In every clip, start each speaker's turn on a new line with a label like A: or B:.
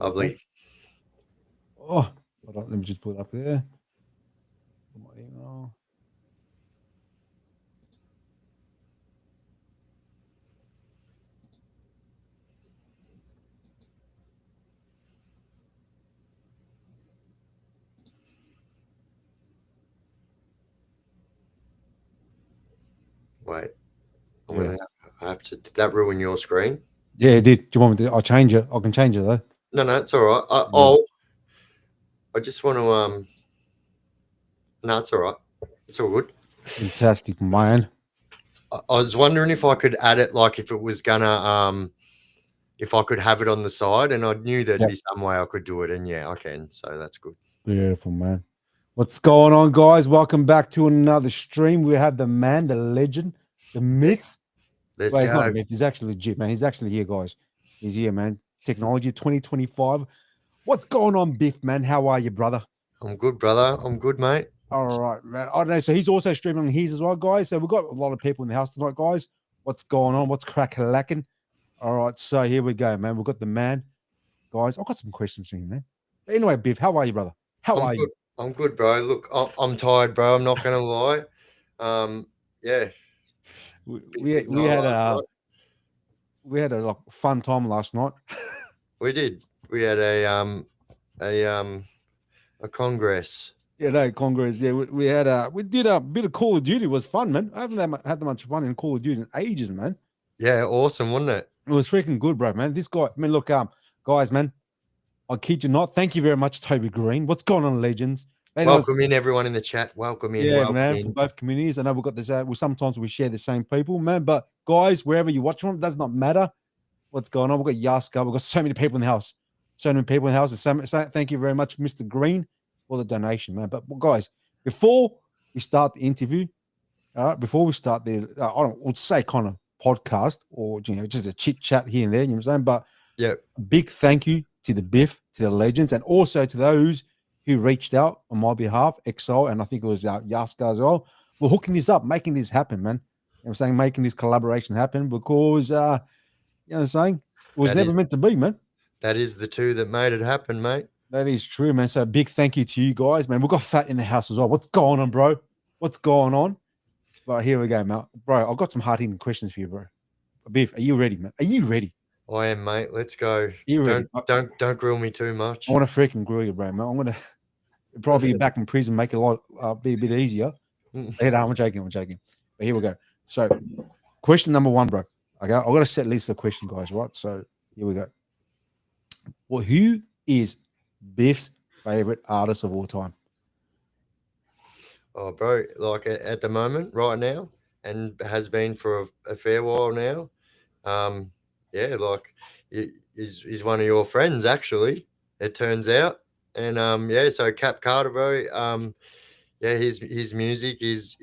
A: Lovely.
B: Oh, hold on, let me just put it up there. My email.
A: Wait, I'm
B: Yeah.
A: gonna have to. Did that ruin your screen?
B: Yeah, it did. Do you want me to? I'll change it. I can change it though.
A: No, it's all right.
B: Yeah.
A: I just want to. No, it's all right. It's all good.
B: Fantastic, man.
A: I was wondering if I could add it, like if it was gonna, if I could have it on the side, and I knew there'd
B: Yep.
A: be some way I could do it, and yeah, I can. So that's good.
B: Beautiful, man. What's going on, guys? Welcome back to another stream. We have the man, the legend, the myth.
A: Let's
B: Well, he's not a
A: go.
B: myth. He's actually legit, man. He's actually here, guys. He's here, man. Technology 2025. What's going on, Biff, man? How are you, brother?
A: I'm good, brother. I'm good, mate.
B: All right, man. I don't know. So he's also streaming on his as well, guys. So we've got a lot of people in the house tonight, guys. What's going on? What's crack-a-lacking? All right, so here we go, man. We've got the man, guys. I've got some questions for you, man. But anyway, Biff, how are you, brother? How
A: I'm
B: are
A: good.
B: you?
A: I'm good, bro. Look, I'm tired, bro. I'm not gonna lie. Yeah,
B: We,
A: big
B: we
A: night
B: had
A: last
B: a
A: night.
B: we had a like fun time last night.
A: We did. We had a um a congress.
B: Yeah, no, Congress. Yeah, we had we did a bit of Call of Duty. It was fun, man. I haven't had that much fun in Call of Duty in ages, man.
A: Yeah, awesome, wasn't it?
B: It was freaking good, bro, man. This guy, I mean, look, guys, man, I kid you not. Thank you very much, Toby Green. What's going on, legends? Man,
A: Welcome in, everyone in the chat. Welcome in.
B: yeah,
A: Welcome
B: man, from
A: in.
B: both communities. I know we've got this. We sometimes we share the same people, man. But guys, wherever you watch from, it does not matter what's going on. We've got Yaska. We've got so many people in the house. So many people in the house. So thank you very much, Mr. Green, for the donation, man. But guys, before we start the interview, all right, before we start the, I don't would say kind of podcast or just a chit chat here and there. You know what I'm saying? But
A: Yeah,
B: a big thank you to the Biff, to the legends, and also to those who reached out on my behalf, XO, and I think it was Yaska as well. We're hooking this up, making this happen, man. You know what I'm saying? Making this collaboration happen because, you know what I'm saying? It was
A: that
B: never
A: is
B: meant to be, man.
A: that is the two that made it happen, mate.
B: That is true, man. So big thank you to you guys, man. We've got Fat in the house as well. What's going on, bro? What's going on? Right, here we go, man. Bro, I've got some hard-hitting questions for you, bro. Biff, are you ready, man? Are you ready?
A: I am, mate. Let's go.
B: Are you ready?
A: Don't grill me too
B: I
A: much.
B: want to freaking grill you, bro, man. I'm gonna probably be back in prison, make it a lot be a bit easier. Hey, no, I'm joking. But here we go. So, question number one, bro. Okay, I've got to set list of question, guys. Right. So here we go. Well, who is Biff's favorite artist of all time?
A: Oh, bro, like at the moment, right now, and has been for a fair while now. Um, yeah, like he's one of your friends, actually. It turns out, and yeah. So Cap Carter, bro. Yeah, his music is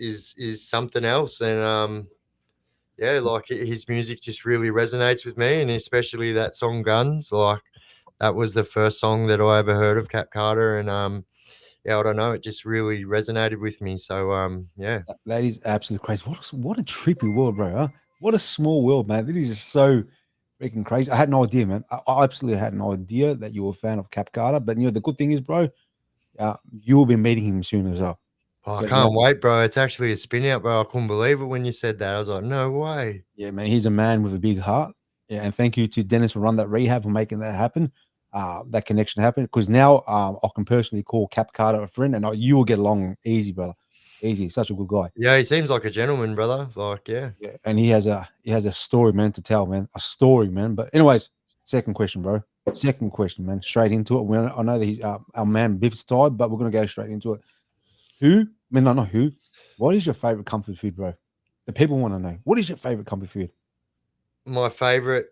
A: something else, and yeah, like his music just really resonates with me, and especially that song "Guns." Like that was the first song that I ever heard of Cap Carter, and yeah, I don't know, it just really resonated with me. So yeah.
B: That is absolutely crazy. What a trippy world, bro. Huh? What a small world, man. This is just so freaking crazy. I had no idea, man. I absolutely had no idea that you were a fan of Cap Carter. But you know, the good thing is, bro, you'll be meeting him soon as well.
A: Oh, I
B: So
A: can't wait, bro. It's actually a spin out, bro. I couldn't believe it when you said that. I was like, no way.
B: yeah, man, he's a man with a big heart. Yeah, and thank you to Dennis for run that rehab for making that happen. That connection happen because now I can personally call Cap Carter a friend, and you will get along easy, brother. Easy, he's such a good guy.
A: Yeah, he seems like a gentleman, brother. Like, yeah.
B: Yeah, and he has a story, man, to tell, man. A story, man. But anyways, second question, bro. Second question, man. Straight into it. I know that our man Biff's tired, but we're gonna go straight into it. Who? I mean, not who. What is your favorite comfort food, bro? The people want to know. What is your favorite comfort food?
A: My favorite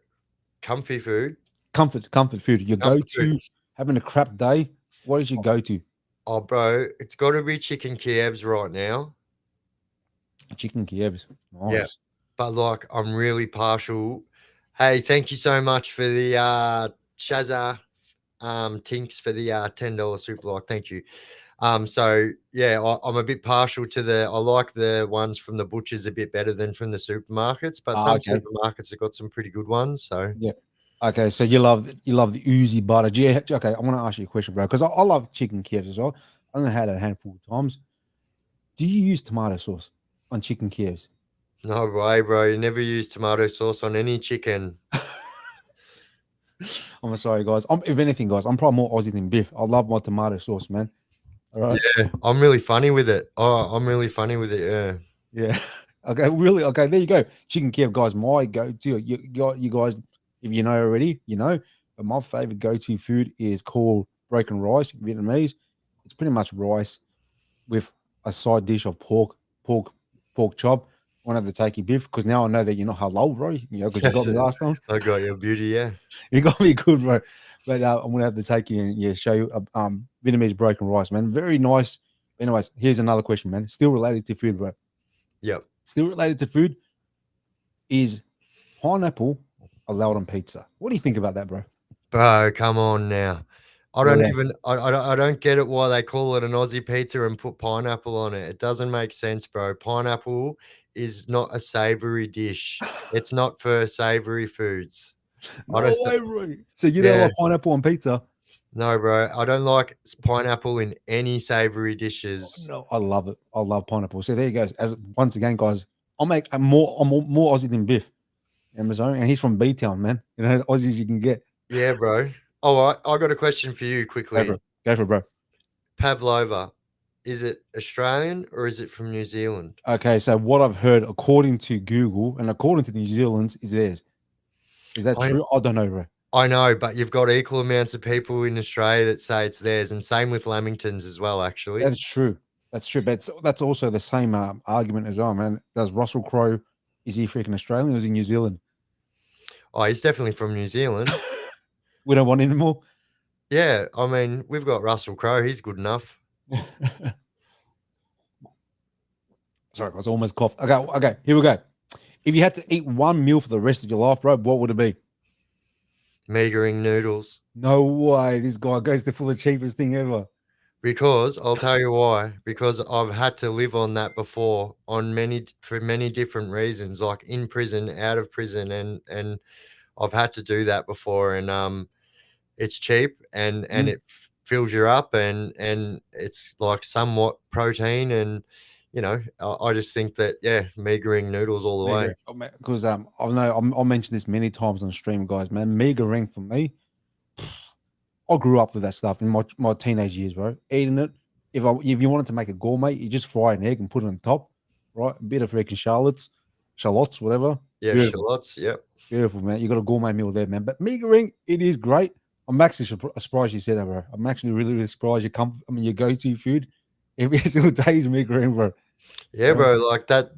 A: comfy food.
B: Comfort food. Your go
A: Comfort food.
B: to having a crap day. What is your go to?
A: Oh, bro, it's got to be chicken Kievs right now.
B: Chicken Kievs.
A: Yeah.
B: Nice.
A: But like, I'm really partial. Hey, thank you so much for the Shazza Tinks for the $10 super like. Thank you. So yeah, I'm a bit partial to I like the ones from the butchers a bit better than from the supermarkets, but some
B: Okay.
A: supermarkets have got some pretty good ones. So
B: Yeah. Okay, so you love the oozy butter. Do you, okay, I want to ask you a question, bro, because I love chicken Kievs as well. I only had it a handful of times. Do you use tomato sauce on chicken Kievs?
A: No way, bro. You never use tomato sauce on any chicken.
B: I'm sorry, guys. If anything, guys, I'm probably more Aussie than Biff. I love my tomato sauce, man. All right.
A: Yeah, I'm really funny with it. Oh, I'm really funny with it. Yeah.
B: Yeah. Okay. Really. Okay. There you go. Chicken Kiev, guys. My go-to. You guys, if you know already, you know. But my favorite go-to food is called broken rice, Vietnamese. It's pretty much rice with a side dish of pork, pork chop. I want to have to take you, Biff, because now I know that you're not halal, bro. You know, because you got
A: Yes,
B: me last time.
A: I got your beauty. Yeah.
B: You got me good, bro. But I'm gonna have to take you and show you Vietnamese broken rice, man. Very nice. Anyways, here's another question, man. Still related to food, bro.
A: Yep.
B: Still related to food. Is pineapple allowed on pizza? What do you think about that, bro?
A: Bro, come on now. I
B: Yeah,
A: don't even I don't get it why they call it an Aussie pizza and put pineapple on it. It doesn't make sense, bro. Pineapple is not a savory dish. It's not for savory foods. I
B: no
A: just
B: way, bro. So you don't
A: yeah,
B: like pineapple on pizza?
A: no, bro. I don't like pineapple in any savory dishes.
B: No, I love it. I love pineapple. So there you go. As once again, guys, I'm more Aussie than Biff, Amazon, and he's from B Town, man. You know, the Aussies you can get.
A: Yeah, bro. All right, I got a question for you
B: Go for
A: quickly.
B: it. Go for it, bro.
A: Pavlova, is it Australian or is it from New Zealand?
B: Okay, so what I've heard, according to Google and according to New Zealand's, is theirs. Is that
A: I
B: true? I don't know, bro.
A: I know, but you've got equal amounts of people in Australia that say it's theirs, and same with Lamingtons as well, actually.
B: That's true. That's true. But that's also the same argument as well, man. Does Russell Crowe, is he freaking Australian or is he New Zealand?
A: Oh, he's definitely from New Zealand.
B: We don't want any more.
A: Yeah, I mean, we've got Russell Crowe, he's good enough.
B: Sorry, I was almost coughed. Okay, here we go. If you had to eat one meal for the rest of your life, bro, what would it be?
A: Meagering noodles.
B: No way. This guy goes to for the cheapest thing ever.
A: Because I'll tell you why. Because I've had to live on that before for many different reasons, like in prison, out of prison, and I've had to do that before, and it's cheap and
B: Mm.
A: it fills you up and it's like somewhat protein and I just think that meagering noodles all the way.
B: Because I know I'll mention this many times on stream, guys. Man, meager ring for me. I grew up with that stuff in my teenage years, bro. Eating it. If you wanted to make a gourmet, you just fry an egg and put it on top, right? A bit of freaking shallots, whatever.
A: Yeah,
B: Beautiful,
A: shallots. Yep.
B: beautiful, man. You got a gourmet meal there, man. But meager ring, it is great. I'm actually surprised you said that, bro. I'm actually really, really surprised your go-to food every single day is meager ring, bro.
A: Yeah, bro. Like that.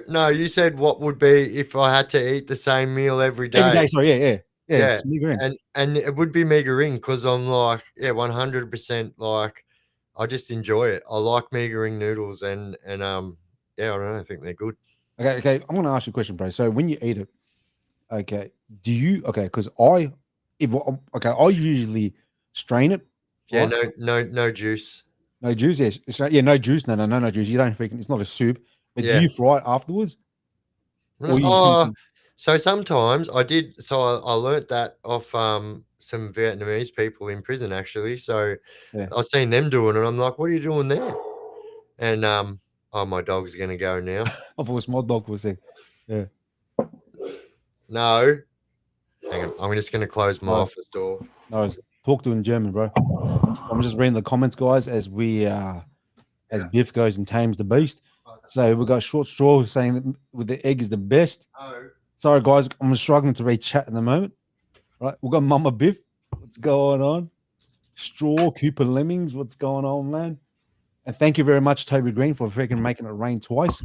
A: No. You said what would be if I had to eat the same meal every
B: Every
A: day.
B: day, sorry, yeah.
A: Yeah,
B: It's meager ring.
A: and it would be meagering because I'm like 100% like I just enjoy it. I like meagering noodles and yeah, I don't know. I think they're good.
B: Okay. I'm gonna ask you a question, bro. So when you eat it, okay, do you because I usually strain it,
A: Yeah,
B: right?
A: no juice.
B: No juice, yes. Yeah, no juice. No juice. You don't freaking. It's not a soup. But do
A: Yeah.
B: you fry it afterwards,
A: No,
B: or you just
A: oh,
B: simply?
A: so sometimes I did. So I learnt that off some Vietnamese people in prison actually. So
B: Yeah.
A: I seen them doing it. I'm like, what are you doing there? And oh, my dog's gonna go now.
B: I thought it was my dog for a sec. Yeah.
A: No, hang on. I'm just gonna close my
B: No,
A: office door.
B: no. Talk to in German, bro. So I'm just reading the comments, guys, as Biff goes and tames the beast. So we got Short Straw saying that with the egg is the best.
A: Oh.
B: Sorry, guys, I'm struggling to read chat at the moment. Right, we've got Mama Biff. What's going on? Straw Cooper Lemmings. What's going on, man? And thank you very much, Toby Green, for freaking making it rain twice.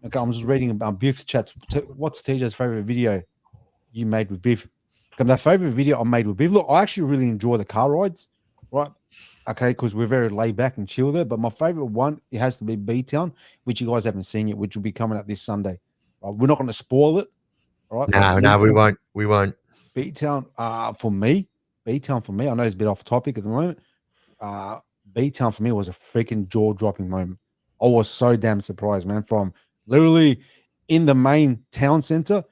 B: Okay, I'm just reading about Biff's chats. What's TJ's favorite video you made with Biff? My favorite video I made with Biff. Look, I actually really enjoy the car rides, right? Okay, because we're very laid back and chill there. But my favorite one, it has to be B Town, which you guys haven't seen yet, which will be coming out this Sunday. Right? We're not going to spoil it, all right?
A: No, we won't. We won't.
B: B Town, for me, B Town for me. I know it's a bit off topic at the moment. B Town for me was a freaking jaw dropping moment. I was so damn surprised, man. From literally in the main town center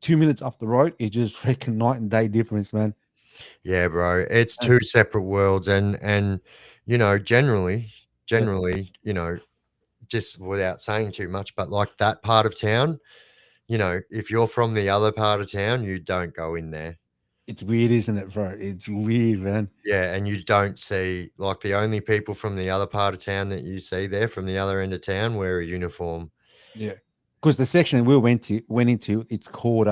B: 2 minutes up the road is just freaking night and day difference, man.
A: Yeah, bro. It's
B: And
A: two separate worlds, and you know,
B: yeah,
A: generally, you know, just without saying too much, but like that part of town, you know, if you're from the other part of town, you don't go in there.
B: it's weird, isn't it, bro? It's weird, man.
A: Yeah, and you don't see like the only people from the other part of town that you see there from the other end of town wear a uniform.
B: Yeah, because the section we went into, it's called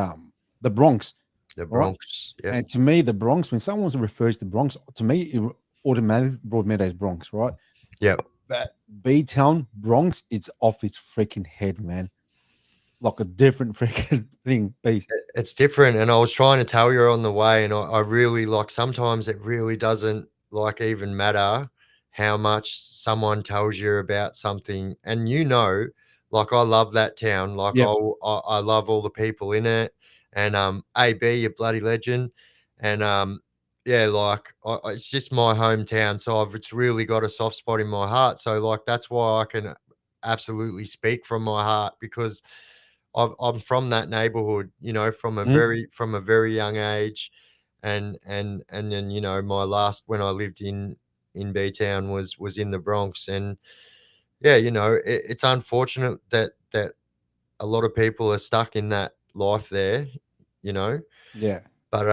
B: the Bronx,
A: The
B: right?
A: Bronx. Yeah.
B: And to me, the Bronx, when someone refers to Bronx, to me, it automatically brought Meadows Bronx, right?
A: Yep.
B: That B Town Bronx, it's off its freaking head, man. Like a different freaking thing, beast.
A: It's different, and I was trying to tell you on the way, and I really like sometimes it really doesn't like even matter how much someone tells you about something, and you know, like I love that town, like
B: Yep.
A: I love all the people in it, and AB, you bloody legend, and yeah, like it's just my hometown, so it's really got a soft spot in my heart. So like that's why I can absolutely speak from my heart because I'm from that neighborhood, you know,
B: Mhm.
A: from a very young age, and then you know my last when I lived in B town was in the Bronx, and yeah, you know, it's unfortunate that a lot of people are stuck in that life there, you know,
B: Yeah.
A: but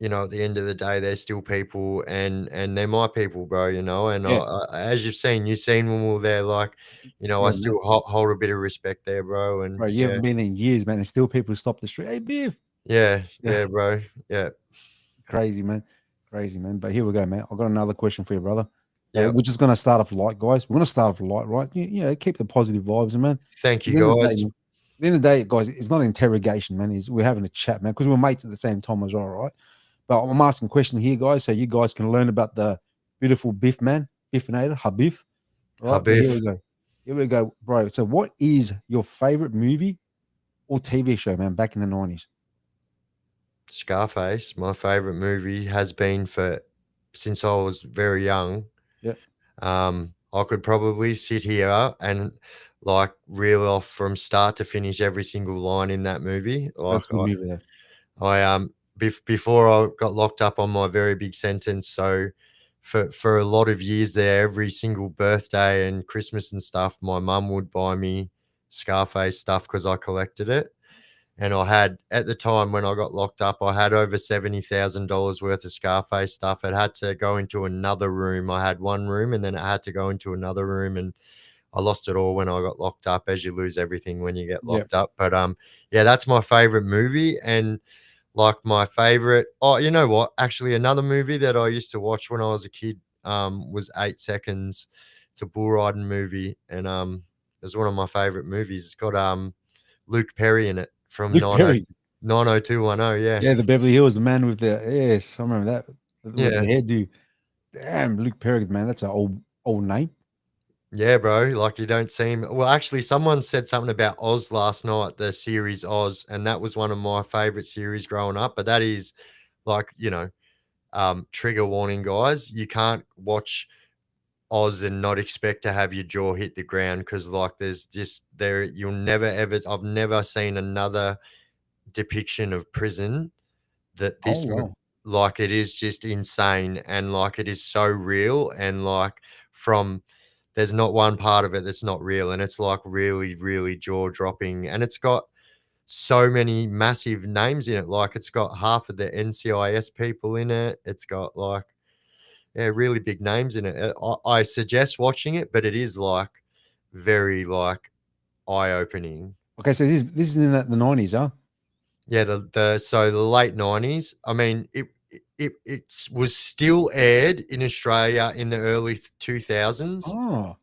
A: you know, at the end of the day, they're still people, and they're my people, bro. You know, and
B: Yeah.
A: as you've seen when we were there, like, you know, I
B: Yeah, man.
A: still hold a bit of respect there, bro, and
B: Bro, you
A: yeah.
B: haven't been there in years, man. And still people stop the street. Hey, Biff.
A: Yeah,
B: Yeah.
A: yeah, bro. Yeah,
B: Crazy, man. Crazy, man. But here we go, man. I've got another question for you, brother.
A: yeah.
B: We're just gonna start off light, guys. We're gonna start off light, right? Yeah, keep the positive vibes, man.
A: Thank
B: Because
A: you,
B: at the end of the day,
A: guys.
B: man, at the end of the day, guys, it's not an interrogation, man. We're having a chat, man, because we're mates at the same time as well, right? But I'm asking a question here, guys, so you guys can learn about the beautiful Biff man, Biffinator, Habib, right? But here
A: Habib,
B: we go. Here we go, bro. So what is your favorite movie or TV show, man, back in the 90s?
A: Scarface, my favorite movie has been for since I was very young.
B: Yeah,
A: I could probably sit here and like reel off from start to finish every single line in that movie.
B: that's a good movie there.
A: I before I got locked up on my very big sentence, so for a lot of years there, every single birthday and Christmas and stuff, my mum would buy me Scarface stuff because I collected it. And I had at the time when I got locked up, I had over $70,000 worth of Scarface stuff. It had to go into another room. I had one room, and then it had to go into another room, and I lost it all when I got locked up, as you lose everything when you get
B: Yeah.
A: locked up. But yeah, that's my favorite movie, and like my favorite. Oh, you know what? Actually, another movie that I used to watch when I was a kid was 8 Seconds. It's a bull riding movie, and it's one of my favorite movies. It's got Luke Perry in it from
B: Luke Perry.
A: 90210, yeah.
B: Yeah, the Beverly Hills, the man with the yes, I remember that with the
A: Yeah.
B: hairdo. Damn, Luke Perry, man, that's an old name.
A: Yeah, bro, like, you don't see him well, actually, someone said something about Oz last night, the series Oz, and that was one of my favorite series growing up, but that is, like, you know, trigger warning, guys, you can't watch Oz and not expect to have your jaw hit the ground because, like, there's just there you'll never ever I've never seen another depiction of prison that
B: Oh
A: this m
B: wow.
A: like, it is just insane, and, like, it is so real, and, like, from there's not one part of it that's not real, and it's, like, really, really jaw-dropping, and it's got so many massive names in it, like, it's got half of the NCIS people in it, it's got, like, yeah, really big names in it, I suggest watching it, but it is, like, very, like, eye-opening.
B: Okay, so this is in the 90s, huh?
A: Yeah, the late 90s. I mean, it was still aired in Australia in the early 2000s.
B: Oh,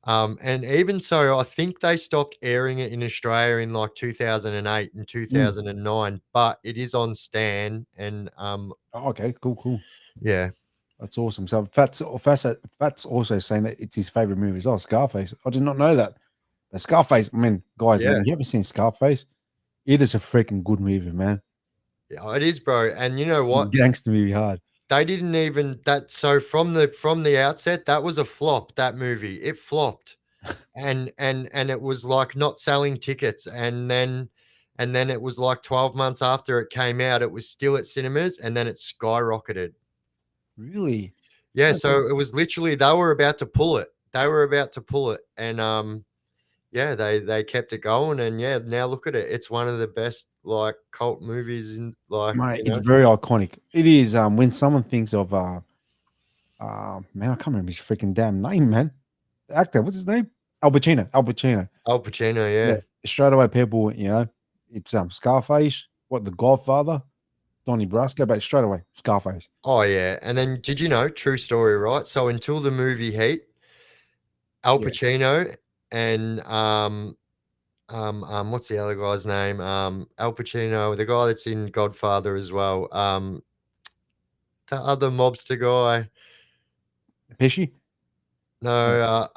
A: And even so, I think they stopped airing it in Australia in like 2008 and
B: mm.
A: 2009, but it is on Stan and
B: Oh, okay, cool.
A: yeah.
B: That's awesome. So Fat's also saying that it's his favorite movie as well, Scarface. I did not know that. But Scarface, I mean, guys, man,
A: Yeah.
B: if you haven't seen Scarface, it is a freaking good movie, man.
A: Yeah, it is, bro. And you know
B: It's a
A: what?
B: gangster movie hard.
A: They didn't even that so from the outset, that was a flop, that movie. It flopped. And it was like not selling tickets, and then it was like 12 months after it came out, it was still at cinemas, and then it skyrocketed.
B: Really?
A: Yeah,
B: Okay.
A: so it was literally they were about to pull it. They were about to pull it, and yeah, they kept it going, and yeah, now look at it. It's one of the best like cult movies in like
B: Mate,
A: you
B: it's
A: know.
B: very iconic. It is. When someone thinks of man, I can't remember his freaking damn name, man. The actor, what's his name? Al Pacino. Al Pacino.
A: Al Pacino,
B: Yeah.
A: yeah.
B: Straight away, people, it's Scarface. What, The Godfather? Donnie Brasco, but straight away, Scarface.
A: Oh yeah, and then did you know? True story, right? So until the movie Heat, Al
B: Yeah.
A: Pacino and what's the other guy's name? Al Pacino, the guy that's in Godfather as well. The other mobster guy.
B: Pesci. No.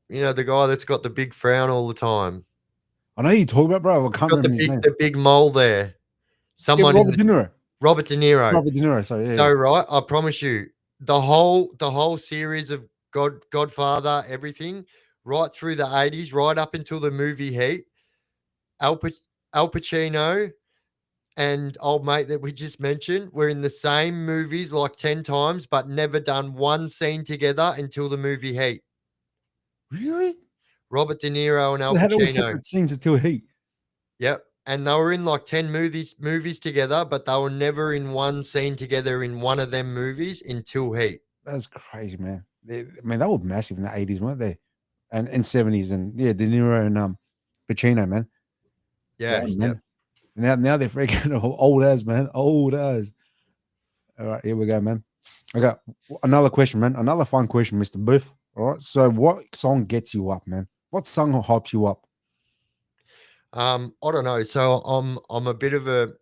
A: No, the guy that's got the big frown all the time.
B: I know you talk about, bro. I
A: He's
B: can't
A: got the
B: remember his
A: big
B: name.
A: the big mole there.
B: Yeah,
A: Someone in
B: Robert
A: the
B: De Niro.
A: Robert De Niro.
B: Robert De Niro. Sorry. Yeah.
A: So right, I promise you, the whole series of Godfather, everything, right through the 80s, right up until the movie Heat, Al, Pa- Al Pacino and old mate that we just mentioned were in the same movies like 10 times, but never done one scene together until the movie Heat.
B: Really?
A: Robert De Niro and Al
B: They had all
A: Pacino.
B: separate scenes until Heat.
A: Yep. And they were in like 10 movies together, but they were never in one scene together in one of them movies until Heat.
B: That's crazy, man. I mean, they were massive in the 80s, weren't they? And 70s. And yeah, De Niro and Pacino, man.
A: Yeah.
B: Damn,
A: Yep.
B: man. Now they're freaking old as, man. Old as. All right, here we go, man. I got another question, man. Another fun question, Mr. Biff. All right. So, what song gets you up, man? What song hypes you up?
A: I don't know. So I'm a bit of a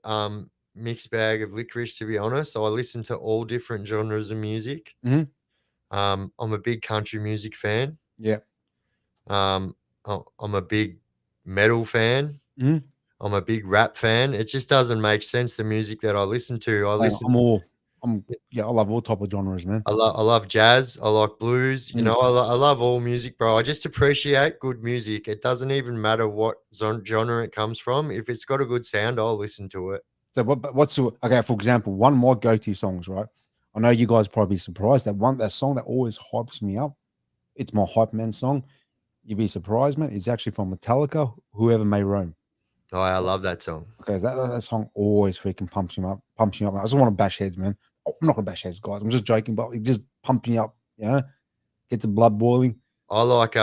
A: mixed bag of licorice, to be honest. So I listen to all different genres of music.
B: Mhm.
A: I'm a big country music fan.
B: Yeah.
A: I'm a big metal fan.
B: Mhm.
A: I'm a big rap fan. It just doesn't make sense the music that I listen to. I
B: Man,
A: listen.
B: I love all type of genres, man.
A: I love jazz. I like blues.
B: Mm.
A: I love all music, bro. I just appreciate good music. It doesn't even matter what genre it comes from. If it's got a good sound, I'll listen to it.
B: So, okay? For example, one of my go-to songs, right? I know you guys probably surprised that song that always hypes me up. It's my hype man song. You'd be surprised, man. It's actually from Metallica, "Whoever May Roam."
A: Oh, I love that song.
B: Okay, that song always freaking pumps me up. Pumps me up. I just want to bash heads, man. Oh, I'm not gonna bash heads, guys. I'm just joking, but it just pumps me up. Gets the blood boiling.
A: I like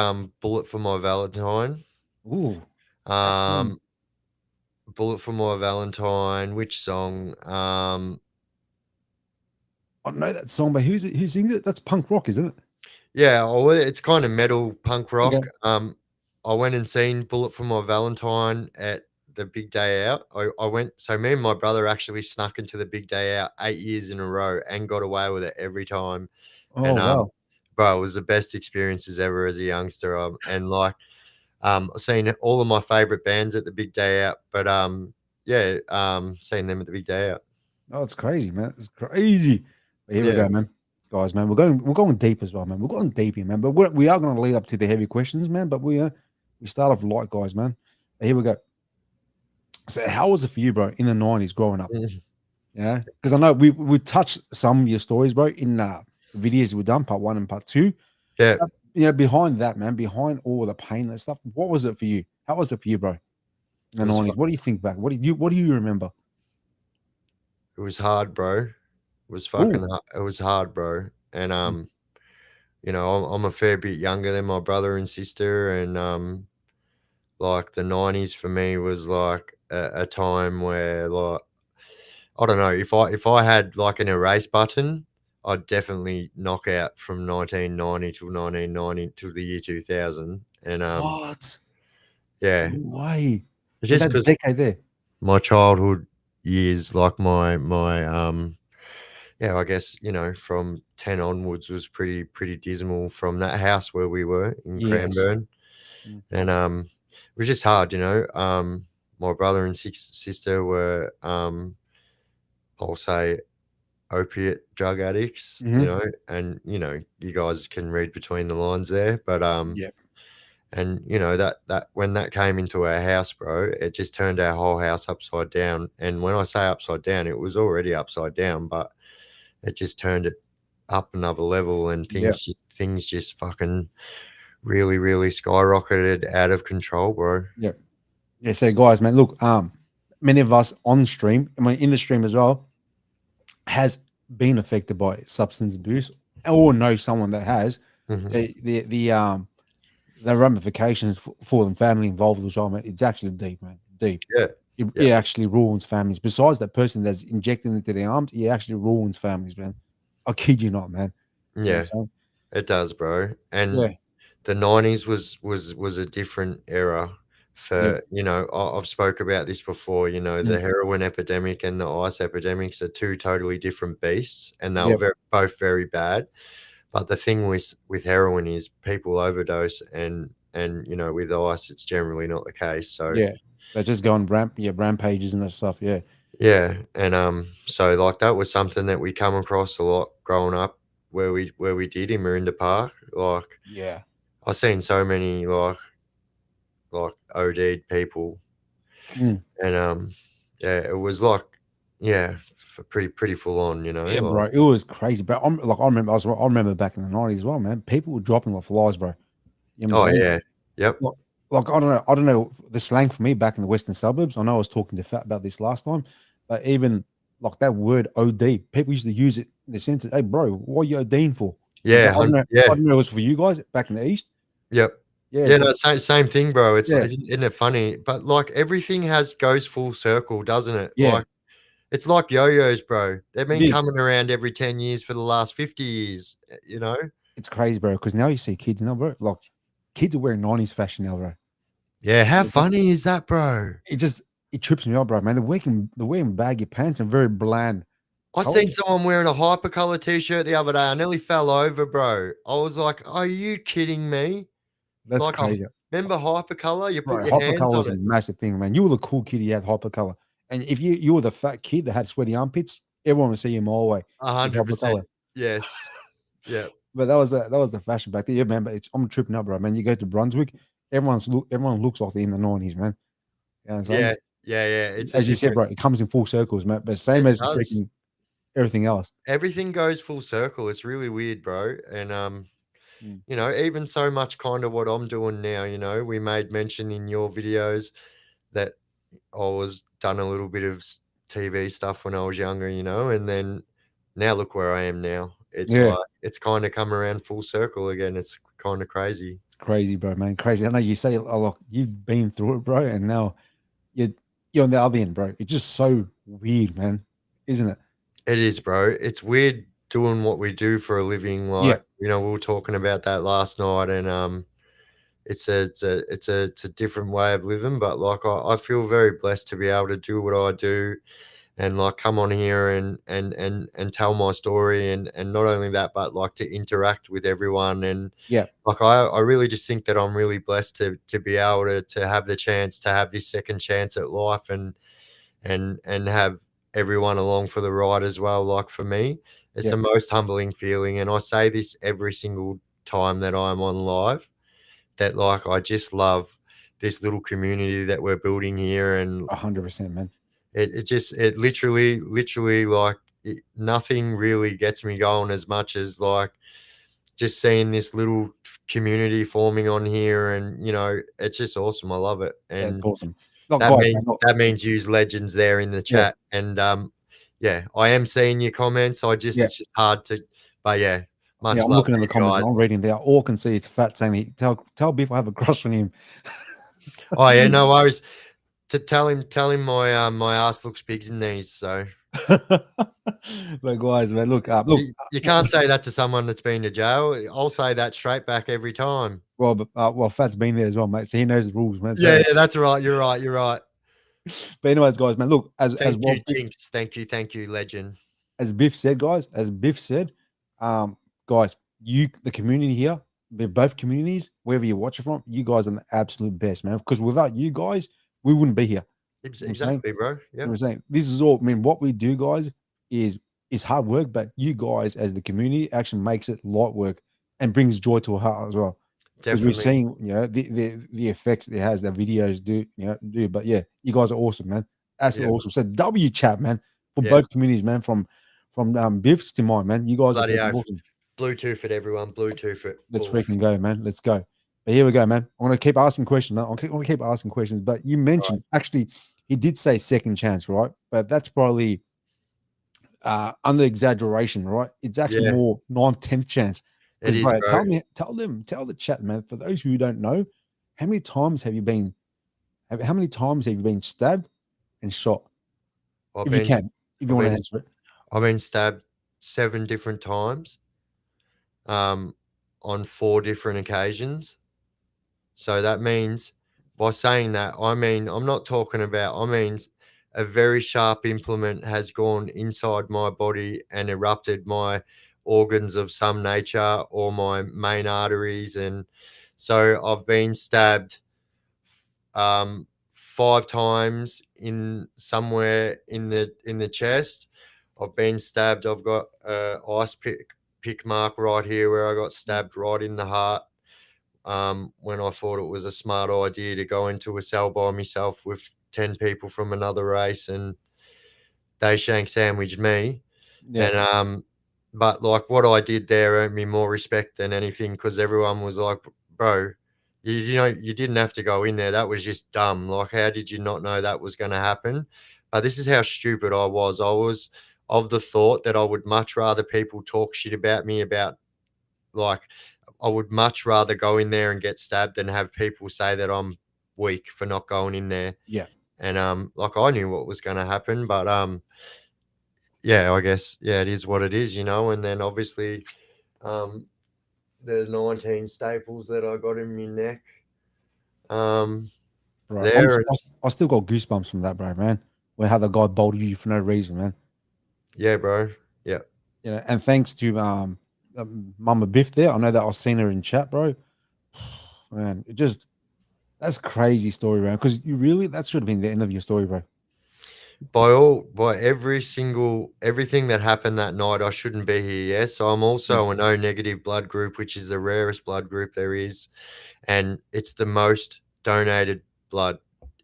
A: Bullet for My Valentine.
B: Ooh, that song.
A: Um Bullet for My Valentine. Which song?
B: I know that song, but who's it? Who sings it? That's punk rock, isn't it?
A: Yeah, well, it's kind of metal punk
B: Okay.
A: rock. I went and seen Bullet for My Valentine at the big day out. I went, so me and my brother actually snuck into the big day out 8 years in a row and got away with it every time.
B: Oh
A: And
B: wow.
A: bro, it was the best experiences ever as a youngster. And like I've seen all of my favorite bands at the big day out, but yeah, seen them at the big day out.
B: Oh, it's crazy, man. It's crazy. But here we
A: Yeah.
B: go, man. Guys, man, we're going deep as well, man. We're going deep here, man. But we are going to lead up to the heavy questions, man. But we start off light, guys, man. But here we go. So, how was it for you, bro, in the '90s growing up?
A: Mhm.
B: Yeah, because I know we touched some of your stories, bro, in videos we've done, part 1 and part 2.
A: Yeah.
B: Behind that, man, behind all the pain and stuff, what was it for you? How was it for you, bro? In
A: It
B: the
A: was
B: '90s, what do you think back? What do you remember?
A: It was hard, bro. It was
B: Oh,
A: fucking hard. It was hard, bro. And I'm a fair bit younger than my brother and sister, and like the '90s for me was like a time where like I don't know if I had like an erase button, I'd definitely knock out from 1990 till 1990 to the year 2000, and
B: what?
A: yeah,
B: No way. In
A: just
B: that
A: because
B: decade there.
A: my childhood years, like my yeah, I guess, from 10 onwards was pretty dismal from that house where we were in
B: Yes.
A: Cranbourne,
B: Mm.
A: and, it was just hard, my brother and sister were, I'll say opiate drug addicts,
B: Mhm.
A: and, you guys can read between the lines there, but,
B: Yeah.
A: And that when that came into our house, bro, it just turned our whole house upside down. And when I say upside down, it was already upside down, but it just turned it up another level, and
B: Yeah.
A: things just fucking really, really skyrocketed out of control, bro.
B: Yeah. Yeah. So guys, man, look, many of us on stream, I mean in the stream as well, has been affected by substance abuse or know someone that has.
A: Hmm.
B: So the ramifications for the family involved as well, man, it's actually deep, man. Deep.
A: Yeah, yeah,
B: It actually ruins families. Besides that person that's injecting into their arms, it actually ruins families, man. I kid you not, man. You know what I'm
A: yeah.
B: saying?
A: It does, bro. And
B: Yeah.
A: the '90s was a different era
B: Yeah.
A: for, I've spoke about this before, the
B: Mm,
A: heroin epidemic and the ice epidemics are two totally different beasts, and they were
B: yep.
A: both very bad. But the thing with heroin is people overdose, and with ice it's generally not the case. So
B: Yeah. They just go on rampages and that stuff. Yeah.
A: yeah, and so like that was something that we come across a lot growing up where we did in Marinda Park. Like
B: Yeah.
A: I seen so many like OD'd people,
B: Mm.
A: and yeah, it was like, yeah, pretty full on,
B: Yeah,
A: like
B: bro. It was crazy. But I'm like, I remember back in the 90s as well, man. People were dropping like flies, bro. You know what
A: oh
B: I'm saying?
A: yeah, yep,
B: Like, I don't know the slang for me back in the western suburbs. I know I was talking to Fat about this last time, but even like that word OD, people used to use it in the sense that, hey, bro, what are you ODing for? You know,
A: yeah,
B: I don't know.
A: yeah,
B: I don't know. It was for you guys back in the east.
A: yep.
B: Yeah.
A: Yeah,
B: So
A: no, same thing, bro. It's
B: yeah,
A: like, isn't it funny? But like everything has goes full circle, doesn't it?
B: yeah,
A: Like it's like yo-yos, bro. They've
B: it
A: been
B: is.
A: coming around every 10 years for the last 50 years, you know?
B: It's crazy, bro. Because now you see kids now, bro. Like kids are wearing 90s fashion now, bro.
A: Yeah, how
B: It's like,
A: funny is that, bro?
B: it just it trips me up, bro. Man, they're wearing baggy pants and very bland
A: I seen
B: colors.
A: someone wearing a hypercolor t-shirt the other day. I nearly fell over, bro. I was like, "Are you kidding me?"
B: That's
A: Like,
B: crazy.
A: remember hypercolor? You put
B: Right,
A: your hands
B: hypercolor is
A: on
B: a
A: it.
B: massive thing, man. You were the cool kid, you had hypercolor. And if you were the fat kid that had sweaty armpits, everyone would see you mile away with
A: 100%.
B: hypercolor.
A: Yes. Yeah.
B: But that was the fashion back then. Yeah, man. But I'm tripping up, bro. Man, you go to Brunswick, everyone looks like they're in the 90s, man. You know what I'm saying?
A: Yeah. Yeah, yeah. It's a
B: As you said,
A: different
B: bro, it comes in full circles, man. But same
A: it
B: as
A: does.
B: freaking everything else.
A: Everything goes full circle. It's really weird, bro. And
B: Mm.
A: even so much kind of what I'm doing now, we made mention in your videos that I was done a little bit of TV stuff when I was younger, and then now look where I am now. It's
B: Yeah,
A: like it's kind of come around full circle again. It's kind of crazy.
B: it's crazy, bro, man. Crazy. I know you say a lot, you've been through it, bro, and now you're you're on the other end, bro. It's just so weird, man, isn't it?
A: It is, bro. It's weird doing what we do for a living.
B: Yeah,
A: Like, we were talking about that last night, and it's a different way of living. But like, I feel very blessed to be able to do what I do, and like come on here and tell my story, and not only that, but like to interact with everyone. And
B: yeah.
A: like I really just think that I'm really blessed to be able to have the chance to have this second chance at life, and have everyone along for the ride as well. Like for me, it's
B: Yeah,
A: the most humbling feeling, and I say this every single time that I'm on live, that like I just love this little community that we're building here. And
B: 100%, man.
A: it literally like nothing really gets me going as much as like just seeing this little community forming on here. And it's just awesome. I love it.
B: Yeah, it's
A: And
B: awesome. Look,
A: that
B: guys,
A: means
B: man, look,
A: that means use legends there in the
B: yeah,
A: chat. And yeah, I am seeing your comments.
B: yeah,
A: It's just hard to, but yeah,
B: yeah.
A: much
B: I'm
A: love
B: looking
A: to
B: at the
A: you
B: comments, man. I'm
A: guys.
B: reading there. All I can see is Fat saying, tell Biff I have a crush on him.
A: Oh yeah, no worries. To tell him my ass looks big in these. So
B: But guys, man,
A: you can't say that to someone that's been to jail. I'll say that straight back every time.
B: well, Fat's been there as well, mate. So he knows the rules, man.
A: Yeah,
B: So,
A: yeah, that's right. You're right. You're right.
B: but anyways, guys, man, look, as
A: Thank you,
B: well,
A: Tinks. Thank you, legend.
B: as Biff said, guys, as Biff said, um, guys, the community here, they're both communities, wherever you watch it from, you guys are the absolute best, man. Because without you guys, we wouldn't be here. You know what I'm saying?
A: Exactly, bro.
B: You know
A: Yep.
B: what I'm saying? This is all. I mean, what we do, guys, is hard work, but you guys, as the community, actually makes it light work and brings joy to a heart as well. because we're
A: definitely.
B: seeing, the effects it has, that videos do. But yeah, you guys are awesome, man.
A: Yeah,
B: Absolutely awesome. So W chat, man, for
A: yeah,
B: both communities, man, from Biffs to mine, man. You guys are
A: bloody
B: freaking
A: oath.
B: awesome.
A: Bluetooth it, everyone. Bluetooth it.
B: Let's
A: Oof.
B: freaking go, man. Let's go. But here we go, man. I'm gonna keep asking questions. Man. I'm gonna keep asking questions. But you
A: Right.
B: mentioned, actually, he did say second chance, right? But that's probably under exaggeration, right? It's actually
A: Yeah,
B: more 9th, 10th chance.
A: it
B: Because,
A: is,
B: bro,
A: bro.
B: tell the chat, man. For those who don't know, how many times have you been? How many times have you been stabbed and shot?
A: I've
B: If you
A: been,
B: can, if you
A: I've
B: want to
A: been,
B: answer it.
A: I've been stabbed 7 different times, um, on 4 different occasions. So that means, by saying that, I mean, I'm not talking about, I mean, a very sharp implement has gone inside my body and erupted my organs of some nature or my main arteries. And so I've been stabbed, 5 times in somewhere in the chest. I've been stabbed. I've got a pick mark right here where I got
B: Mm.
A: stabbed right in the heart, when I thought it was a smart idea to go into a cell by myself with 10 people from another race, and they shank sandwiched me.
B: Yeah,
A: And but like what I did there earned me more respect than anything, because everyone was like, "Bro, you didn't have to go in there. That was just dumb. Like, how did you not know that was going to happen?" But this is how stupid I was. I was of the thought that I would much rather people talk shit about me, about, like, I would much rather go in there and get stabbed than have people say that I'm weak for not going in there.
B: yeah,
A: And like, I knew what was going to happen, but yeah, I guess, yeah, it is what it is, you know. And then obviously, um, the 19 staples that I got in my neck, um,
B: bro.
A: there, and
B: I still got goosebumps from that, bro, man. Where how the guy bolted you for no reason, man.
A: yeah, bro, yeah.
B: And thanks to Mama Biff there. I know that I was seeing her in chat, bro. Man, that's crazy story, man. Because you really that should have been the end of your story, bro.
A: By everything that happened that night, I shouldn't be here. Yeah, so I'm
B: Yeah,
A: also an O negative blood group, which is the rarest blood group there is, and it's the most donated blood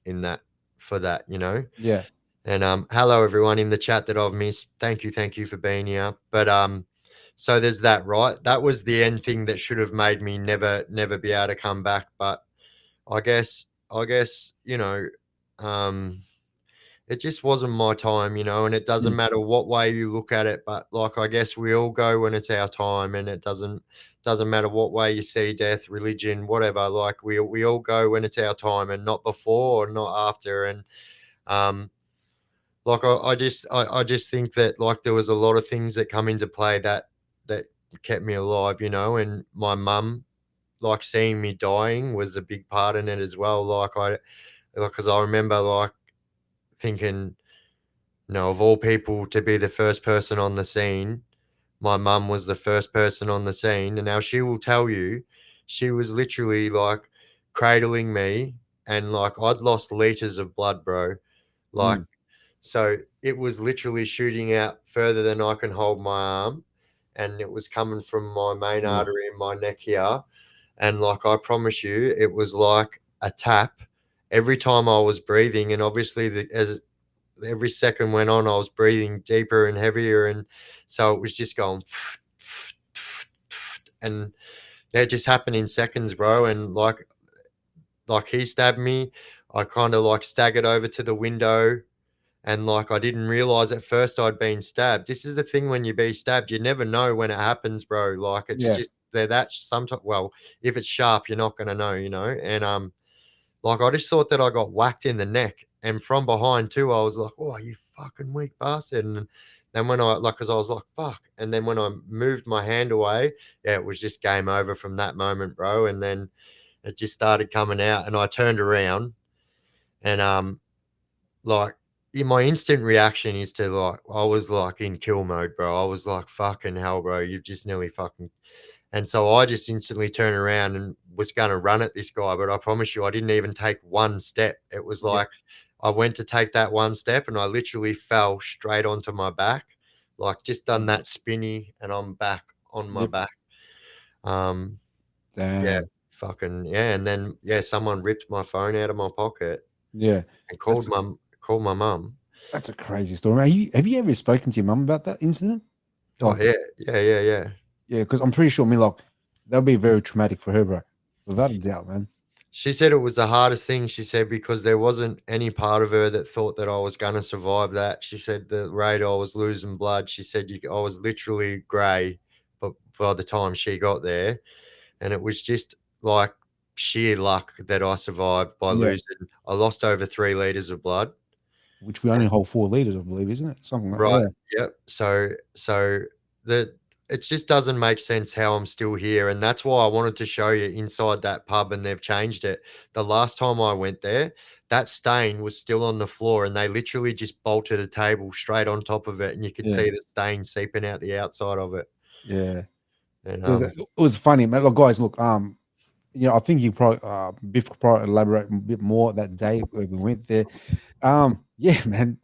A: in that, for that, you know.
B: yeah,
A: And hello everyone in the chat that I've missed. Thank you for being here. But so there's that, right? That was the end thing that should have made me never be able to come back. But I guess um, it just wasn't my time, you know. And it doesn't
B: mm,
A: matter what way you look at it, but like, I guess we all go when it's our time, and it doesn't matter what way you see death, religion, whatever. Like, we all go when it's our time, and not before or not after. And um, like, I just think that, like, there was a lot of things that come into play that kept me alive, you know. And my mum, like, seeing me dying was a big part in it as well. Because I remember, like, thinking, of all people to be the first person on the scene, my mum was the first person on the scene. And now she will tell you, she was literally like cradling me, and like, I'd lost liters of blood, bro. Like,
B: mm,
A: so it was literally shooting out further than I can hold my arm, and it was coming from my main
B: oof,
A: artery in my neck here. And like, I promise you, it was like a tap every time I was breathing. And obviously, as every second went on, I was breathing deeper and heavier, and so it was just going, and it just happened in seconds, bro. And like he stabbed me, I kind of like staggered over to the window. And like, I didn't realize at first I'd been stabbed. This is the thing, when you be stabbed, you never know when it happens, bro. Like, it's
B: yeah,
A: just, they're that sometimes. Well, if it's sharp, you're not gonna know, you know. And like, I just thought that I got whacked in the neck, and from behind too. I was like, "Oh, you fucking weak bastard!" And then when because I was like, "Fuck!" And then when I moved my hand away, yeah, it was just game over from that moment, bro. And then it just started coming out, and I turned around, and like, my instant reaction is to, like, I was like in kill mode, bro. I was like, "Fucking hell, bro! You've just nearly fucking." And so I just instantly turned around and was going to run at this guy, but I promise you, I didn't even take one step. It was
B: yeah,
A: like, I went to take that one step, and I literally fell straight onto my back, like, just done
B: mm,
A: that spinny, and I'm back on my
B: yep,
A: back. Um, yeah,
B: damn,
A: fucking yeah. And then yeah, someone ripped my phone out of my pocket
B: Yeah,
A: and
B: that's
A: called my mum.
B: that's a crazy story. Have you ever spoken to your mum about that incident?
A: Oh
B: Like,
A: yeah, yeah.
B: yeah, because I'm pretty sure, I mean, like, that'll be very traumatic for her, bro. Without a doubt, man.
A: She said it was the hardest thing. She said because there wasn't any part of her that thought that I was gonna survive that. She said the rate I was losing blood. She said I was literally grey, but by the time she got there, and it was just like sheer luck that I survived by
B: Yeah,
A: losing. I lost over 3 liters of blood.
B: which we only hold 4 liters, I believe, isn't it? Something like
A: Right.
B: yeah,
A: Yep. So the it just doesn't make sense how I'm still here, and that's why I wanted to show you inside that pub, and they've changed it. The last time I went there, that stain was still on the floor, and they literally just bolted a table straight on top of it, and you could
B: yeah,
A: see the stain seeping out the outside of it.
B: yeah.
A: And
B: It was funny, man. Look, guys, look, I think you probably Biff could probably elaborate a bit more that day when we went there. Yeah, man,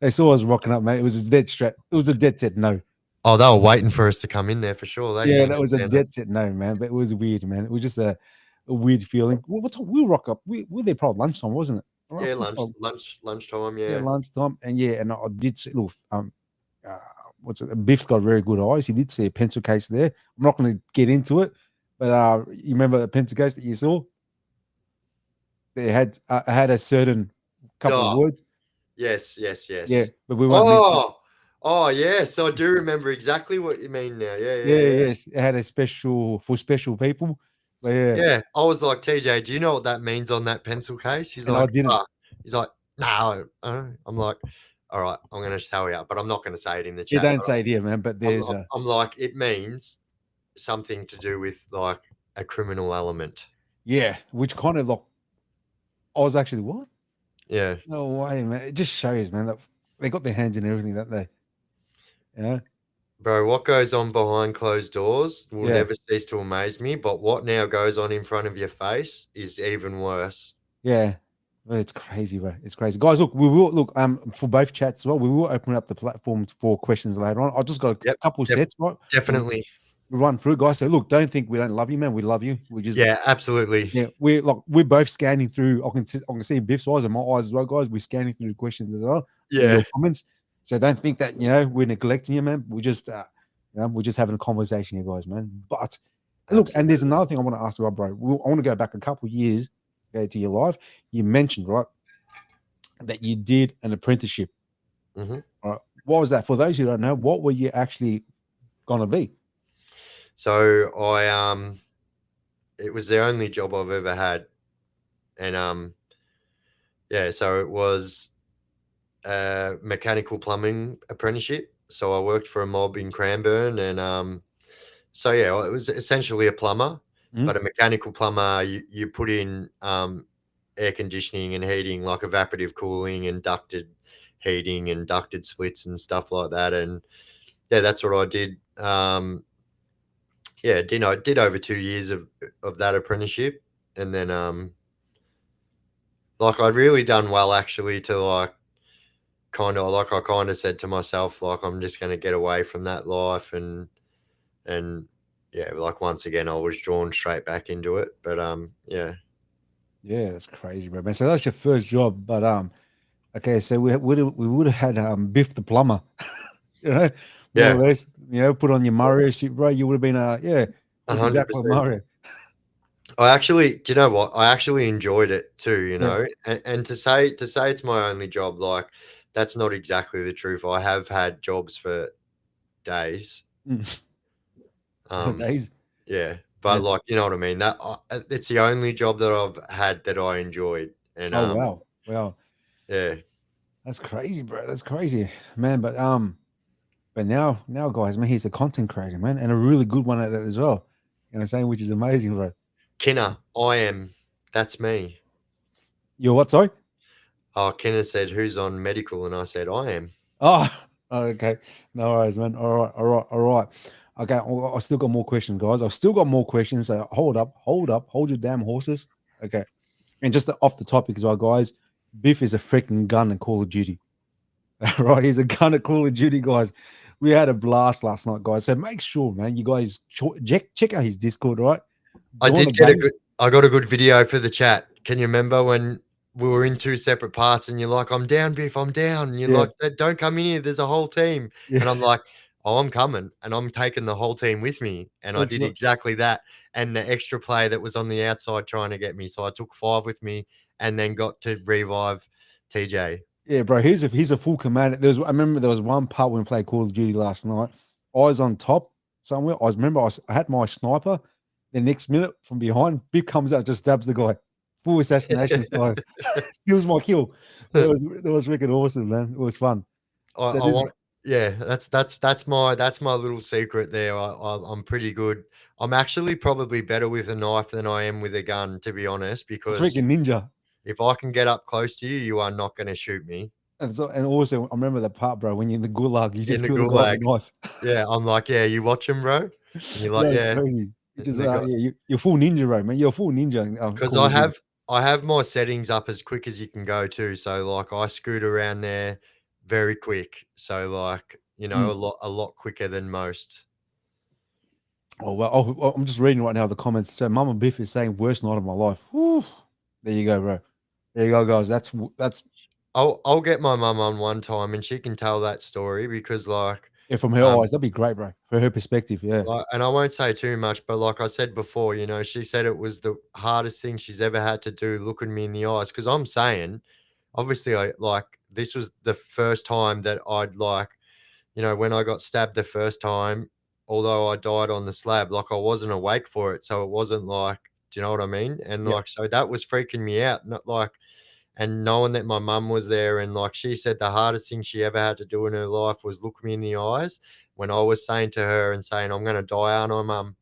B: they saw us rocking up, man. It was a dead straight. It was a dead set no.
A: oh, they were waiting for us to come in there for sure. They
B: Yeah,
A: seen
B: that
A: us
B: was a
A: down there.
B: dead set no, man. But it was weird, man. It was just a weird feeling. What time we rock up? We were there probably lunchtime, wasn't it? I
A: Yeah,
B: think probably,
A: lunchtime.
B: yeah,
A: Yeah,
B: lunchtime. And yeah, and I did see, look, uh, what's it? Biff got very good eyes. He did see a pencil case there. I'm not going to get into it, but you remember the pencil case that you saw? They had a certain couple of
A: oh,
B: words.
A: yes,
B: Yeah,
A: yes.
B: but we won't mention.
A: Oh, yes, I do remember exactly what you mean now.
B: Yeah,
A: Yeah.
B: yes, it had a special for special people. But yeah,
A: Yeah, I was like, "TJ, do you know what that means on that pencil case?" He's
B: and I
A: like,
B: didn't.
A: "Fuck." He's like, "No." I'm like, "Alright, I'm gonna tell you, but I'm not gonna say it in the
B: You
A: chat."
B: don't
A: But
B: say it here, man. But
A: I'm
B: there's
A: I'm
B: a
A: I'm like, "It means something to do with, like, a criminal element."
B: yeah, which kind of like I was actually what?
A: Yeah.
B: No way, man. It just shows, man, that they got their hands in everything, don't they? You know?
A: Bro, what goes on behind closed doors will
B: Yeah,
A: never cease to amaze me, but what now goes on in front of your face is even worse.
B: yeah. Well, it's crazy, bro. It's crazy, guys. Look, we will look for both chats as well. We will open up the platform for questions later on. I just got a
A: Yep,
B: couple
A: def
B: sets, right? We
A: definitely.
B: run through, guys. So look, don't think we don't love you, man. We love you. We just
A: Yeah, absolutely.
B: yeah, we're both scanning through. I can see Biff's eyes and my eyes as well, guys. We're scanning through the questions as well and
A: Yeah,
B: your comments. So don't think that we're neglecting you, man. We're just having a conversation here, guys, man. But look, and there's
A: absolutely.
B: another thing I want to ask you, bro. I want to go back a couple of years to your life. You mentioned right that you did an apprenticeship.
A: Mhm.
B: Right? What was that? For those who don't know, what were you actually gonna be?
A: So it was the only job I've ever had, and yeah, so it was a mechanical plumbing apprenticeship. So I worked for a mob in Cranbourne, and so yeah, it was essentially a plumber,
B: Mhm.
A: but a mechanical plumber. You put in air conditioning and heating, like evaporative cooling and ducted heating and ducted splits and stuff like that, and yeah, that's what I did. Yeah, did over 2 years of that apprenticeship, and then like I'd really done well actually to like I kind of said to myself like I'm just going to get away from that life and yeah, like once again I was drawn straight back into it, but yeah.
B: Yeah, that's crazy, bro, man. So that's your first job, but okay, so we would have had Biff the plumber, you know, more
A: Yeah,
B: or less. Put on your Mario suit, bro. You would have been yeah, look exactly like
A: 100%.
B: Mario.
A: I actually, do you know what? I actually enjoyed it too,
B: Yeah.
A: and to say it's my only job, like that's not exactly the truth. I have had jobs for days.
B: Mm.
A: Um,
B: Days.
A: yeah,
B: Yeah.
A: but like you know what I mean. It's the only job that I've had that I enjoyed, and
B: Oh wow, wow,
A: yeah,
B: that's crazy, bro. That's crazy, man. But now, guys, man, he's a content creator, man, and a really good one at that as well. You know what I'm saying? Which is amazing, bro.
A: Kinner, I am. That's me.
B: You're what? Sorry.
A: Oh, Kinner said, "Who's on medical?" And I said, "I am."
B: Oh, okay. No worries, man. All right, all right, all right. Okay, I still got more questions, guys. I've still got more questions. So hold your damn horses. Okay. And just off the topic as well, guys, Biff is a freaking gun in Call of Duty. Right? He's a gun at Call of Duty, guys. We had a blast last night, guys. So make sure, man, you guys check out his Discord, right?
A: I
B: doing the
A: did get a
B: games.
A: good. I got a good video for the chat. Can you remember when we were in two separate parts and you're like, "I'm down, Biff. I'm down." And you're
B: Yeah,
A: like, Don't come in here. There's a whole team."
B: yeah,
A: And I'm like, "Oh, I'm coming, and I'm taking the whole team with me." And I
B: that's
A: did
B: right.
A: exactly that. And the extra player that was on the outside trying to get me, so I took 5 with me, and then got to revive TJ.
B: Yeah, bro. He's a full commander. I remember there was one part when we played Call of Duty last night. I was on top somewhere. I had my sniper. The next minute from behind, Biff comes out, just stabs the guy. Full assassination style. Steals my kill. It was freaking awesome, man. It was fun. So
A: I
B: this
A: want yeah, that's my little secret there. I'm pretty good. I'm actually probably better with a knife than I am with a gun, to be honest, because
B: freaking ninja.
A: if I can get up close to you, you are not gonna shoot me.
B: And also I remember that part, bro, when you're in the gulag, you
A: In
B: just
A: the
B: kill the guy with
A: gulag.
B: a knife.
A: Yeah, I'm like, "Yeah, you watch him, bro?" And you're like,
B: Yeah, it's
A: "Yeah."
B: crazy. You just
A: And the guy
B: yeah, you're full ninja, bro, man. You're a full ninja in
A: because
B: Call
A: I
B: of Duty.
A: have I have my settings up as quick as you can go too, so, like, I scoot around there very quick. So, like,
B: Mm.
A: a lot quicker than most.
B: Oh well, I'm just reading right now the comments. So Mama Biff is saying worst night of my life. Whew. There you go, bro. There you go, guys. That's
A: I'll get my mum on one time and she can tell that story because
B: yeah, from her
A: um
B: eyes. That'd be great, bro. For her perspective, yeah.
A: and I won't say too much, but like I said before, she said it was the hardest thing she's ever had to do, looking me in the eyes. Because I'm saying, obviously, this was the first time that I'd when I got stabbed the first time, although I died on the slab, like I wasn't awake for it, so it wasn't like, do you know what I mean? And
B: Yeah.
A: so that was freaking me out, not like. And knowing that my mum was there and, like, she said the hardest thing she ever had to do in her life was look me in the eyes when I was saying to her and saying, "I'm gonna die, aren't I, mum?"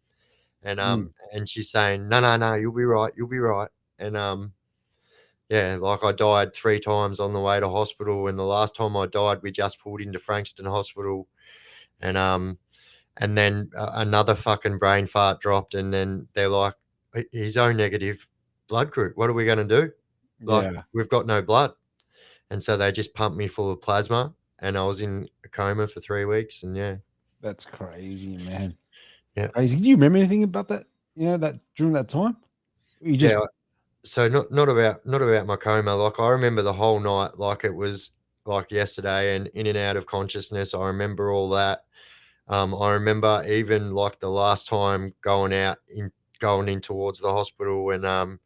B: Mm.
A: And she's saying, "No, no, no, you'll be right, you'll be right." And, yeah, like, I died 3 times on the way to hospital, and the last time I died, we just pulled into Frankston Hospital, and, then another fucking brain fart dropped, and then they're like, He's O negative blood group. What are we gonna do? Like,
B: Yeah.
A: we've got no blood." And so they just pumped me full of plasma, and I was in a coma for 3 weeks, and yeah.
B: That's crazy, man.
A: Yeah.
B: Crazy. Do you remember anything about that? That during that time? You just
A: Yeah, so not about my coma, like, I remember the whole night like it was, like, yesterday and in and out of consciousness, I remember all that. I remember even, like, the last time going in towards the hospital and,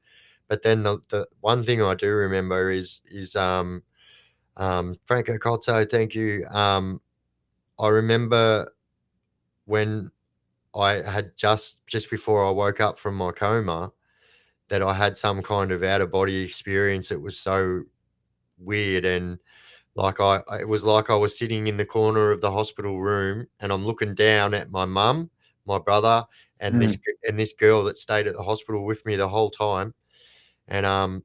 A: but then the one thing I do remember is Franco Cozzo, thank you. I remember when I had just before I woke up from my coma, that I had some kind of out of body experience. It was so weird, and it was like I was sitting in the corner of the hospital room, and I'm looking down at my mum, my brother, and
B: mm,
A: this girl that stayed at the hospital with me the whole time, and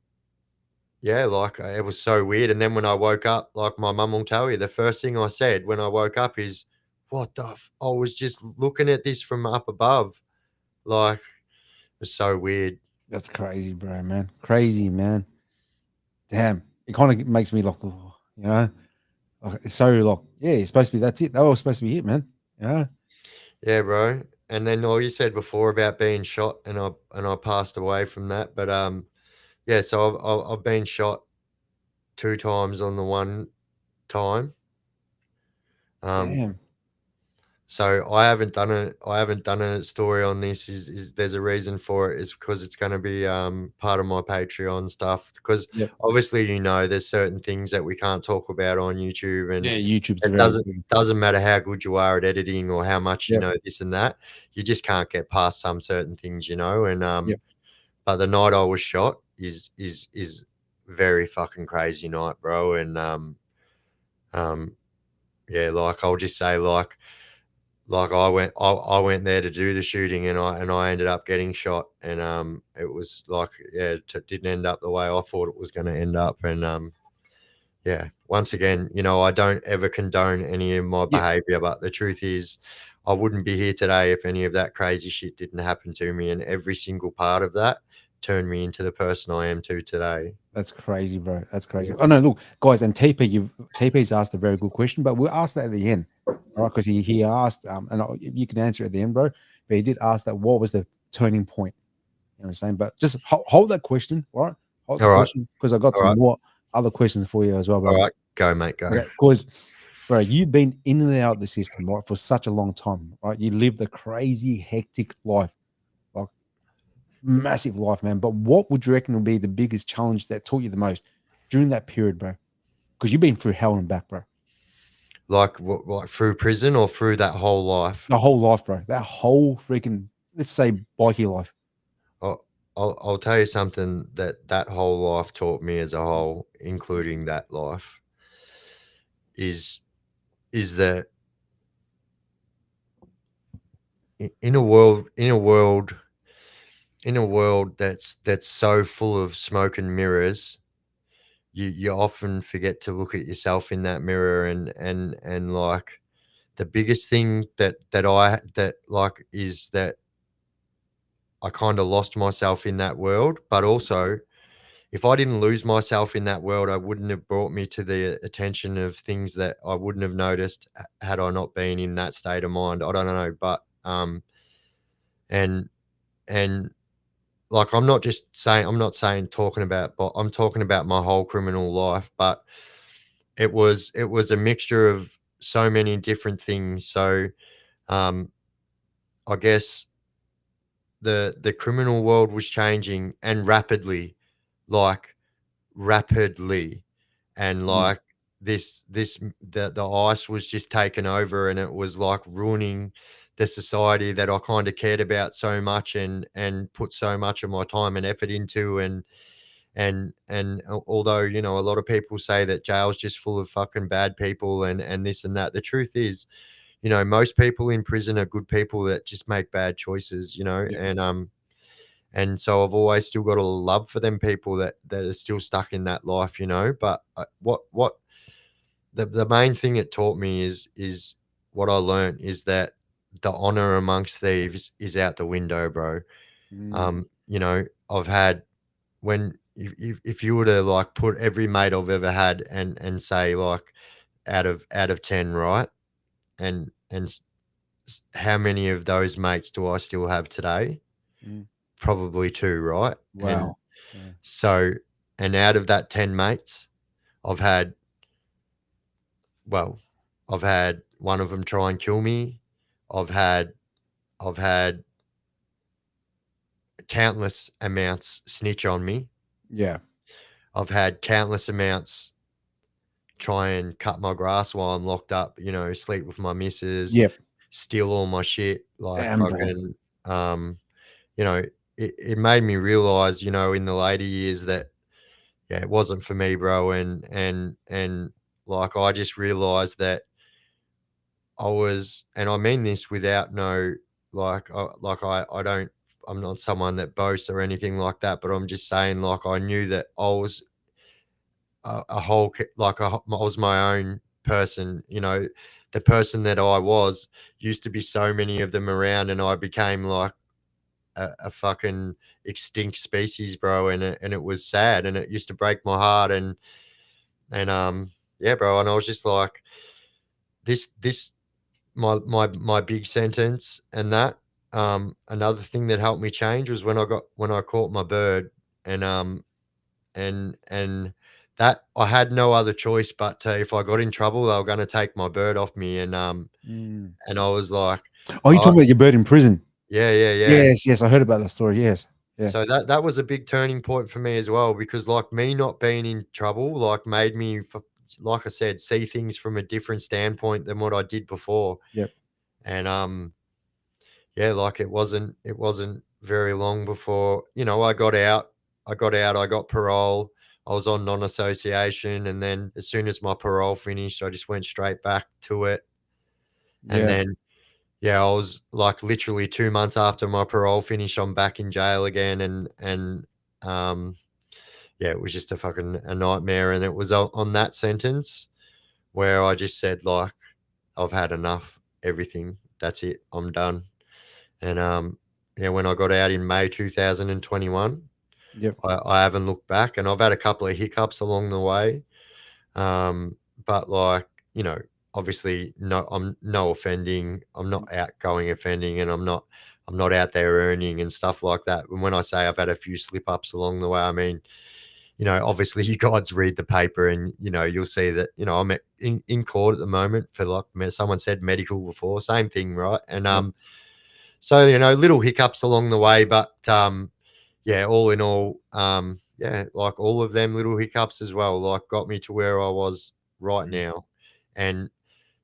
A: yeah, like it was so weird. And then when I woke up, like my mum will tell you, the first thing I said when I woke up is, "What the?" I was just looking at this from up above, like. Was so weird.
B: that's crazy, bro, man. Crazy, man. Damn. It kind of makes me like, oh, it's so like, yeah, it's supposed to be that's it. That was supposed to be it, man. Yeah.
A: Yeah, bro. And then all you said before about being shot, and I passed away from that. But yeah. So I've been shot 2 times on the one time. Um,
B: Damn.
A: so I haven't done a story on this. Is there's a reason for it? Is because it's going to be part of my Patreon stuff. Because
B: Yep.
A: obviously, there's certain things that we can't talk about on YouTube, and
B: Yeah, YouTube's
A: it
B: very
A: doesn't matter how good you are at editing or how much you
B: yep.
A: know this and that. You just can't get past some certain things, and
B: Yep.
A: but the night I was shot is very fucking crazy night, bro. And um yeah, like I'll just say like I went there to do the shooting, and I ended up getting shot, and it was like, yeah, it didn't end up the way I thought it was going to end up. And yeah, once again, I don't ever condone any of my
B: Yeah,
A: behavior, but the truth is, I wouldn't be here today if any of that crazy shit didn't happen to me, and every single part of that turned me into the person I am to today.
B: that's crazy, bro. That's crazy.
A: Yeah.
B: Oh no, look, guys, and TP's asked a very good question, but we'll ask that at the end. All right, because he asked, and you can answer at the end, bro. But he did ask that what was the turning point? You know what I'm saying? But just hold that question, all right? Hold the
A: All right.
B: question because I got
A: All
B: some
A: right.
B: more other questions for you as well,
A: All
B: brother.
A: right. Go, mate. Go.
B: Okay, because bro, you've been in and out of the system, right, for such a long time, right? You lived a crazy, hectic life, like massive life, man. But what would you reckon would be the biggest challenge that taught you the most during that period, bro? Because you've been through hell and back, bro.
A: Like what? Like through prison or through that whole life?
B: The whole life, bro. That whole freaking, let's say, bikey life.
A: I'll tell you something that whole life taught me as a whole, including that life, is that in a world that's so full of smoke and mirrors, you often forget to look at yourself in that mirror, and like the biggest thing that like is that I kind of lost myself in that world, but also if I didn't lose myself in that world, I wouldn't have brought me to the attention of things that I wouldn't have noticed had I not been in that state of mind. I don't know, but and and like I'm not saying talking about, but I'm talking about my whole criminal life. But it was a mixture of so many different things. So um, I guess the criminal world was changing and rapidly, like rapidly, and
B: Mm,
A: like the ice was just taken over, and it was like ruining the society that I kind of cared about so much, and put so much of my time and effort into, and although a lot of people say that jail's just full of fucking bad people and this and that, the truth is, most people in prison are good people that just make bad choices,
B: yeah.
A: and so I've always still got a love for them people that are still stuck in that life, But what the main thing it taught me is what I learned is that the honor amongst thieves is out the window, bro.
B: Mm,
A: I've had when if you were to like put every mate I've ever had and say like out of 10, right? And how many of those mates do I still have today?
B: mm.
A: Probably two, right? And
B: Wow. Yeah.
A: so, and out of that 10 mates, I've had, well, I've had one of them try and kill me. I've had, I've had countless amounts snitch on me.
B: Yeah.
A: I've had countless amounts try and cut my grass while I'm locked up, sleep with my missus,
B: Yep.
A: steal all my shit, like
B: Damn, bro.
A: fucking, um, you know, it made me realize, in the later years that, yeah, it wasn't for me, bro. And like, I just realized that and I mean this without no, I don't, I'm not someone that boasts or anything like that, but I'm just saying, like, I knew that I was a whole, I was my own person, the person that I was used to be so many of them around, and I became like a fucking extinct species, bro. And it was sad, and it used to break my heart, and yeah, bro. And I was just like, this my big sentence, and that another thing that helped me change was when I caught my bird, and that I had no other choice but to, if I got in trouble, they were going to take my bird off me,
B: Mm.
A: and I was like,
B: Oh, you
A: oh
B: talking about your bird in prison?
A: yeah, yeah, yeah.
B: Yes, yes, I heard about that story. Yes, yeah,
A: So that was a big turning point for me as well, because like me not being in trouble like made me, like I said, see things from a different standpoint than what I did before.
B: yep,
A: And yeah, like it wasn't very long before, I got out. I got parole. I was on non-association, and then as soon as my parole finished, I just went straight back to it. And
B: yeah,
A: then yeah, I was like literally 2 months after my parole finished, I'm back in jail again, and um yeah, it was just a nightmare, and it was on that sentence where I just said, like, "I've had enough, everything. That's it. I'm done." And, yeah, when I got out in May 2021,
B: yep,
A: I haven't looked back, and I've had a couple of hiccups along the way, um, but, like, you know, obviously, no offending. I'm not outgoing offending, and I'm not out there earning and stuff like that. And when I say I've had a few slip ups along the way, I mean, obviously you guys read the paper and, you'll see that, I'm in court at the moment for, like, someone said medical before, same thing, right? And
B: Yep.
A: so, little hiccups along the way, but yeah, all in all, yeah, like all of them little hiccups as well, like got me to where I was right
B: Mm.
A: now. And,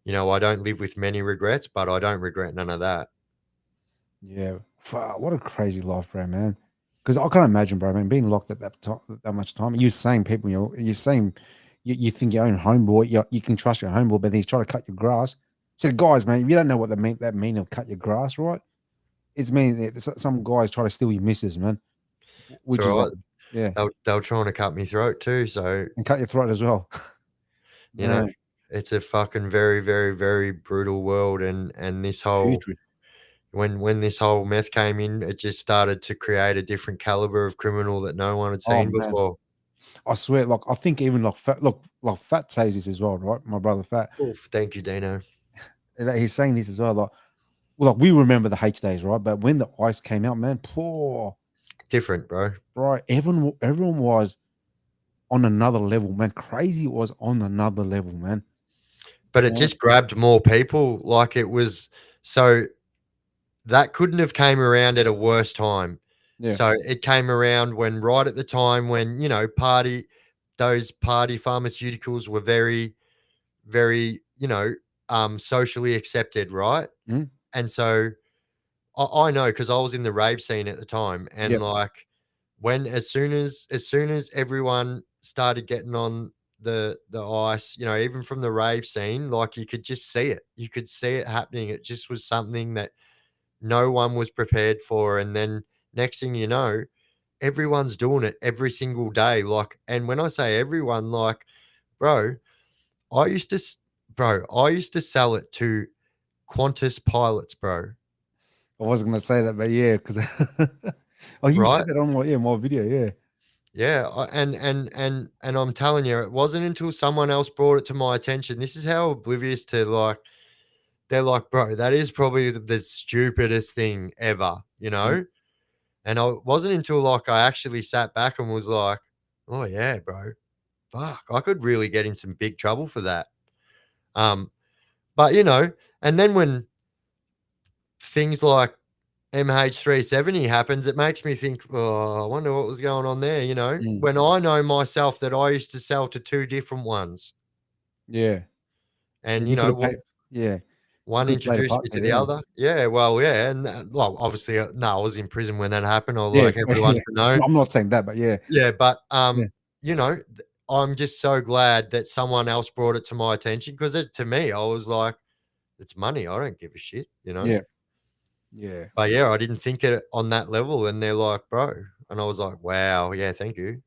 A: I don't live with many regrets, but I don't regret none of that.
B: Yeah. What a crazy life, bro, man. Because I can't imagine, bro, man, being locked at that much time. You're saying people, you're saying you think your own homeboy, you can trust your homeboy, but then he's trying to cut your grass. So, guys, man, if you don't know what that mean of cut your grass, right? It's mean that some guys try to steal your missus, man.
A: It's
B: Which is
A: all
B: like,
A: right.
B: yeah,
A: They were trying to cut me throat too. So,
B: and cut your throat as well.
A: you know,
B: Man,
A: it's a fucking very, very, very brutal world. And this whole,
B: putrid.
A: when this whole meth came in, it just started to create a different caliber of criminal that no one had
B: Oh
A: seen
B: man,
A: before.
B: I swear, like I think even like Fat, look, like Fat says this as well, right? My brother Fat,
A: Oof, thank you, Dino.
B: that he's saying this as well. Like, well, like we remember the H days, right? But when the ice came out, man, poor,
A: Different, bro.
B: bro, everyone was on another level, man. Crazy was on another level, man.
A: But it
B: Right?
A: just grabbed more people. Like it was so that couldn't have came around at a worse time.
B: Yeah.
A: So it came around when right at the time when, those party pharmaceuticals were very, very, socially accepted, right?
B: Mhm.
A: And so I know because I was in the rave scene at the time, and
B: Yep.
A: like when as soon as everyone started getting on the ice, even from the rave scene, like you could just see it. You could see it happening. It just was something that no one was prepared for. And then next thing you know, everyone's doing it every single day. Like, and when I say everyone, like, bro, I used to, I used to sell it to Qantas pilots, bro.
B: I wasn't gonna say that, but yeah, because oh, you
A: Right?
B: said that on my video, yeah.
A: Yeah, and I'm telling you, it wasn't until someone else brought it to my attention. This is how oblivious to like they're like, bro, that is probably the stupidest thing ever,
B: Mm,
A: And I it wasn't until like I actually sat back and was like, oh yeah, bro, fuck, I could really get in some big trouble for that. Um, but and then when things like MH370 happens, it makes me think, oh, I wonder what was going on there,
B: mm.
A: when I know myself that I used to sell to two different ones.
B: Yeah.
A: And,
B: You could have paid, yeah. You
A: one
B: could have played a
A: introduced
B: part
A: me to
B: there,
A: the
B: yeah.
A: other. Yeah, well, yeah, and, well, obviously, no, I was in prison when that happened. I'd
B: Yeah,
A: like everyone
B: yeah.
A: to know.
B: No, I'm not saying that, but yeah.
A: Yeah, but,
B: Yeah.
A: I'm just so glad that someone else brought it to my attention because to me, I was like, "It's money. I don't give a shit."
B: Yeah. Yeah.
A: But, yeah, I didn't think it on that level, and they're like, "Bro," and I was like, "Wow, yeah, thank you."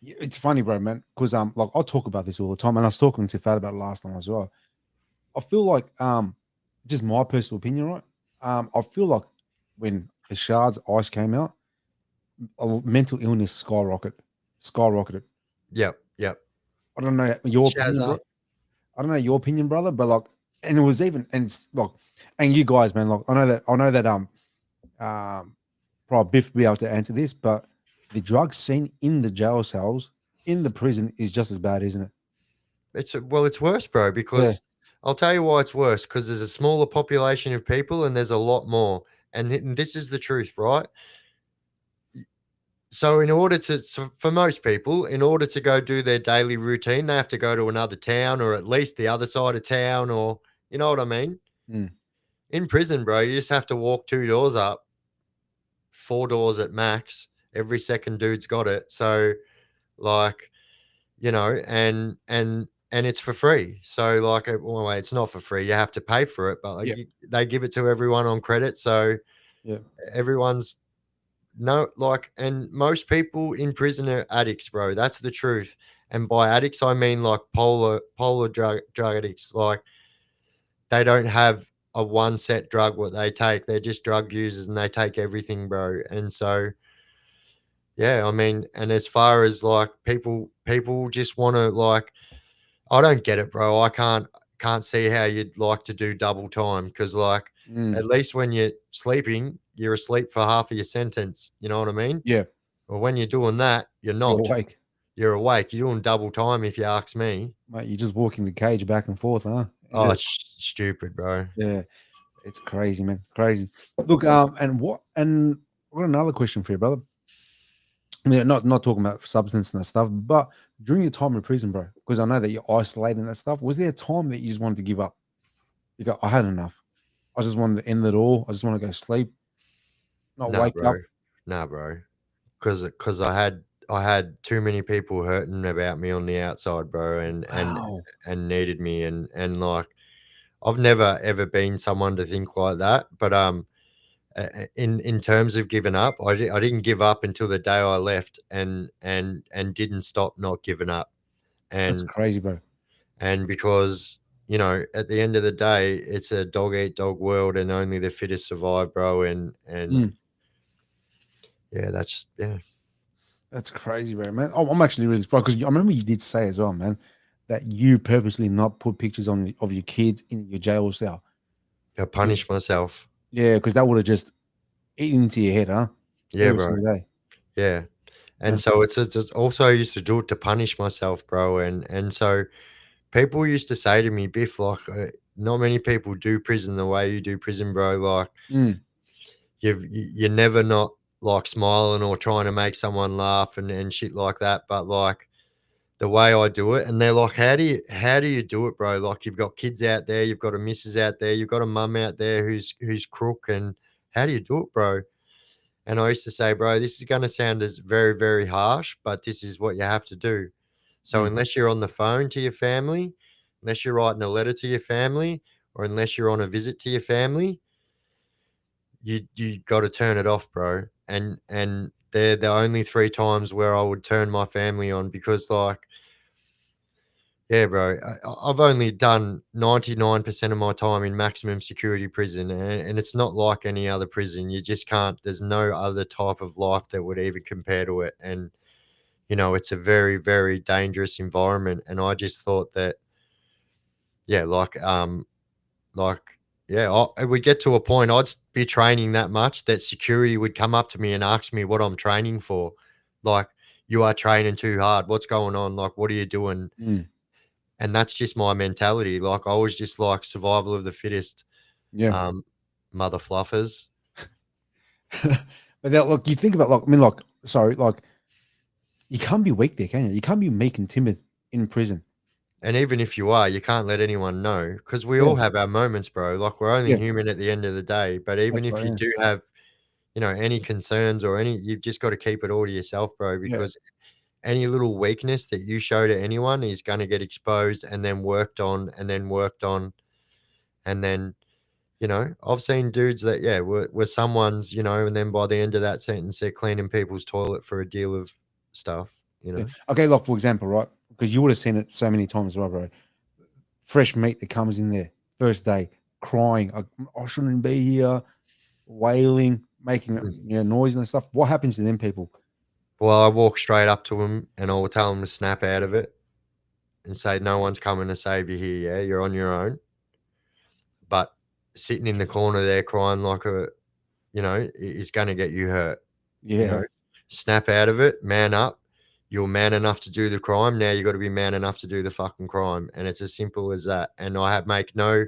B: It's funny, bro, man, because like I talk about this all the time, and I was talking to Fat about it last time as well. I feel like just my personal opinion, right? I feel like when the shards ice came out, mental illness skyrocketed.
A: Yep, yep.
B: I don't know your opinion,
A: Shazza.
B: bro. I don't know your opinion, brother, but like, and it was even, and it's like, and you guys, man, like, I know that, probably Biff will be able to answer this, but the drug scene in the jail cells, in the prison, is just as bad, isn't it?
A: It's worse, bro,
B: Yeah.
A: because I'll tell you why it's worse. Because there's a smaller population of people and there's a lot more, and this is the truth, right? So for most people, in order to go do their daily routine, they have to go to another town or at least the other side of town, or you know what I mean?
B: Mm.
A: In prison, bro, you just have to walk 2 doors up, 4 doors at max. Every second dude's got it. So, like, and it's for free. So, like, well, wait, it's not for free. You have to pay for it, but, like,
B: Yeah.
A: they give it to everyone on credit, so
B: Yeah.
A: everyone's no, like, and most people in prison are addicts, bro. That's the truth. And by addicts, I mean like polar drug addicts. Like they don't have a one set drug what they take. They're just drug users and they take everything, bro. And so, yeah, I mean, and as far as like people just want to like, I don't get it, bro. I can't see how you'd like to do double time because like At least when you're sleeping, you're asleep for half of your sentence. You know what I mean?
B: Yeah,
A: Well, when you're doing that, you're
B: you're
A: not.
B: awake,
A: You're awake. You're doing double time, if you ask me.
B: mate. You're just walking the cage back and forth, huh?
A: Oh,
B: Yeah,
A: it's stupid, bro.
B: yeah. It's crazy, man. Crazy. Look, and what? And I've got another question for you, brother. Yeah, not talking about substance and that stuff, but during your time in prison, bro, because I know that you're isolated and that stuff. Was there a time that you just wanted to give up? You go, I had enough. I just wanted to end it all. I just want to go sleep, not
A: Nah,
B: wake up.
A: bro. Nah, bro. Because I had too many people hurting about me on the outside, bro,
B: Wow,
A: and needed me, and like I've never ever been someone to think like that. But in terms of giving up, I didn't give up until the day I left, and didn't stop not giving up,
B: that's
A: and
B: crazy, bro.
A: because at the end of the day, it's a dog eat dog world, and only the fittest survive, bro, and
B: Mm,
A: yeah, yeah.
B: that's crazy, bro, man. I'm actually really surprised because I remember you did say as well, man, that you purposely not put pictures of your kids in your jail cell.
A: I punish myself.
B: Yeah, because that would have just eaten into your head, huh?
A: Yeah,
B: Every
A: bro.
B: single day.
A: Yeah.
B: Yeah.
A: And so it's also I used to do it to punish myself, bro. And so people used to say to me, Biff, like, not many people do prison the way you do prison, bro. Like,
B: Mm,
A: you're never not like smiling or trying to make someone laugh and shit like that. But like the way I do it, and they're like, how do you do it, bro? Like you've got kids out there, you've got a missus out there, you've got a mum out there who's crook, and how do you do it, bro? And I used to say, bro, this is going to sound as very, very harsh, but this is what you have to do. So,
B: mm.
A: unless you're on the phone to your family, unless you're writing a letter to your family, or unless you're on a visit to your family, you got to turn it off, bro. And they're the only three times where I would turn my family on because, like, yeah, bro, I've only done 99% of my time in maximum security prison, and it's not like any other prison. You just can't. There's no other type of life that would even compare to it, and it's a very, very dangerous environment. And I just thought that, yeah, like, yeah, it would get to a point be training that much that security would come up to me and ask me what I'm training for, like, you are training too hard. What's going on? Like, what are you doing?
B: Mm,
A: And that's just my mentality. Like, I was just like survival of the fittest,
B: yeah.
A: um, mother fluffers.
B: But that, look, you think about like, I mean, like, sorry, like, you can't be weak there, can you? You can't be meek and timid in prison.
A: And even if you are, you can't let anyone know because we
B: Yeah,
A: all have our moments, bro. Like, we're only
B: yeah,
A: human at the end of the day. But even
B: that's
A: if
B: right.
A: you
B: Yeah,
A: do have, any concerns or you've just got to keep it all to yourself, bro,
B: yeah,
A: because any little weakness that you show to anyone is going to get exposed and then worked on and then worked on. And then, I've seen dudes that, yeah, were someone's, and then by the end of that sentence, they're cleaning people's toilet for a deal of stuff, you
B: yeah.
A: know?
B: Okay, like for example, right? Because you would have seen it so many times, right, bro? Fresh meat that comes in there first day, crying, I shouldn't be here, wailing, making
A: Mm.
B: noise and stuff. What happens to them people?
A: Well, I walk straight up to him and I will tell him to snap out of it and say, no one's coming to save you here. Yeah, you're on your own. But sitting in the corner there crying like is going to get you hurt. You
B: Yeah,
A: know, snap out of it, man up. You're man enough to do the crime. Now you got to be man enough to do the fucking crime, and it's as simple as that. And I have make no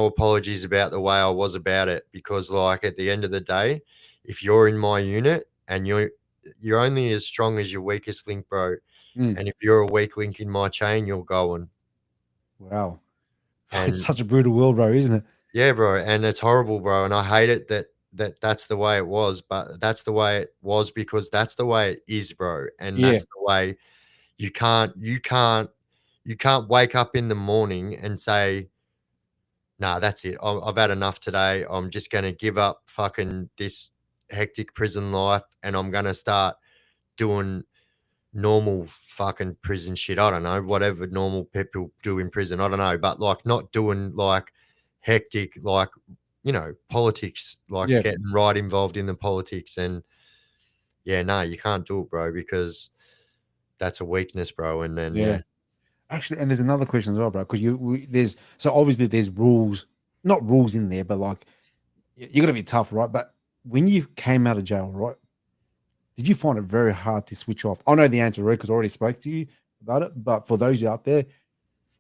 A: apologies about the way I was about it because, like, at the end of the day, if you're in my unit and you're only as strong as your weakest link, bro.
B: mm,
A: And if you're a weak link in my chain, you're going.
B: wow, it's
A: And
B: such a brutal world, bro, isn't it?
A: yeah, bro, and it's horrible, bro, and I hate it that's the way it was, but that's the way it was because that's the way it is, bro, and
B: Yeah,
A: that's the way you can't wake up in the morning and say, "Nah, that's it. I've had enough today. I'm just gonna give up fucking this hectic prison life, and I'm gonna start doing normal fucking prison shit. I don't know, whatever normal people do in prison. I don't know, but like not doing like hectic, like, politics, like
B: yeah,
A: getting right involved in the politics. And yeah, no, you can't do it, bro, because that's a weakness, bro. And then,
B: yeah.
A: yeah,
B: Actually, and there's another question as well, bro, because there's so obviously there's rules. not rules in there, but like you're gonna be tough, right? But when you came out of jail, right? Did you find it very hard to switch off? I know the answer, right? Because I already spoke to you about it. But for those out there,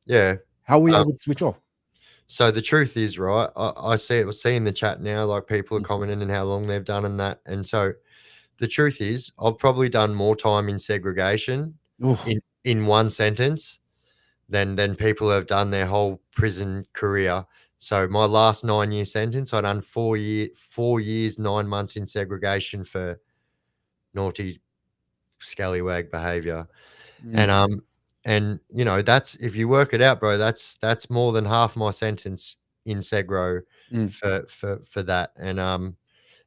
A: Yeah.
B: how were you
A: Um,
B: able to switch off?
A: so the truth is, right, I see it, I see in the chat now, like people are
B: Mm.
A: commenting and how long they've done and that. And so the truth is, I've probably done more time in segregation
B: Oof.
A: in one sentence than people have done their whole prison career. So my last 9-year sentence, I done 4 years, 9 months in segregation for naughty scallywag behavior.
B: Mm,
A: And you know, that's if you work it out, bro, that's more than half my sentence in Segro
B: mm.
A: for that. And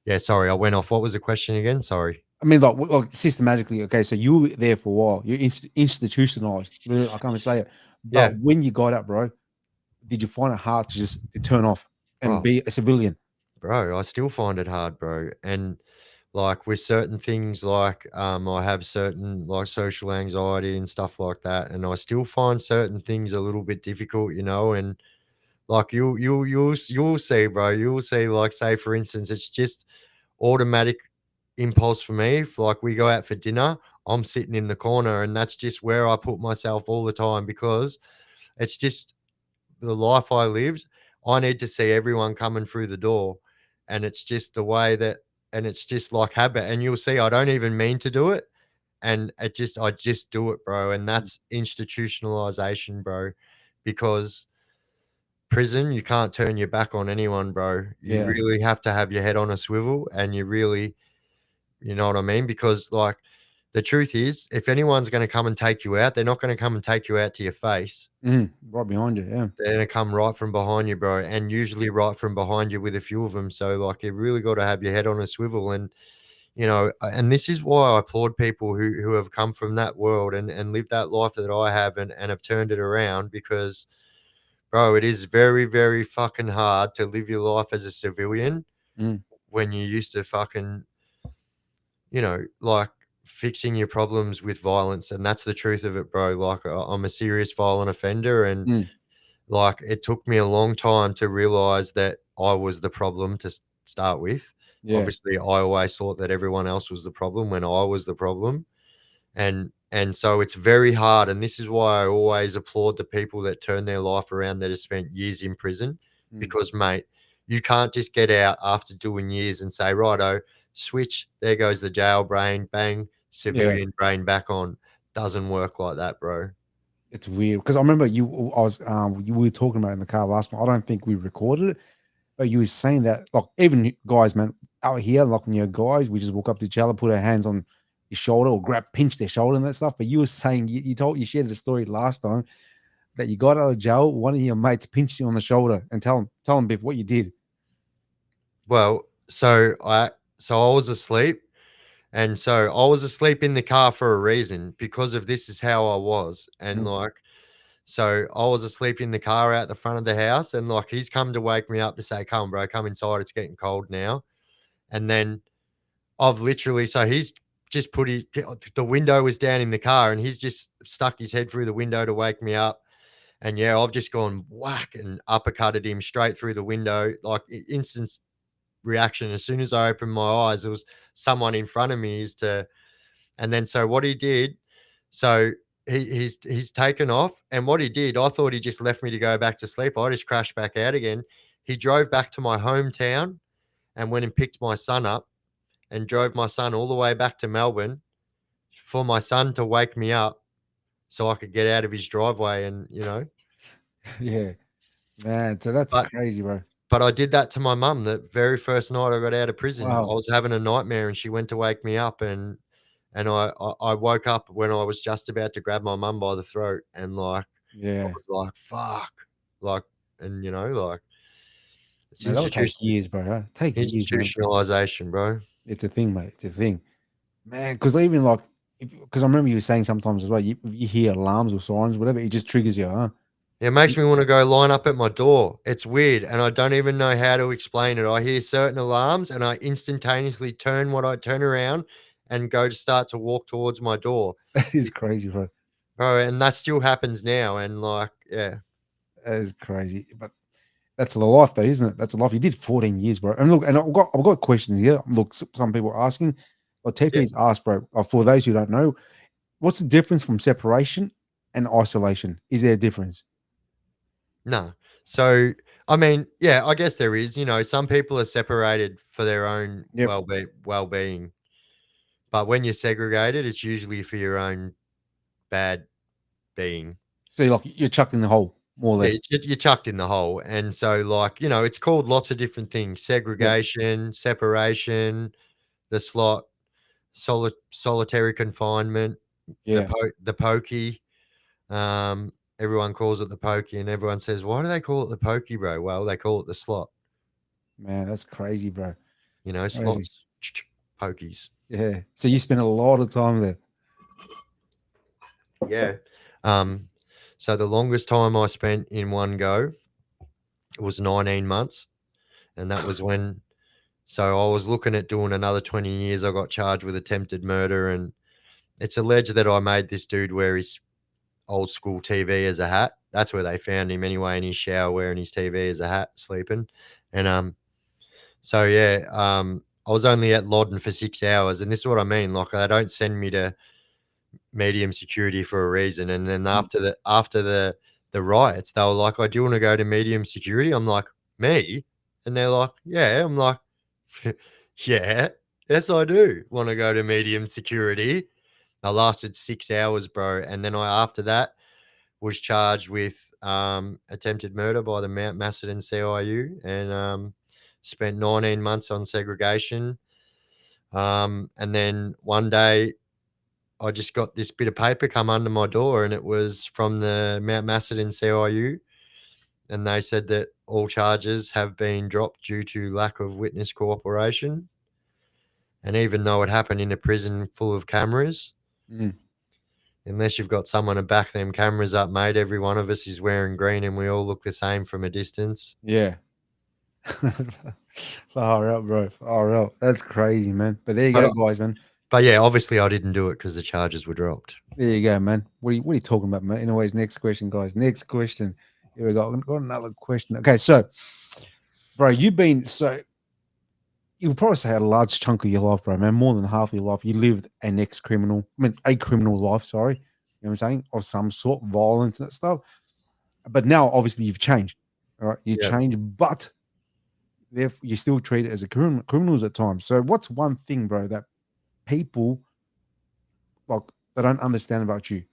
A: yeah, sorry, I went off. What was the question again? Sorry.
B: I mean, like systematically. Okay, so you were there for a while. You're institutionalized. Really, I can't even say it.
A: Yeah,
B: But when you got out, bro, did you find it hard to just to turn off and
A: oh,
B: be a civilian?
A: bro, I still find it hard, bro. And like with certain things, like I have certain like social anxiety and stuff like that, and I still find certain things a little bit difficult, you know. And like you'll see, bro. You'll see, like, say for instance, it's just automatic impulse for me. If like we go out for dinner, I'm sitting in the corner, and that's just where I put myself all the time because it's just the life I lived. I need to see everyone coming through the door, and it's just the way that, and it's just like habit. And you'll see, I don't even mean to do it, and I just do it, bro. And
B: Mm.
A: that's institutionalization, bro, because prison, you can't turn your back on anyone, bro. You
B: Yeah.
A: really have to have your head on a swivel, and you really, you know what I mean? Because like the truth is, if anyone's going to come and take you out, they're not going to come and take you out to your face.
B: Right behind you. Yeah.
A: They're going to come right from behind you, bro, and usually right from behind you with a few of them. So like you really got to have your head on a swivel. And you know, and this is why I applaud people who have come from that world and lived that life that I have and have turned it around because bro, it is very, very fucking hard to live your life as a civilian
B: Mm,
A: when you used to fucking, you know, like fixing your problems with violence. And that's the truth of it, bro. Like, I'm a serious violent offender. And
B: mm.
A: like, it took me a long time to realize that I was the problem to start with.
B: Yeah.
A: Obviously, I always thought that everyone else was the problem when I was the problem. And so it's very hard, and this is why I always applaud the people that turn their life around that have spent years in prison
B: Mm.
A: because, mate, you can't just get out after doing years and say, "Righto, switch, there goes the jail brain, bang,
B: Yeah.
A: civilian brain back on." Doesn't work like that, bro.
B: It's weird because I remember you we were talking about it in the car last night. I don't think we recorded it, but you were saying that like even guys, man, out here, like when you're guys, we just walk up to each other, put our hands on your shoulder or pinch their shoulder and that stuff. But you were saying you shared the story last time that you got out of jail, one of your mates pinched you on the shoulder and tell him Biff what you did.
A: Well, so I was asleep, and so I was asleep in the car for a reason because of this is how I was, and
B: Mm.
A: like so I was asleep in the car out the front of the house, and like he's come to wake me up to say, "Come, bro, come inside. It's getting cold now." And then I've literally, so he's just put the window was down in the car, and he's just stuck his head through the window to wake me up. And yeah, I've just gone whack and uppercutted him straight through the window, like instant reaction. As soon as I opened my eyes, there was someone in front of me. And then so what he did, so he's taken off, and what he did, I thought he just left me to go back to sleep. I just crashed back out again. He drove back to my hometown and went and picked my son up and drove my son all the way back to Melbourne for my son to wake me up so I could get out of his driveway and, you know.
B: Yeah, man. So that's
A: But
B: crazy, bro.
A: but I did that to my mum the very first night I got out of prison. I
B: Wow.
A: was having a nightmare and she went to wake me up and I woke up when I was just about to grab my mum by the throat and like I
B: Yeah.
A: was like, "Fuck." Like, and, you know, like, it's
B: Man, that'll take years, bro. Huh? Take years, man.
A: institutionalization, bro.
B: It's a thing, mate. It's a thing. Man, because even like, because I remember you were saying sometimes as well, you hear alarms or sirens, whatever, it just triggers you, huh?
A: It makes me wanna go line up at my door. It's weird, and I don't even know how to explain it. I hear certain alarms, and I instantaneously turn around and go to start to walk towards my door.
B: That is
A: Be
B: crazy, bro.
A: Bro, and that still happens now, and, like, yeah.
B: That is crazy. But That's the life, though, isn't it? That's a life. You did 14 years, bro. And look, and I've got questions here. Look, some people are asking, but
A: Yeah.
B: TP's asked, bro. For those who don't know, what's the difference from separation and isolation? Is there a difference?
A: No. So, I mean, yeah, I guess there is. You know, some people are separated for their own
B: Yep.
A: well-being, but when you're segregated, it's usually for your own bad being.
B: So you're chucked in the hole, more or
A: Yeah,
B: less.
A: you're chucked in the hole, and so, like, you know, it's called lots of different things:
B: Yep.
A: segregation, separation, the slot, solitary confinement,
B: Yeah.
A: the pokey. Um, everyone calls it the pokey, and everyone says, "Why do they call it the pokey, bro?" Well, they call it the slot.
B: Man, that's crazy, bro.
A: You know,
B: Crazy.
A: slots, pokies.
B: Yeah. So you spent a lot of time there.
A: Yeah. Um, so the longest time I spent in one go was 19 months, and that was when. So I was looking at doing another 20 years. I got charged with attempted murder, and it's alleged that I made this dude wear his old school TV as a hat. That's where they found him anyway, in his shower wearing his TV as a hat, sleeping. And so yeah, I was only at Loddon for 6 hours, and this is what I mean. Like, they don't send me to medium security for a reason. And then
B: Mm.
A: after the riots, they were like, "Oh, do you want to go to medium security?" I'm like, "Me?" And they're like, "Yeah." I'm like, "Yeah, yes, I do want to go to medium security." I lasted 6 hours, bro, and then I after that was charged with attempted murder by the Mount Macedon CIU, and spent 19 months on segregation. And then one day I just got this bit of paper come under my door, and it was from the Mount Macedon CIU, and they said that all charges have been dropped due to lack of witness cooperation. And even though it happened in a prison full of cameras,
B: Mm.
A: unless you've got someone to back them cameras up, mate, every one of us is wearing green and we all look the same from a distance.
B: Yeah. Far out, bro. Far out. That's crazy, man. But there you
A: But
B: go, guys, man.
A: but yeah, obviously I didn't do it because the charges were dropped.
B: There you go, man. What are you talking about, man? Anyways, next question, guys. Next question. Here we go. I've got another question. Okay, so, bro, you'll probably say a large chunk of your life, bro, man. More than half of your life, you lived an ex-criminal. I mean, a criminal life. Sorry, you know what I'm saying, of some sort, violence and that stuff. But now, obviously, you've changed. All right, you
A: Yeah.
B: changed, but therefore, you still treat it as a criminals at times. So, what's one thing, bro, that people like they don't understand about you?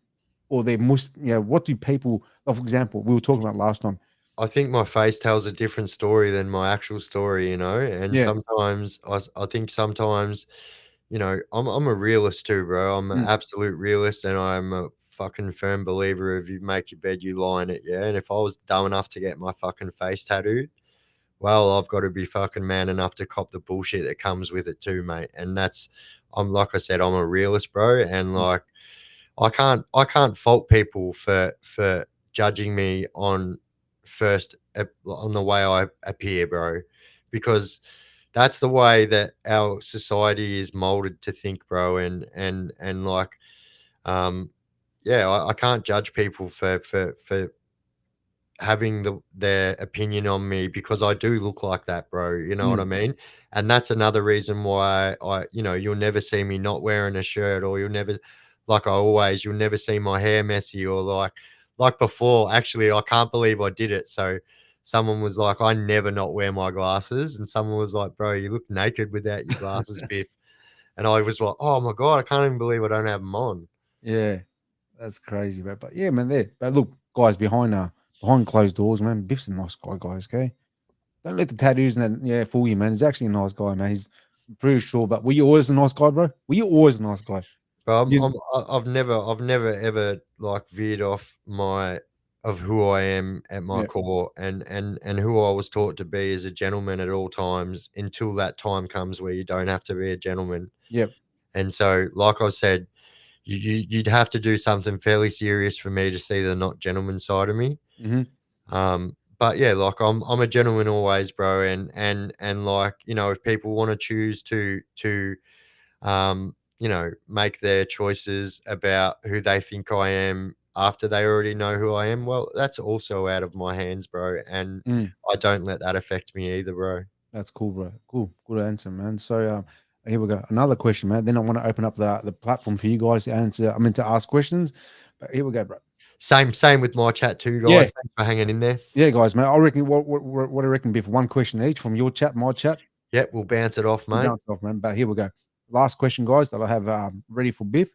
B: Or they must, what do people, for example, we were talking about last time.
A: I think my face tells a different story than my actual story, you know. And
B: Yeah.
A: sometimes I think sometimes, you know, I'm a realist too, bro. I'm an
B: Mm.
A: absolute realist, and I'm a fucking firm believer of you make your bed, you lie in it, yeah. And if I was dumb enough to get my fucking face tattooed, well, I've got to be fucking man enough to cop the bullshit that comes with it too, mate. And that's I'm like I said, I'm a realist, bro, and
B: Mm.
A: like I can't fault people for judging me on on the way I appear, bro, because that's the way that our society is molded to think, bro, and like um yeah, I can't judge people for having their opinion on me because I do look like that, bro. You know what I
B: Mm.
A: mean? And that's another reason why you'll never see me not wearing a shirt, or you'll never see my hair messy, or like before. Actually, I can't believe I did it. So someone was like, I never not wear my glasses. And someone was like, bro, you look naked without your glasses, Biff. And I was like, oh my God, I can't even believe I don't have them on.
B: Yeah. That's crazy, bro. But yeah, man, there. But look, guys, behind closed doors, man, Biff's a nice guy, guys. Okay. Don't let the tattoos and that, fool you, man. He's actually a nice guy, man. He's pretty sure. But were you always a nice guy, bro? Were you always a nice guy?
A: But
B: You,
A: I've never ever like veered off my of who I am at my
B: yeah.
A: core, and who I was taught to be as a gentleman at all times until that time comes where you don't have to be a gentleman.
B: Yep.
A: And so, like I said, you'd have to do something fairly serious for me to see the not gentleman side of me.
B: Mm-hmm.
A: But yeah, like I'm a gentleman always, bro, and like, if people want to choose to make their choices about who they think I am. after they already know who I am, well, that's also out of my hands, bro. And
B: Mm.
A: I don't let that affect me either, bro.
B: That's cool, bro. Cool. Good answer, man. So here we go. Another question, man. Then I want to open up the platform for you guys to answer. I mean to ask questions. But here we go, bro.
A: Same with my chat too,
B: Yeah.
A: guys. Thanks for hanging in there.
B: Yeah, guys, man. I reckon what I reckon, Biff, one question each from your chat, my chat.
A: Yep, we'll bounce it off,
B: We'll
A: mate.
B: bounce it off, man. But here we go. Last question, guys, that I have ready for Biff.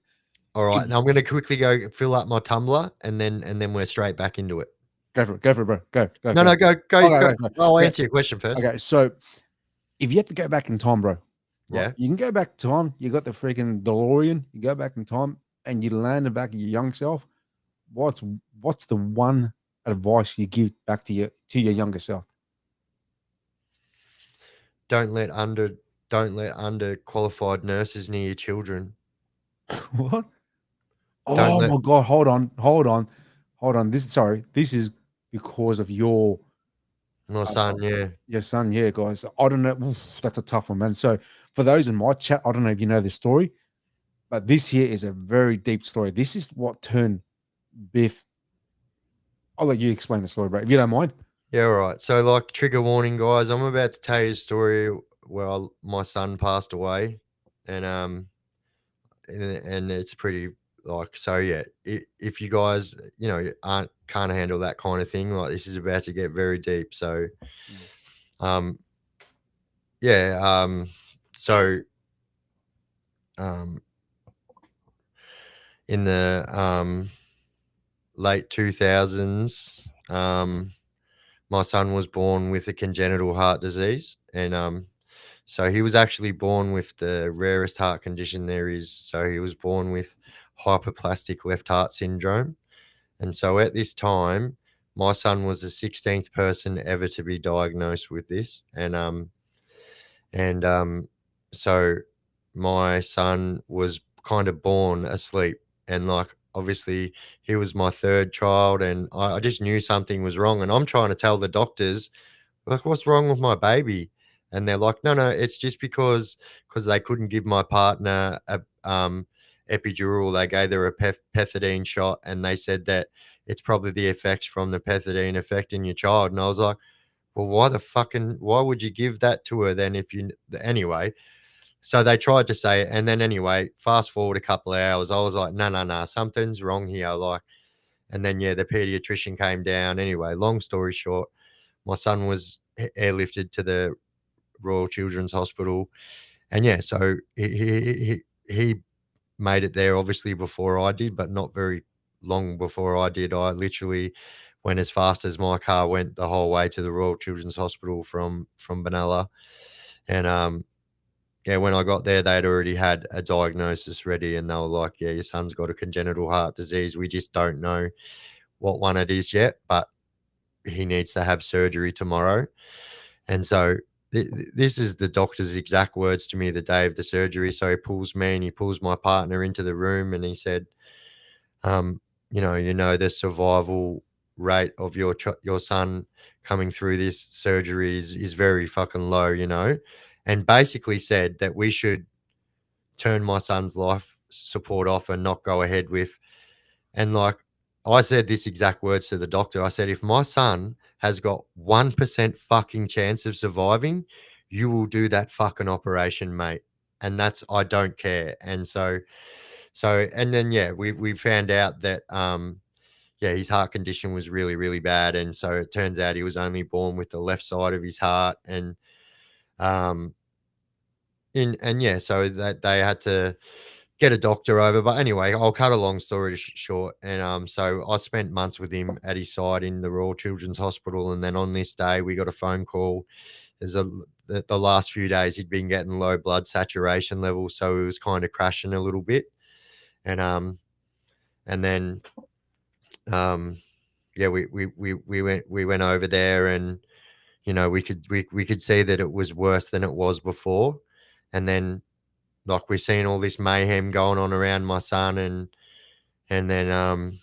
A: All right. Now I'm gonna quickly go fill up my tumbler and then we're straight back into it.
B: Go for it. Go for it, bro. Go.
A: No,
B: go.
A: go.
B: Okay.
A: I'll
B: Okay.
A: answer your question first.
B: Okay, so if you have to go back in time, bro, right?
A: Yeah.
B: You can go back in time. You got the freaking DeLorean. You go back in time and you landed back at your young self. What's the one advice you give back to your younger self?
A: Don't let underqualified nurses near your children.
B: What?
A: Don't
B: Oh
A: let
B: my god! Hold on. This is because of your
A: my son, yeah.
B: your son. Yeah, guys. I don't know. Oof, that's a tough one, man. So for those in my chat, I don't know if you know this story, but this here is a very deep story. This is what turned Biff. I'll let you explain the story, bro, if you don't mind.
A: Yeah, all right. So, like, trigger warning, guys. I'm about to tell you a story where my son passed away, and it's pretty like so. Yeah, if you guys, can't handle that kind of thing, like this is about to get very deep. So, um, yeah, so, um, in the late 2000s, my son was born with a congenital heart disease, and so he was actually born with the rarest heart condition there is. So he was born with hyperplastic left heart syndrome. And so at this time, my son was the 16th person ever to be diagnosed with this. And so my son was kind of born asleep. And like obviously he was my third child, and I just knew something was wrong. And I'm trying to tell the doctors, like, what's wrong with my baby? And they're like, no, it's just because they couldn't give my partner a epidural. They gave her a pethidine shot, and they said that it's probably the effects from the pethidine affecting your child. And I was like, well, why would you give that to her then if you anyway? So they tried to say it, and then anyway, fast forward a couple of hours, I was like, no, something's wrong here. Like, and then yeah, the pediatrician came down. Anyway, long story short, my son was airlifted to the Royal Children's Hospital, and yeah, so he made it there obviously before I did, but not very long before I did. I literally went as fast as my car went the whole way to the Royal Children's Hospital from Benalla, and yeah, when I got there, they'd already had a diagnosis ready, and they were like, "Yeah, your son's got a congenital heart disease. We just don't know what one it is yet, but he needs to have surgery tomorrow." And so this is the doctor's exact words to me the day of the surgery. So he pulls me and he pulls my partner into the room, and he said, the survival rate of your son coming through this surgery is very fucking low, and basically said that we should turn my son's life support off and not go ahead with. And like I said this exact words to the doctor. I said, if my son has got 1% fucking chance of surviving, you will do that fucking operation, mate. And that's, I don't care. And and then yeah, we found out that yeah, his heart condition was really, really bad. And so it turns out he was only born with the left side of his heart. And um yeah, so that they had to get a doctor over. But anyway, I'll cut a long story short. And so I spent months with him at his side in the Royal Children's Hospital. And then on this day, we got a phone call. The last few days he'd been getting low blood saturation levels, so he was kind of crashing a little bit. And then yeah, we went over there, and we could see that it was worse than it was before. And then like we're seeing all this mayhem going on around my son, and then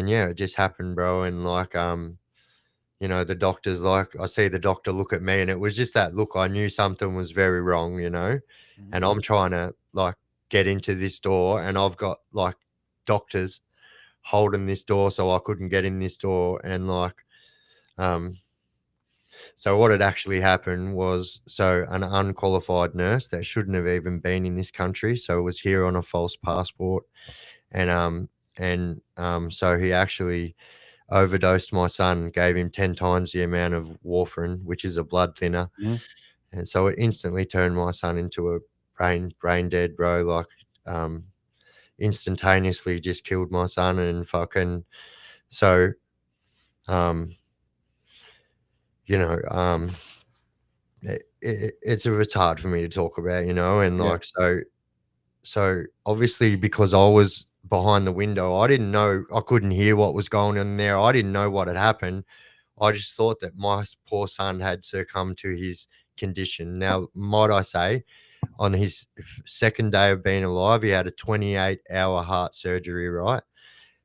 A: yeah, it just happened, bro. And like the doctor's like, I see the doctor look at me, and it was just that look. I knew something was very wrong,
B: Mm-hmm.
A: and I'm trying to like get into this door, and I've got like doctors holding this door so I couldn't get in this door. And like, um, so what had actually happened was, so an unqualified nurse that shouldn't have even been in this country, so was here on a false passport, and so he actually overdosed my son, gave him 10 times the amount of warfarin, which is a blood thinner.
B: Mhm.
A: And so it instantly turned my son into a brain dead, bro. Like, um, instantaneously just killed my son. And fucking, so, um, you know, it's hard for me to talk about, and
B: Yeah.
A: like, so obviously because I was behind the window, I didn't know, I couldn't hear what was going on there. I didn't know what had happened. I just thought that my poor son had succumbed to his condition. Now, might I say, on his second day of being alive, he had a 28-hour heart surgery, right?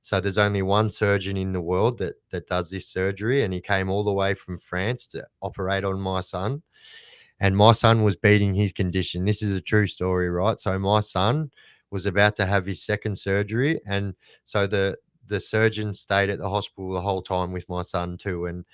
A: So there's only one surgeon in the world that does this surgery, and he came all the way from France to operate on my son. And my son was beating his condition. This is a true story, right? So my son was about to have his second surgery, and so the surgeon stayed at the hospital the whole time with my son too. And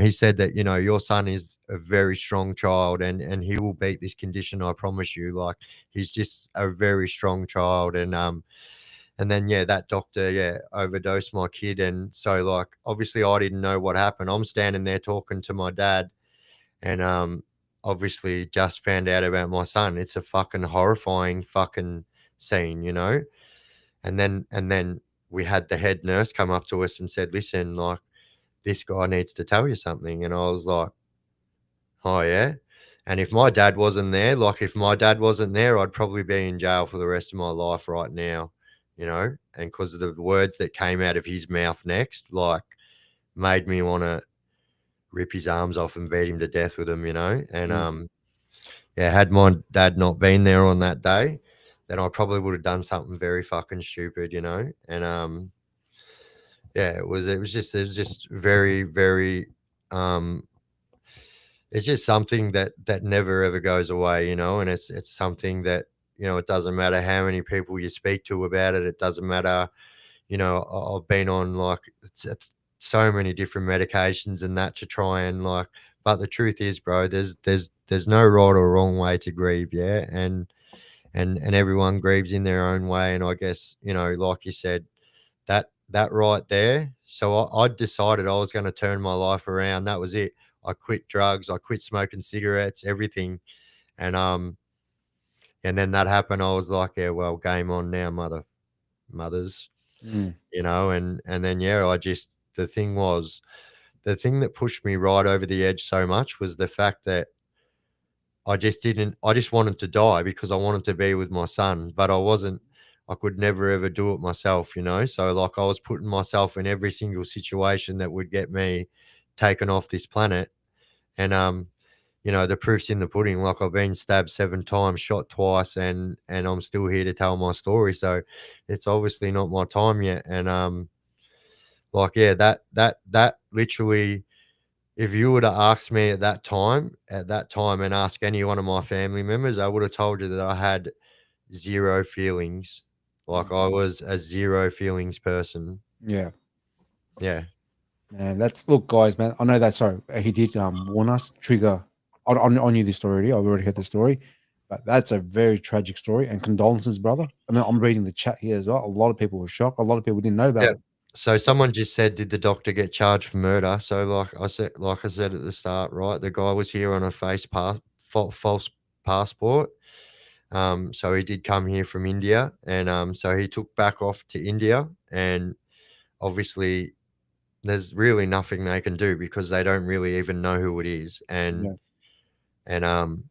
A: he said that, your son is a very strong child, and he will beat this condition. I promise you. Like, he's just a very strong child. And then, yeah, that doctor, yeah, overdosed my kid. And so, like, obviously I didn't know what happened. I'm standing there talking to my dad, and obviously just found out about my son. It's a fucking horrifying fucking scene. And then we had the head nurse come up to us and said, listen, like, this guy needs to tell you something. And I was like, oh, yeah. And if my dad wasn't there, I'd probably be in jail for the rest of my life right now. And because of the words that came out of his mouth next, like, made me want to rip his arms off and beat him to death with them. And,
B: Mm.
A: yeah, had my dad not been there on that day, then I probably would have done something very fucking stupid. And, yeah, it was just very, very, um, it's just something that never ever goes away. And it's something that, it doesn't matter how many people you speak to about it. It doesn't matter. I've been on, like, it's so many different medications and that to try and, like, but the truth is, bro, there's no right or wrong way to grieve, yeah, and everyone grieves in their own way. And I guess, like you said, that right there. So I decided I was going to turn my life around. That was it. I quit drugs. I quit smoking cigarettes, everything. And and then that happened. I was like, yeah, well, game on now, mothers.
B: Mm.
A: And then, yeah, the thing that pushed me right over the edge so much was the fact that I just wanted to die because I wanted to be with my son, but I could never ever do it myself. So, like, I was putting myself in every single situation that would get me taken off this planet. And, the proof's in the pudding. Like, I've been stabbed 7 times, shot twice, and I'm still here to tell my story. So it's obviously not my time yet. And, like, yeah, that literally, if you were to ask me at that time and ask any one of my family members, I would have told you that I had zero feelings. Like,
B: Mm.
A: I was a zero feelings person.
B: Yeah.
A: Yeah.
B: Man, that's look, guys, man. I know that. Sorry, he did warn us. Trigger. I knew this story already. I've already heard the story, but that's a very tragic story. And condolences, brother. I mean, I'm reading the chat here as well. A lot of people were shocked. A lot of people didn't know about
A: Yeah.
B: it.
A: So someone just said, did the doctor get charged for murder? So, like I said at the start, right? The guy was here on a false passport. So he did come here from India, and so he took back off to India, and obviously there's really nothing they can do because they don't really even know who it is.
B: Yeah.
A: And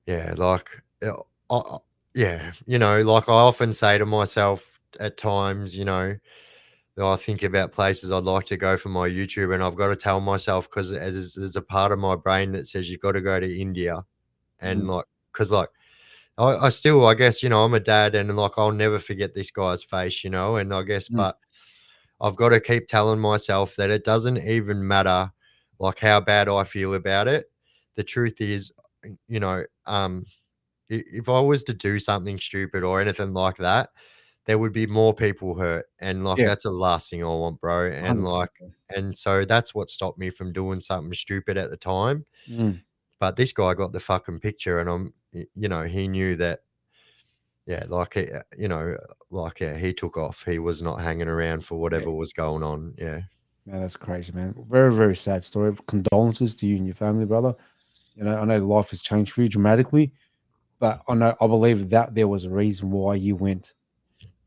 A: yeah, like, yeah, like, I often say to myself at times, I think about places I'd like to go for my YouTube, and I've got to tell myself, because there's a part of my brain that says you've got to go to India.
B: Mm.
A: And, like, because, like, I still, I guess, I'm a dad, and, like, I'll never forget this guy's face. And I guess,
B: Mm.
A: but I've got to keep telling myself that it doesn't even matter, like, how bad I feel about it. The truth is, if I was to do something stupid or anything like that, there would be more people hurt, and like
B: Yeah,
A: that's the last thing I want, bro. And
B: 100%.
A: like, and so that's what stopped me from doing something stupid at the time.
B: Mm,
A: But this guy got the fucking picture, and he knew that, yeah, like, like, yeah, he took off. He was not hanging around for
B: yeah,
A: whatever was going on. Yeah.
B: man, that's crazy, man. Very, very sad story. Condolences to you and your family, brother. I know life has changed for you dramatically, but I believe that there was a reason why you went.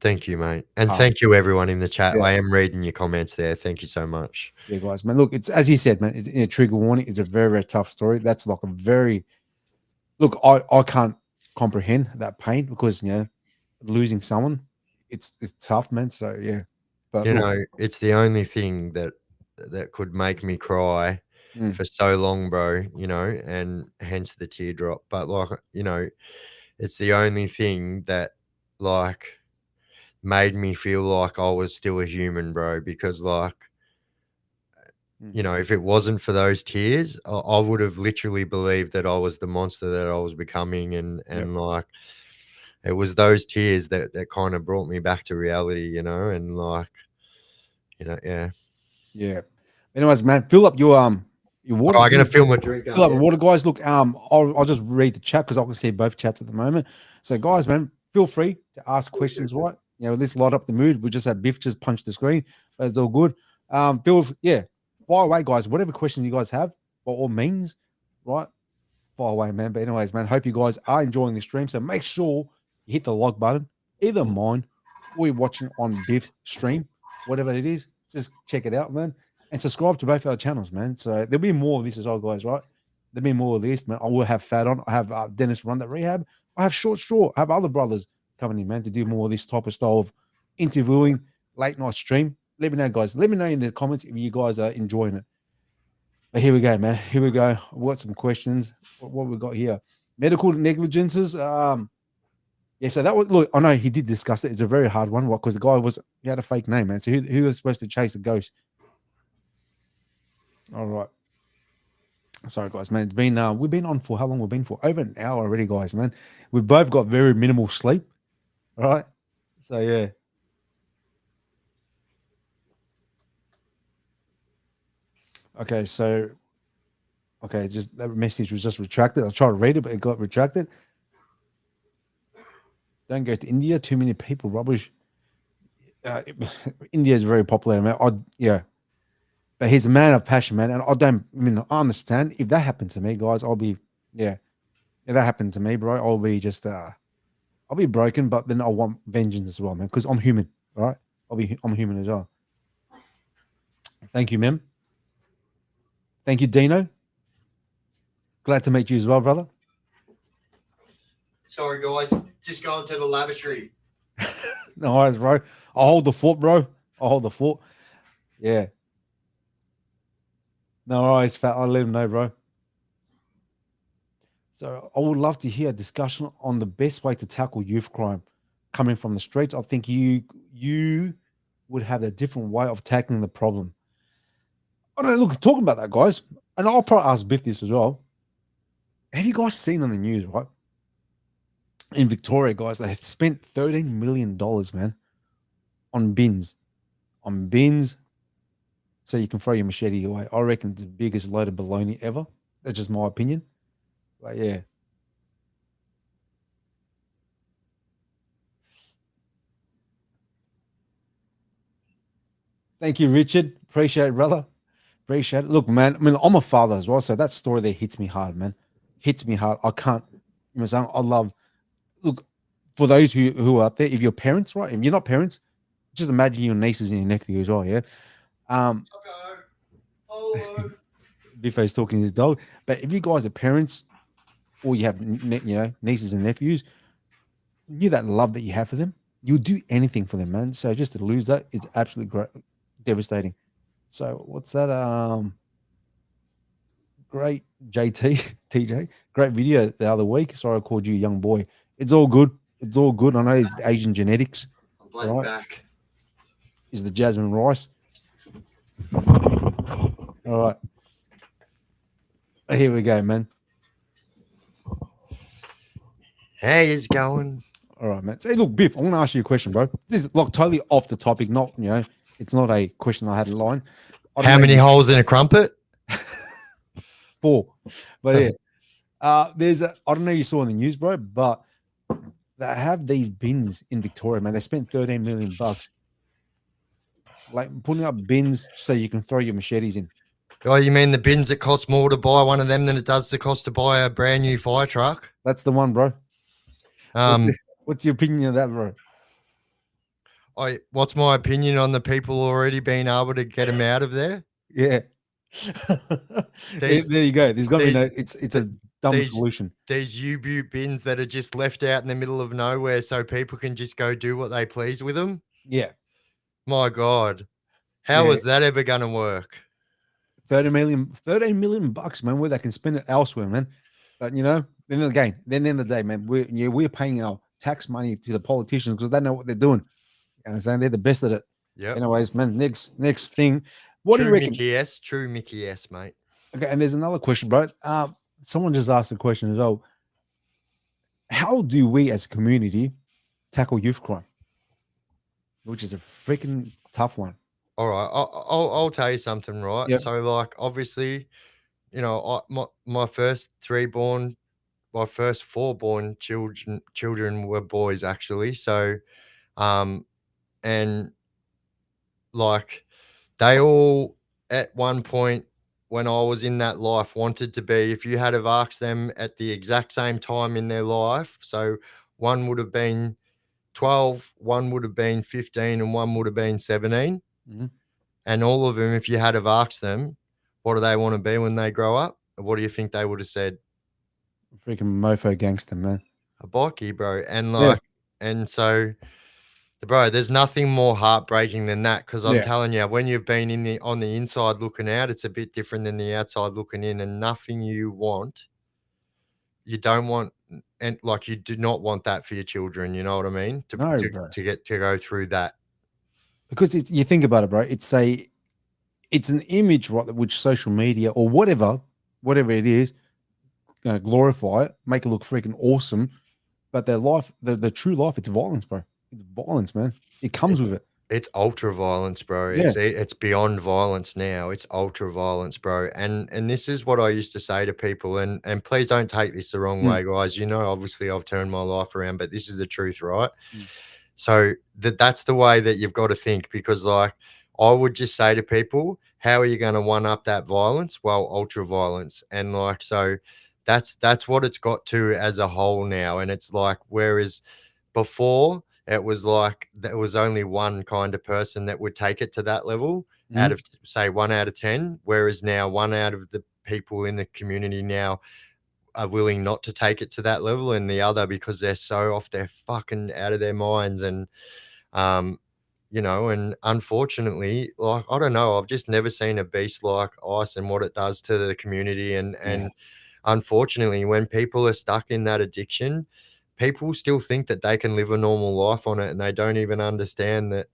A: Thank you, mate. And
B: Um,
A: thank you, everyone in the chat.
B: yeah,
A: I am reading your comments there. Thank you so much.
B: yeah, guys, man. Look, it's as you said, man. It's a trigger warning. It's a very, very tough story. That's like a very look. I can't comprehend that pain because losing someone, it's tough, man. So yeah, but look,
A: It's the only thing that could make me cry
B: mm,
A: for so long, bro, and hence the teardrop. But like, it's the only thing that like made me feel like I was still a human, bro, because like,
B: mm,
A: if it wasn't for those tears, I would have literally believed that I was the monster that I was becoming, and
B: yeah,
A: like it was those tears that kind of brought me back to reality, and like, yeah.
B: yeah. Anyways, man, fill up your water.
A: Oh, I'm gonna fill my drink
B: Fill
A: up,
B: up the
A: yeah.
B: water, guys. Look, I'll just read the chat because I can see both chats at the moment. So, guys, man, feel free to ask questions. Right, let's light up the mood. We just had Biff just punch the screen, but it's all good. Yeah, fire away, guys. Whatever questions you guys have, by all means, right, fire away, man. But anyways, man, hope you guys are enjoying the stream. So make sure you hit the like button, either mine or you're watching on Biff's stream, whatever it is. Just check it out, man, and subscribe to both our channels, man. So there'll be more of this as well, guys. Right? There'll be more of this, man. I will have Fat on. I have Dennis run that rehab. I have Short Straw. I have other brothers coming in, man, to do more of this type of style of interviewing, late night stream. Let me know, guys. Let me know in the comments if you guys are enjoying it. But here we go, man. Here we go. We've got some questions. What we got here? Medical negligences. Yeah. So that was look. I know he did discuss it. It's a very hard one, because the guy he had a fake name, man. So who was supposed to chase a ghost? All right. Sorry, guys, man. It's been we've been on for how long? We've been for over an hour already, guys, man. We've both got very minimal sleep. All right. So yeah. Okay. So okay, just that message was just retracted. I'll try to read it, but it got retracted. Don't go to India. Too many people. Rubbish. Uh, India is very popular, man. Yeah, but he's a man of passion, man. And I understand if that happened to me, guys. Yeah. If that happened to me, bro, I'll be broken. But then I want vengeance as well, man, because I'm human, right? I'm human as well. Thank you, Mem. Thank you, Dino. Glad to meet you as well, brother.
A: Sorry, guys. Just going to the lavatory.
B: No worries, bro. I'll hold the fort, bro. I'll hold the fort. Yeah. No worries, fat. I'll let him know, bro. So I would love to hear a discussion on the best way to tackle youth crime coming from the streets. I think you would have a different way of tackling the problem. I don't know, look, talking about that, guys, and I'll probably ask Biff this as well. Have you guys seen on the news, right? In Victoria, guys, they have spent $13 million, man, on bins. On bins, so you can throw your machete away. I reckon it's the biggest load of baloney ever. That's just my opinion. But yeah. Thank you, Richard. Appreciate it, brother. Appreciate it. Look, man, I'm a father as well, so that story there hits me hard, man. Hits me hard. I can't, I love, look, for those who are out there, if you're parents, right? If you're not parents, just imagine your nieces and your nephew as well, yeah?
A: Hello.
B: Biffo's talking to his dog. But if you guys are parents or you have, nieces and nephews, you that love that you have for them, you'll do anything for them, man. So just to lose that, it's absolutely great, devastating. So what's that? Great JT TJ. Great video the other week. Sorry, I called you young boy. It's all good. It's all good. I know it's Asian genetics.
A: I'm bloody
B: Right.
A: back.
B: Is the jasmine rice. All right. Here we go, man.
A: Hey, it's going.
B: All right, man. Hey, look, Biff, I want to ask you a question, bro. This is like totally off the topic. Not, it's not a question I had in line. I don't
A: How
B: know
A: many
B: if
A: holes in a crumpet?
B: 4, but yeah. There's I don't know if you saw in the news, bro, but they have these bins in Victoria, man. They spent 13 million bucks, like putting up bins so you can throw your machetes in.
A: Oh, you mean the bins that cost more to buy one of them than it does the cost to buy a brand new fire truck?
B: That's the one, bro. What's
A: Um,
B: what's your opinion of that, bro?
A: what's my opinion on the people already being able to get them out of there?
B: Yeah.
A: These,
B: There you go. There's got to be
A: these,
B: no. It's
A: th-
B: a dumb
A: these,
B: solution.
A: these U-boot bins that are just left out in the middle of nowhere, so people can just go do what they please with them.
B: Yeah.
A: My God, how
B: Yeah.
A: is that ever going to work?
B: 13 million bucks, man, where they can spend it elsewhere, man. But then again, then in the day, man, we're paying our tax money to the politicians because they know what they're doing. You know what I'm saying? They're the best at it.
A: Yep.
B: Anyways, man, next thing. What do you
A: True
B: reckon?
A: Mickey S. True Mickey S, mate.
B: Okay, and there's another question, bro. Someone just asked a question as well. How do we as a community tackle youth crime? Which is a freaking tough one.
A: All right, I'll tell you something, right?
B: Yep.
A: So, like, obviously, my first my first 4 born children were boys, actually. So, and like, they all at one point when I was in that life wanted to be. If you had have asked them at the exact same time in their life, so one would have been 12, one would have been 15, and one would have been 17.
B: Mhm.
A: And all of them, if you had have asked them, what do they want to be when they grow up? What do you think they would have said?
B: Freaking mofo gangster, man.
A: A bikie, bro. And
B: Yeah.
A: and so, bro, there's nothing more heartbreaking than that. Because I'm
B: Yeah.
A: telling you, when you've been on the inside looking out, it's a bit different than the outside looking in. And nothing you don't want, and like you do not want that for your children. You know what I mean?
B: No, bro.
A: To go through that.
B: Because you think about it, bro. It's an image, right? Which social media or whatever it is, glorify it, make it look freaking awesome. But their life, the true life, it's violence, bro. It's violence, man. It comes with it.
A: It's ultra violence, bro.
B: Yeah.
A: It's beyond violence now. It's ultra violence, bro. And this is what I used to say to people. And please don't take this the wrong way, guys. Obviously I've turned my life around, but this is the truth, right? So that's the way that you've got to think, because like I would just say to people, how are you going to one up that violence? Well, ultra violence. And like, so that's what it's got to as a whole now. And it's like, whereas before it was like there was only one kind of person that would take it to that level out of, say, 1 out of 10, whereas now 1 out of the people in the community now are willing not to take it to that level, and the other because they're so off their fucking out of their minds. And and unfortunately, like, I don't know, I've just never seen a beast like ice and what it does to the community. And unfortunately, when people are stuck in that addiction, people still think that they can live a normal life on it, and they don't even understand that,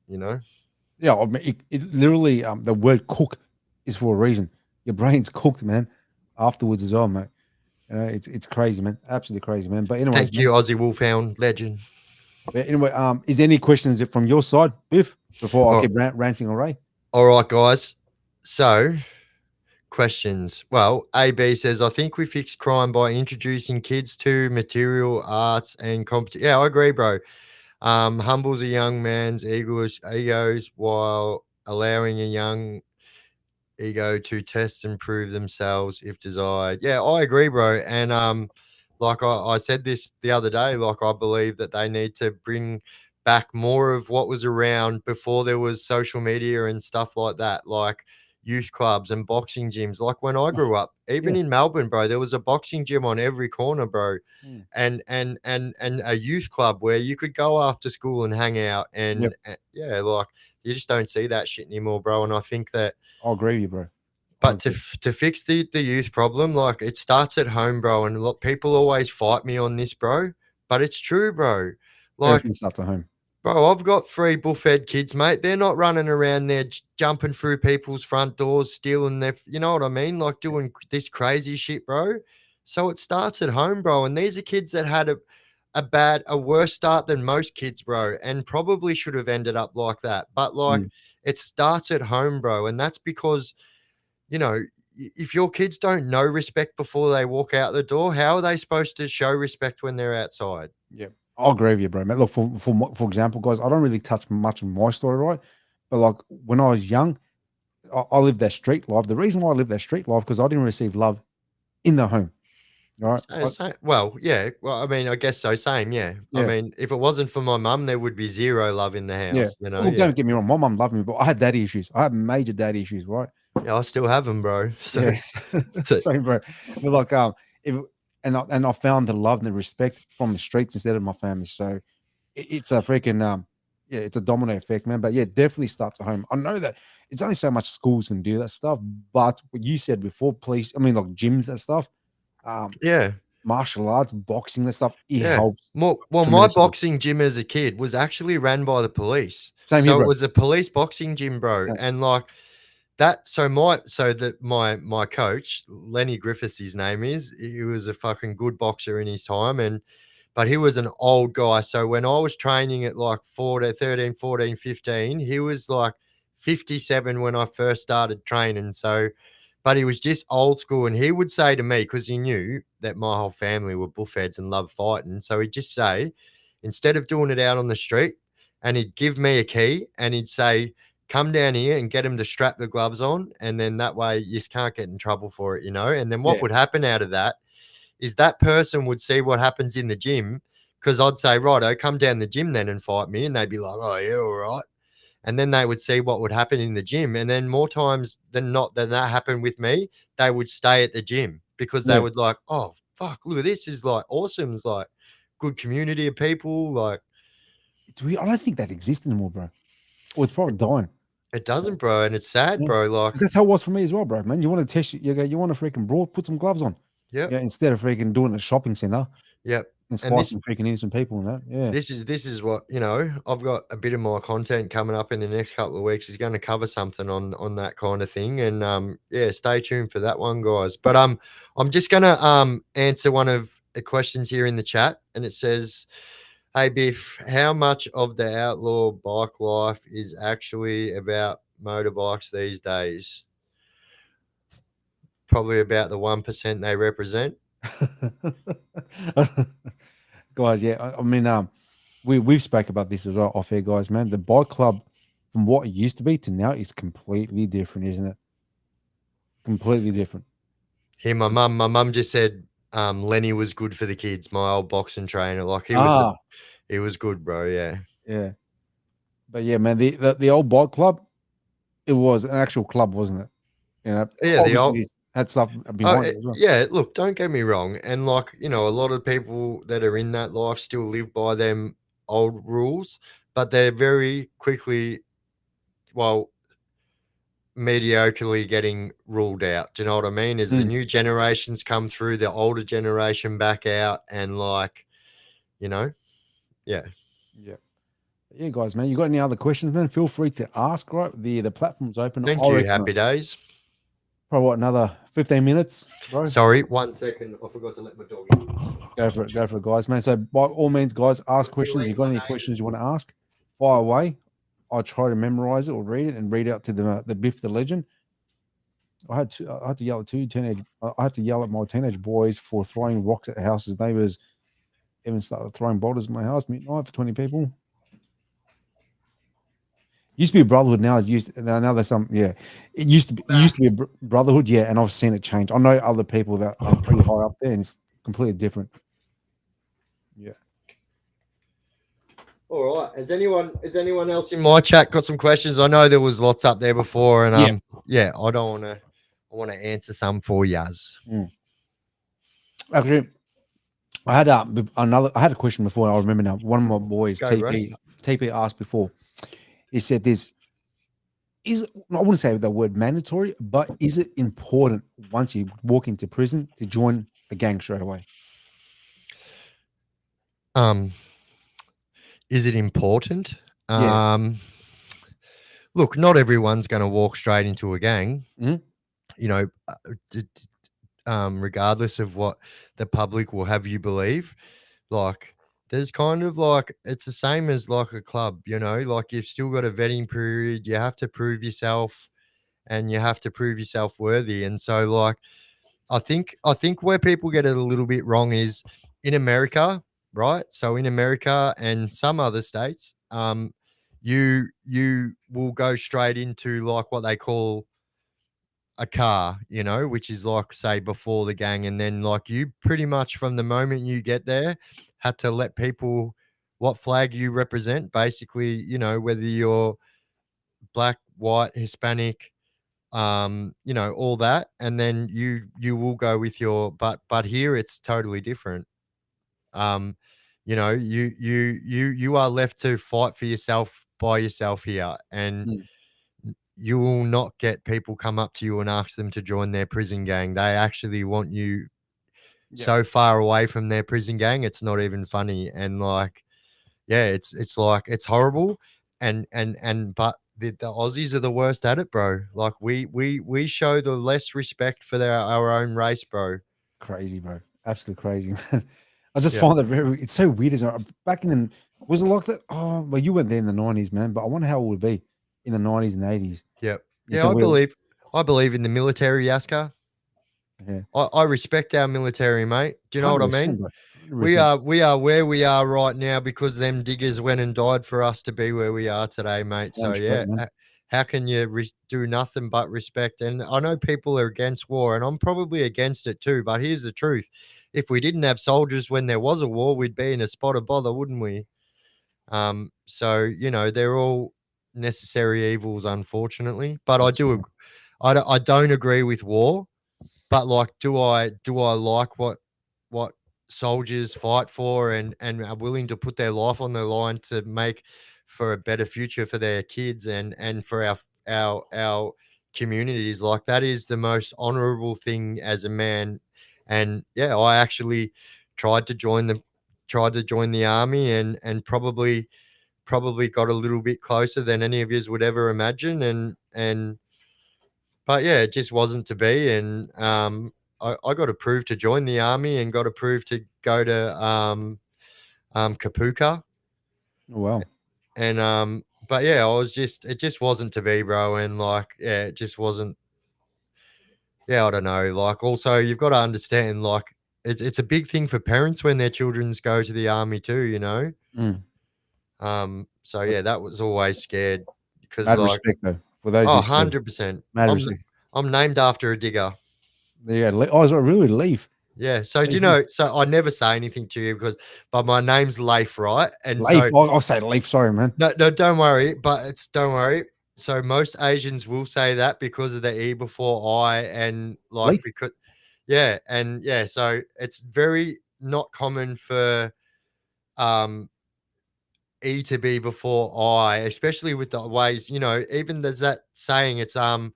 B: Yeah, I mean, it literally, the word cook is for a reason. Your brain's cooked, man, afterwards as well, mate. It's crazy, man. Absolutely crazy, man. But anyways,
A: Thank you, Aussie Wolfhound legend.
B: Is there any questions from your side, Biff, before I
A: Oh,
B: keep ranting away?
A: all right, guys. So, questions. Well, AB says, I think we fix crime by introducing kids to material arts and competition. Yeah, I agree, bro. Humbles a young man's egos while allowing a young ego to test and prove themselves if desired. Yeah, I agree, bro. And like I said this the other day, like I believe that they need to bring back more of what was around before there was social media and stuff like that, like youth clubs and boxing gyms. Like when I grew up, even
B: Yeah.
A: in Melbourne, bro, there was a boxing gym on every corner, bro.
B: Mm.
A: And a youth club where you could go after school and hang out.
B: Yep.
A: And yeah, like you just don't see that shit anymore, bro. And I think that,
B: I'll agree with you, bro.
A: but to fix the youth problem, like it starts at home, bro. And look, people always fight me on this, bro. But it's true, bro. Like,
B: Everything starts at home.
A: bro, I've got 3 bull-fed kids, mate. They're not running around there jumping through people's front doors, stealing their, you know what I mean? Like doing this crazy shit, bro. So it starts at home, bro. And these are kids that had a worse start than most kids, bro, and probably should have ended up like that. But like,
B: Mm.
A: it starts at home, bro, and that's because you know if your kids don't know respect before they walk out the door, how are they supposed to show respect when they're outside?
B: Yeah, I'll agree with you, bro. Man, look, for example, guys, I don't really touch much of my story, right? But like when I was young, I lived that street life. The reason why I lived that street life because I didn't receive love in the home. All right.
A: Well, yeah. Well, I mean, I guess so. Same, yeah. I
B: Yeah,
A: mean, if it wasn't for my mum, there would be zero love in the
B: yeah.
A: house. You know,
B: Look,
A: yeah.
B: don't get me wrong. My mum loved me, but I had daddy issues. I had major daddy issues, right?
A: Yeah, I still have them, bro. So,
B: Yes,
A: so
B: same, bro. But like, if I found the love and the respect from the streets instead of my family. So it's a freaking yeah, it's a domino effect, man. But yeah, it definitely starts at home. I know that it's only so much schools can do that stuff, but what you said before, police, I mean, like gyms, that stuff, um,
A: yeah.
B: martial arts, boxing, that stuff, it
A: Yeah.
B: helps
A: Well, my
B: tremendously.
A: boxing gym as a kid was actually ran by the police.
B: Same here,
A: So it
B: bro.
A: was a police boxing gym, bro.
B: Yeah,
A: And like that, my coach, Lenny Griffiths, his name is, he was a fucking good boxer in his time. But he was an old guy. So when I was training at like 14, 13, 14, 15, he was like 57 when I first started training. So but he was just old school. And he would say to me, because he knew that my whole family were bullheads and loved fighting. So he'd just say, instead of doing it out on the street, and he'd give me a key and he'd say, come down here and get him to strap the gloves on. And then that way you just can't get in trouble for it, you know? And then what
B: yeah,
A: would happen out of that is that person would see what happens in the gym because I'd say, righto, come down the gym then and fight me. And they'd be like, oh, yeah, all right. And then they would see what would happen in the gym. And then more times than not, than that happened with me, they would stay at the gym because they
B: yeah.
A: would like, oh, fuck, look at this. Is like awesome. It's like good community of people. Like,
B: It's weird. I don't think that exists anymore, bro. Or it's probably dying.
A: it doesn't, bro. And it's sad,
B: Yeah,
A: bro. Like,
B: because that's how it was for me as well, bro. Man, you want to test you go, you want to freaking brawl, put some gloves on.
A: yep,
B: Yeah, instead of freaking doing a shopping center
A: yep.
B: and
A: And this
B: slicing freaking innocent people and that. Yeah.
A: this is what I've got a bit of my content coming up in the next couple of weeks is going to cover something on that kind of thing, and yeah, stay tuned for that one, guys. But I'm just going to answer one of the questions here in the chat, and it says, hey Biff, how much of the outlaw bike life is actually about motorbikes these days? Probably about the 1% they represent.
B: Guys, yeah. I mean, we've spoke about this as well off air, guys, man. The bike club from what it used to be to now is completely different, isn't it? Completely different.
A: Here, my mum just said Lenny was good for the kids, my old boxing trainer. Like
B: Ah,
A: he was good, bro. Yeah.
B: yeah. But yeah, man, the old bike club, it was an actual club, wasn't it? You know,
A: Yeah, the old
B: obviously it had stuff behind it as well.
A: yeah, look, don't get me wrong. And like, a lot of people that are in that life still live by them old rules, but they're very quickly, well, mediocrely getting ruled out. Do you know what I mean? As the
B: Mm,
A: new generations come through, the older generation back out, and like, you know, yeah.
B: yeah. Yeah, guys, man. You got any other questions, man? Feel free to ask, right? The platform's open.
A: Thank
B: I
A: you.
B: reckon
A: Happy days.
B: probably what, another 15 minutes, bro.
A: Sorry, 1 second. I forgot to let my dog in.
B: Go for it, guys, man. So by all means, guys, ask questions. You got any questions you want to ask? Fire away. I try to memorize it or read it and read out to the Biff the legend. I had to yell at I had to yell at my teenage boys for throwing rocks at houses. Neighbors even started throwing boulders at my house midnight for 20 people. Used to be a brotherhood. Now it's used. Now there's some. Yeah, it used to be a brotherhood. Yeah, and I've seen it change. I know other people that are pretty high up there, and it's completely different. Yeah.
A: All right. Has anyone else in my chat got some questions? I know there was lots up there before, and
B: Yeah.
A: yeah, I don't want to. I want to answer some for Yaz.
B: Actually, I had I had a question before. I remember now. One of my boys,
A: Go, bro.
B: TP asked before. He said, "This is I wouldn't say the word mandatory, but is it important once you walk into prison to join a gang straight away?"
A: Is it important?
B: Yeah.
A: Look, not everyone's going to walk straight into a gang.
B: Mhm.
A: You know, regardless of what the public will have you believe, like there's kind of like it's the same as like a club, you know, like you've still got a vetting period. You have to prove yourself, and you have to prove yourself worthy. And so, like, I think where people get it a little bit wrong is in America, right? So in America and some other states, you will go straight into like what they call a car, you know, which is like say before the gang, and then like you pretty much from the moment you get there had to let people what flag you represent, basically, you know, whether you're black, white, Hispanic, you know, all that, and then you will go with your but here it's totally different. Um, you know, you are left to fight for yourself by yourself here, and
B: Mm.
A: you will not get people come up to you and ask them to join their prison gang. They actually want you
B: Yeah,
A: so far away from their prison gang, it's not even funny. And like, yeah, it's like it's horrible. And but the Aussies are the worst at it, bro. Like we show the less respect for our own race, bro.
B: crazy, bro. Absolutely crazy, man. I just
A: Yep,
B: find that very. It's so weird. Isn't it? Back in was it like that? Oh, well, you went there in the 90s, man. But I wonder how it would be in the 90s and 80s.
A: yep.
B: It's
A: Yeah,
B: a weird.
A: I believe in the military, Yaska.
B: Yeah,
A: I respect our military, mate. Do you know what I
B: 100%,
A: mean?
B: bro. 100%.
A: We are where we are right now because them diggers went and died for us to be where we are today, mate. So
B: Damn straight,
A: yeah,
B: man.
A: how can you do nothing but respect? And I know people are against war, and I'm probably against it too. But here's the truth: if we didn't have soldiers when there was a war, we'd be in a spot of bother, wouldn't we? So you know they're all necessary evils, unfortunately. But
B: That's
A: I don't agree with war, but like, do I like what soldiers fight for and are willing to put their life on the line to make for a better future for their kids and for our communities? Like that is the most honorable thing as a man. And yeah, I actually tried to join the army and probably got a little bit closer than any of yous would ever imagine. And but yeah, it just wasn't to be. And I got approved to join the army and got approved to go to Kapuka.
B: oh, wow.
A: And but yeah, it just wasn't to be, bro. And like, yeah, it just wasn't. Yeah, I don't know. Like, also, you've got to understand, like, it's a big thing for parents when their children's go to the army too. You know.
B: Mm.
A: So
B: But
A: yeah, that was always scared because
B: mad
A: like,
B: respect though for those
A: oh,
B: who serve.
A: 100%.
B: Mad respect.
A: I'm named after a digger.
B: Yeah. Oh, is it really Leaf?
A: Yeah. So do you
B: Leaf, yeah.
A: know? So I never say anything to you but my name's Leif, right? And
B: Leaf.
A: so
B: I'll say Leaf. Sorry, man.
A: no, don't worry. But it's don't worry. So most Asians will say that because of the e before I, and like
B: Leaf.
A: because yeah, and yeah. So it's very not common for um E to be before I, especially with the ways, you know, even there's that saying it's I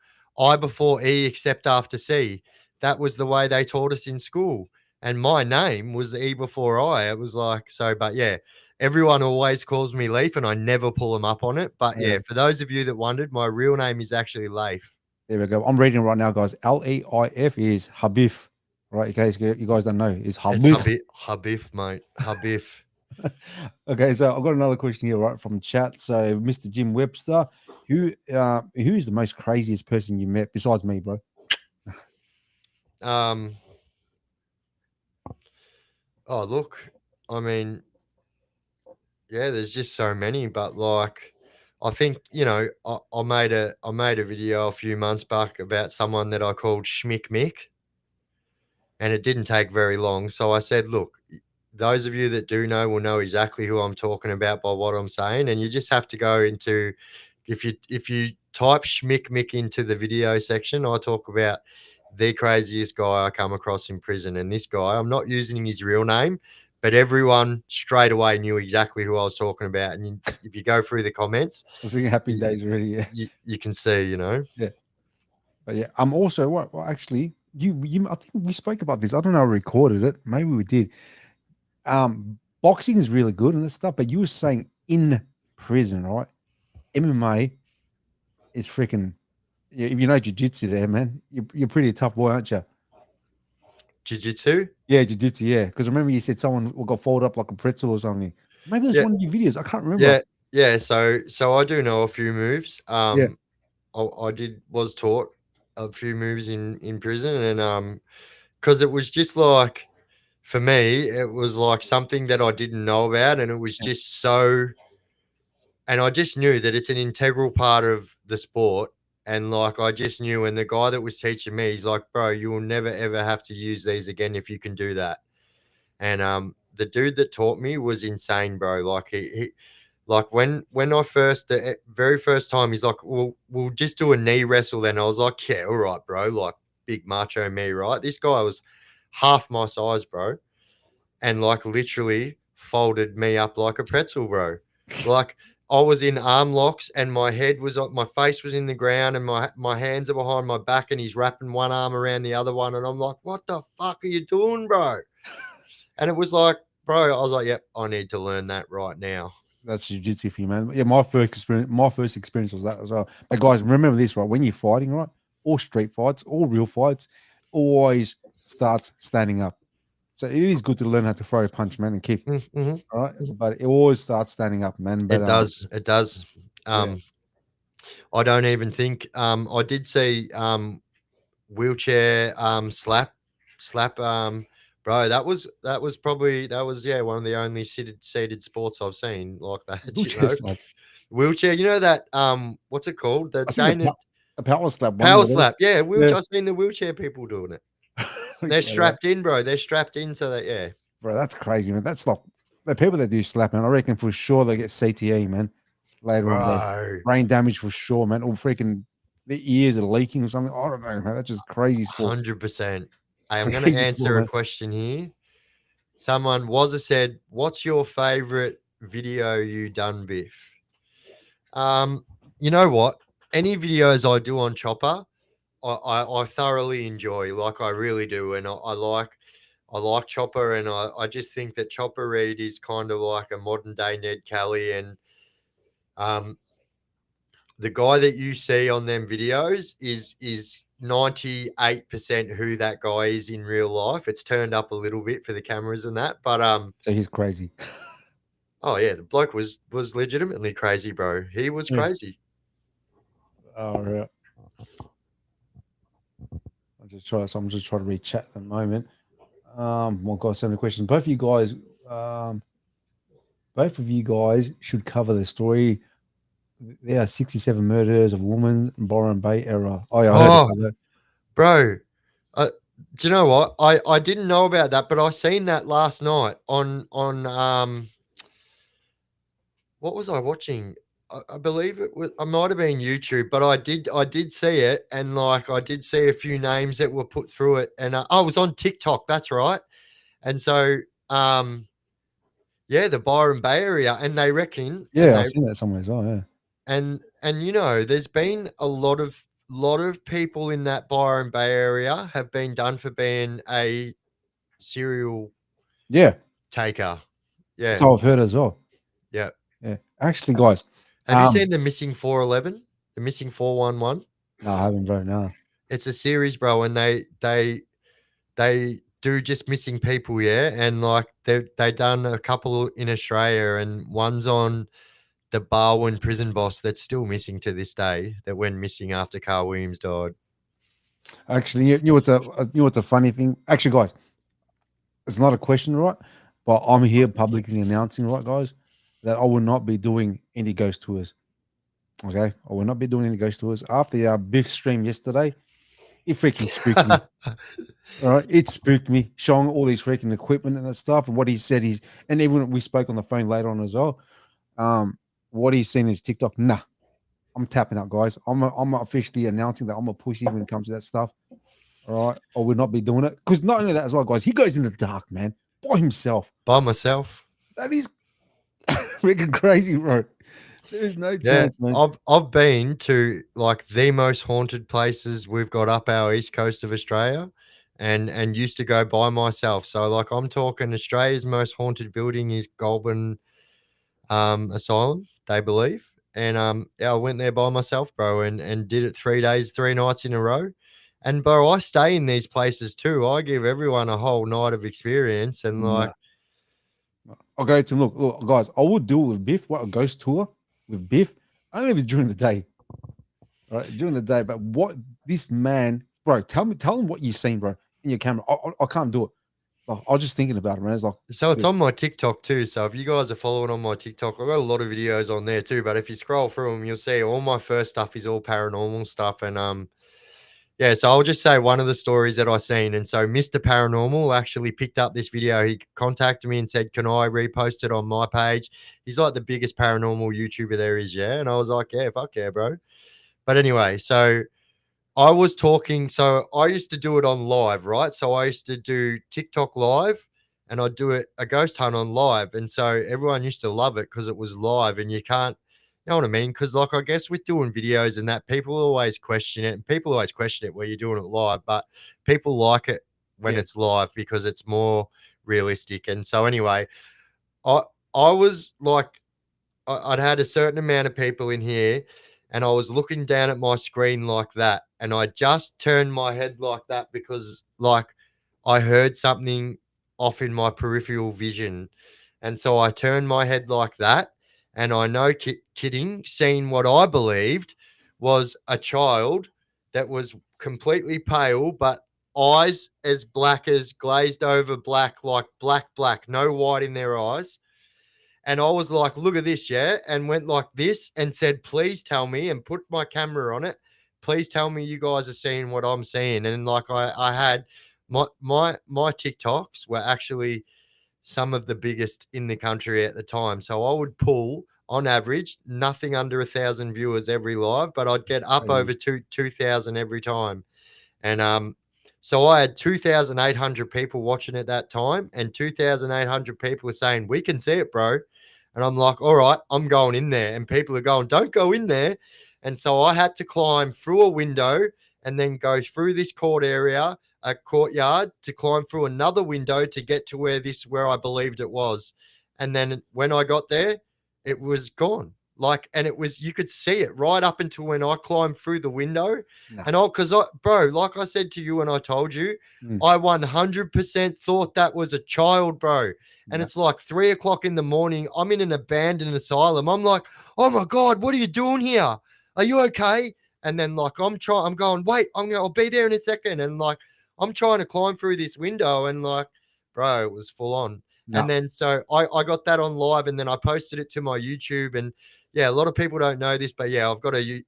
A: before E except after C. That was the way they taught us in school. And my name was E before I. It was like so, but yeah, everyone always calls me Leaf and I never pull them up on it. But
B: Yeah.
A: yeah, for those of you that wondered, my real name is actually Leif.
B: There we go. I'm reading it right now, guys. Leif is Habif. Right, you guys don't know. Is
A: It's
B: Habif.
A: Habif, mate. Habif.
B: Okay, so I've got another question here, right, from chat. So, Mr. Jim Webster, who is the most craziest person you met besides me, bro?
A: Um oh look, I mean, yeah, there's just so many, but like, I think you know, I made a video a few months back about someone that I called Schmick Mick, and it didn't take very long. So I said, look, those of you that do know will know exactly who I'm talking about by what I'm saying, and you just have to go into if you type Schmick Mick into the video section, I talk about the craziest guy I come across in prison, and this guy, I'm not using his real name, but everyone straight away knew exactly who I was talking about. And if you go through the comments,
B: I was thinking Happy
A: you,
B: Days already. Yeah,
A: you can see, you know.
B: yeah. But yeah, I'm also what? Well, actually, you. I think we spoke about this. I don't know. I recorded it. Maybe we did. Boxing is really good and that stuff, but you were saying in prison, right? MMA is freaking. If you know jiu-jitsu there, man, you're pretty tough boy, aren't you?
A: jiu-jitsu.
B: Yeah, jiu-jitsu, yeah. Because remember you said someone got folded up like a pretzel or something. Maybe that's
A: Yeah,
B: one of your videos. I can't remember.
A: yeah, yeah. So I do know a few moves.
B: Yeah.
A: I was taught a few moves in prison, and because it was just like, for me, it was like something that I didn't know about, and it was
B: Yeah.
A: just so. And I just knew that it's an integral part of the sport. And like, I just knew, and the guy that was teaching me, he's like, bro, you will never ever have to use these again if you can do that. And the dude that taught me was insane, bro. Like he like when I first the very first time, he's like, we'll just do a knee wrestle. Then I was like, yeah, all right, bro. Like big macho me, right? This guy was half my size, bro, and like literally folded me up like a pretzel, bro. Like I was in arm locks and my head was on, my face was in the ground, and my hands are behind my back, and he's wrapping one arm around the other one, and I'm like, what the fuck are you doing, bro? And it was like, bro, I was like, yep, I need to learn that right now.
B: That's jiu-jitsu for you, man. Yeah, my first experience was that as well. But guys, remember this, right? When you're fighting, right? All street fights, all real fights, always starts standing up. So it is good to learn how to throw a punch, man, and kick.
A: Mm-hmm.
B: All right. But it always starts standing up, man. But
A: It does. It does.
B: yeah.
A: I don't even think I did see wheelchair slap bro, that was probably that was yeah, one of the only seated sports I've seen like that, you
B: Wheelchair
A: know.
B: slap.
A: Wheelchair, you know that what's it called? The
B: I seen
A: Dana
B: the power slap one.
A: power
B: Yeah.
A: slap. Yeah,
B: Yeah.
A: wheelchair. I've seen the wheelchair people doing it. They're
B: Okay, right.
A: strapped in, bro. They're strapped in so that yeah.
B: Bro, that's crazy, man. That's like the people that do slap, man. I reckon for sure they get CTE, man. Later on, bro.
A: Bro.
B: Brain damage for sure, man. Or freaking the ears are leaking or something. I don't know, man. That's just crazy sport.
A: 100%. I'm gonna
B: Crazy sport,
A: answer a
B: man.
A: question here. Someone was said, "What's your favorite video you done, Biff?" Um, you know what? Any videos I do on Chopper, I thoroughly enjoy. Like I really do, and I like Chopper, and I just think that Chopper Reed is kind of like a modern day Ned Kelly, and um, the guy that you see on them videos is 98% who that guy is in real life. It's turned up a little bit for the cameras and that, but
B: So he's crazy.
A: oh yeah, the bloke was legitimately crazy, bro. He was
B: Yeah.
A: crazy.
B: Oh, yeah. I'm just trying to read chat at the moment. Well, got so many questions. Um, both of you guys should cover the story. There are 67 murders of women in Byron Bay era. Oh, yeah, I heard
A: Oh,
B: about that.
A: bro. Uh, do you know what? I didn't know about that, but I seen that last night on what was I watching? I believe it was I might have been YouTube, but I did see it, and like I did see a few names that were put through it, and I was on TikTok. That's right. And so yeah, the Byron Bay area, and they reckon,
B: Yeah, I've seen that somewhere as well. Yeah.
A: and you know, there's been a lot of people in that Byron Bay area have been done for being a serial
B: Yeah.
A: taker.
B: That's
A: Yeah,
B: all I've heard as well.
A: yeah.
B: Yeah. Actually, guys,
A: Have you seen the missing 411? The missing 411?
B: no, I haven't, bro. No.
A: It's a series, bro, and they do just missing people, yeah. And like they done a couple in Australia, and one's on the Barwon prison boss that's still missing to this day. That went missing after Carl Williams died.
B: Actually, you know what's a funny thing? Actually, guys, it's not a question, right? But I'm here publicly announcing, right, guys, that I will not be doing any ghost tours. Okay, I will not be doing any ghost tours after our Biff stream yesterday. It freaking spooked me. All right, it spooked me, showing all these freaking equipment and that stuff, and what he said and even we spoke on the phone later on as well. What he's seen is TikTok. Nah, I'm tapping out, guys. I'm officially announcing that I'm a pussy when it comes to that stuff. All right, I would not be doing it because not only that as well, guys. He goes in the dark, man, by himself.
A: By myself.
B: That is freaking crazy, bro. There's no
A: Yeah,
B: chance, man.
A: I've been to like the most haunted places we've got up our east coast of Australia, and used to go by myself. So like I'm talking Australia's most haunted building is Goulburn Asylum, they believe. And yeah, I went there by myself, bro, and did it 3 days, 3 nights in a row. And bro, I stay in these places too. I give everyone a whole night of experience, and like,
B: I'll go to look, guys. I will do it with Biff. What a ghost tour with Biff. Only if it's during the day, right? During the day. But what this man, bro? Tell him what you've seen, bro, in your camera. I can't do it. Like, I was just thinking about it, man. It's like,
A: so it's on my TikTok too. So if you guys are following on my TikTok, I've got a lot of videos on there too. But if you scroll through them, you'll see all my first stuff is all paranormal stuff. And yeah, so I'll just say one of the stories that I seen. And so Mr. Paranormal actually picked up this video. He contacted me and said, "Can I repost it on my page?" He's like the biggest paranormal YouTuber there is, yeah. And I was like, "Yeah, fuck yeah, bro." But anyway, so I was talking, so I used to do it on live, right? So I used to do TikTok live and I'd do it a ghost hunt on live. And so everyone used to love it because it was live and you can't, you know what I mean? Because like I guess with doing videos and that, people always question it and people always question it where you're doing it live, but people like it when
B: yeah,
A: it's live because it's more realistic. And so anyway, I I was like I'd had a certain amount of people in here, and I was looking down at my screen like that, and I just turned my head like that because, like, I heard something off in my peripheral vision, and so I turned my head like that, and I no kidding, seen what I believed was a child that was completely pale, but eyes as black as glazed over black, like black, no white in their eyes and I was like, look at this, yeah. And went like this and said, please tell me and put my camera on it. Please tell me you guys are seeing what I'm seeing. And like I had my TikToks were actually some of the biggest in the country at the time. So I would pull on average nothing under 1,000 viewers every live, but I'd get up
B: crazy.
A: over 2,000 every time. And so I had 2,800 people watching at that time, and 2,800 people are saying, we can see it, bro. And I'm like, all right, I'm going in there. And people are going, don't go in there. And so I had to climb through a window and then go through this a courtyard to climb through another window to get to where I believed it was. And then when I got there, it was gone. Like, and it was, you could see it right up until when I climbed through the window.
B: Nah,
A: And because bro, like I said to you and I told you,
B: mm,
A: I 100% thought that was a child, bro. And
B: nah,
A: it's like 3 o'clock in the morning. I'm in an abandoned asylum. I'm like, oh my God, what are you doing here? Are you okay? And then like I'm going, wait, I'll be there in a second. And like I'm trying to climb through this window and like, bro, it was full on. And
B: nah,
A: then so I got that on live and then I posted it to my YouTube. And yeah, a lot of people don't know this, but yeah, I've got a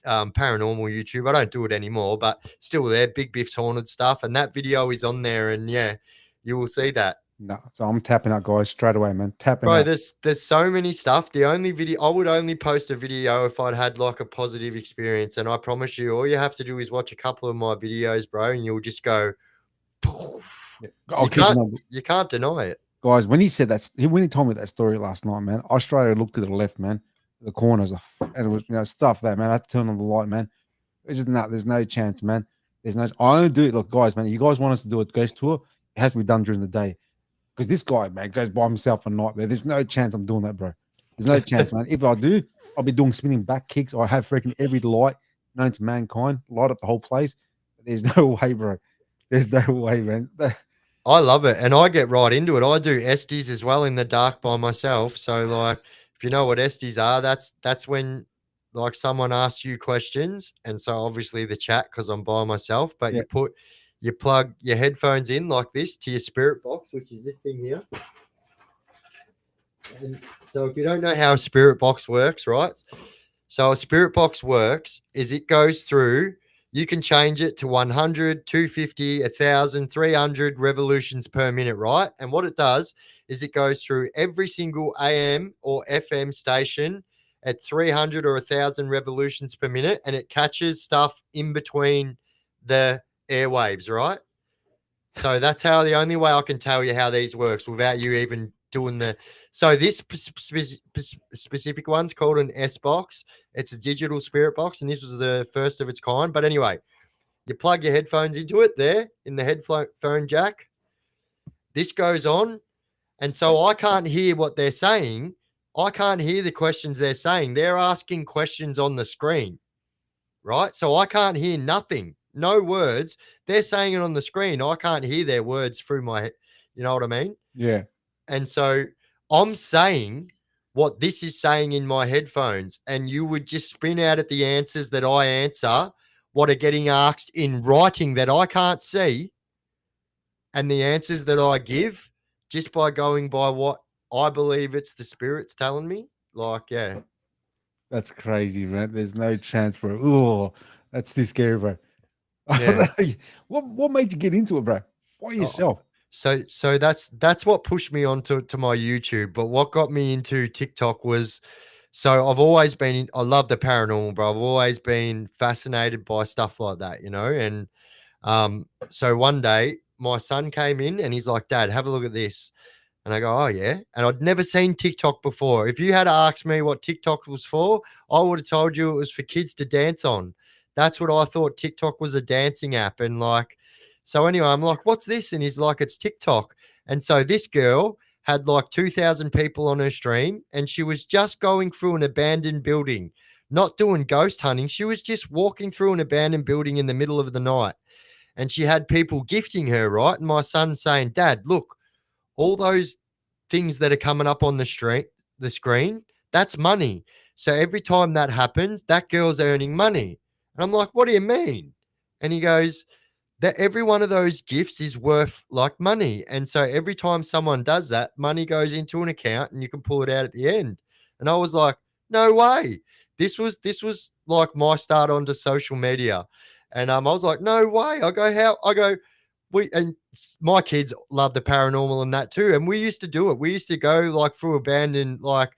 A: paranormal YouTube. I don't do it anymore, but still there, Big Biff's haunted stuff. And that video is on there. And yeah, you will see that.
B: nah. So I'm tapping out, guys, straight away, man. Tapping
A: Bro,
B: out.
A: there's so many stuff. The only video I would only post a video if I'd had like a positive experience. And I promise you, all you have to do is watch a couple of my videos, bro, and you'll just go, poof.
B: Yeah. I'll keep it on.
A: You can't deny it.
B: Guys, when he said that, when he told me that story last night, man, I straight away looked to the left, man, the corners, and it was stuff that, man. I had to turn on the light, man. It's just not. There's no chance, man. There's no. I only do it. Look, guys, man. You guys want us to do a ghost tour? It has to be done during the day, because this guy, man, goes by himself at night. Man. There's no chance I'm doing that, bro. There's no chance, man. If I do, I'll be doing spinning back kicks. I have freaking every light known to mankind, light up the whole place. There's no way, bro. There's no way, man.
A: I love it. And I get right into it. I do Estes as well in the dark by myself. So like if you know what Estes are, that's when like someone asks you questions. And so obviously the chat because I'm by myself, but
B: Yeah,
A: you plug your headphones in like this to your spirit box, which is this thing here. And so if you don't know how a spirit box works, right? So a spirit box works is it goes through, you can change it to 100, 250, 1,000, 300 revolutions per minute, right? And what it does is it goes through every single AM or FM station at 300 or 1,000 revolutions per minute and it catches stuff in between the airwaves, right? So that's how the only way I can tell you how these works without you even doing the. So this specific one's called an S box. It's a digital spirit box, and this was the first of its kind. But anyway, you plug your headphones into it there in the headphone jack. This goes on, and so I can't hear what they're saying. I can't hear the questions they're saying. They're asking questions on the screen, right? So I can't hear nothing, no words. They're saying it on the screen. I can't hear their words through my head. You know what I mean?
B: Yeah.
A: And so I'm saying what this is saying in my headphones, and you would just spin out at the answers that I answer, what are getting asked in writing that I can't see, and the answers that I give just by going by what I believe it's the spirits telling me. Like, yeah.
B: That's crazy, man. There's no chance, bro. Oh, that's too scary, bro.
A: Yeah.
B: What made you get into it, bro? By
A: Oh,
B: yourself?
A: so that's what pushed me on to my YouTube. But what got me into TikTok was, so I've always been I love the paranormal, bro. I've always been fascinated by stuff like that, you know. And so one day my son came in and he's like, Dad, have a look at this. And I go, oh, yeah. And I'd never seen TikTok before. If you had asked me what TikTok was for, I would have told you it was for kids to dance on. That's what I thought. TikTok was a dancing app. And like, so anyway, I'm like, what's this? And he's like, it's TikTok. And so this girl had like 2,000 people on her stream, and she was just going through an abandoned building, not doing ghost hunting. She was just walking through an abandoned building in the middle of the night. And she had people gifting her, right? And my son's saying, Dad, look, all those things that are coming up on the screen, that's money. So every time that happens, that girl's earning money. And I'm like, what do you mean? And he goes, that every one of those gifts is worth like money. And so every time someone does that, money goes into an account and you can pull it out at the end. And I was like, no way. This was like my start onto social media. And I was like, no way. I go, my kids love the paranormal and that too. And we used to do it. We used to go like through abandoned, like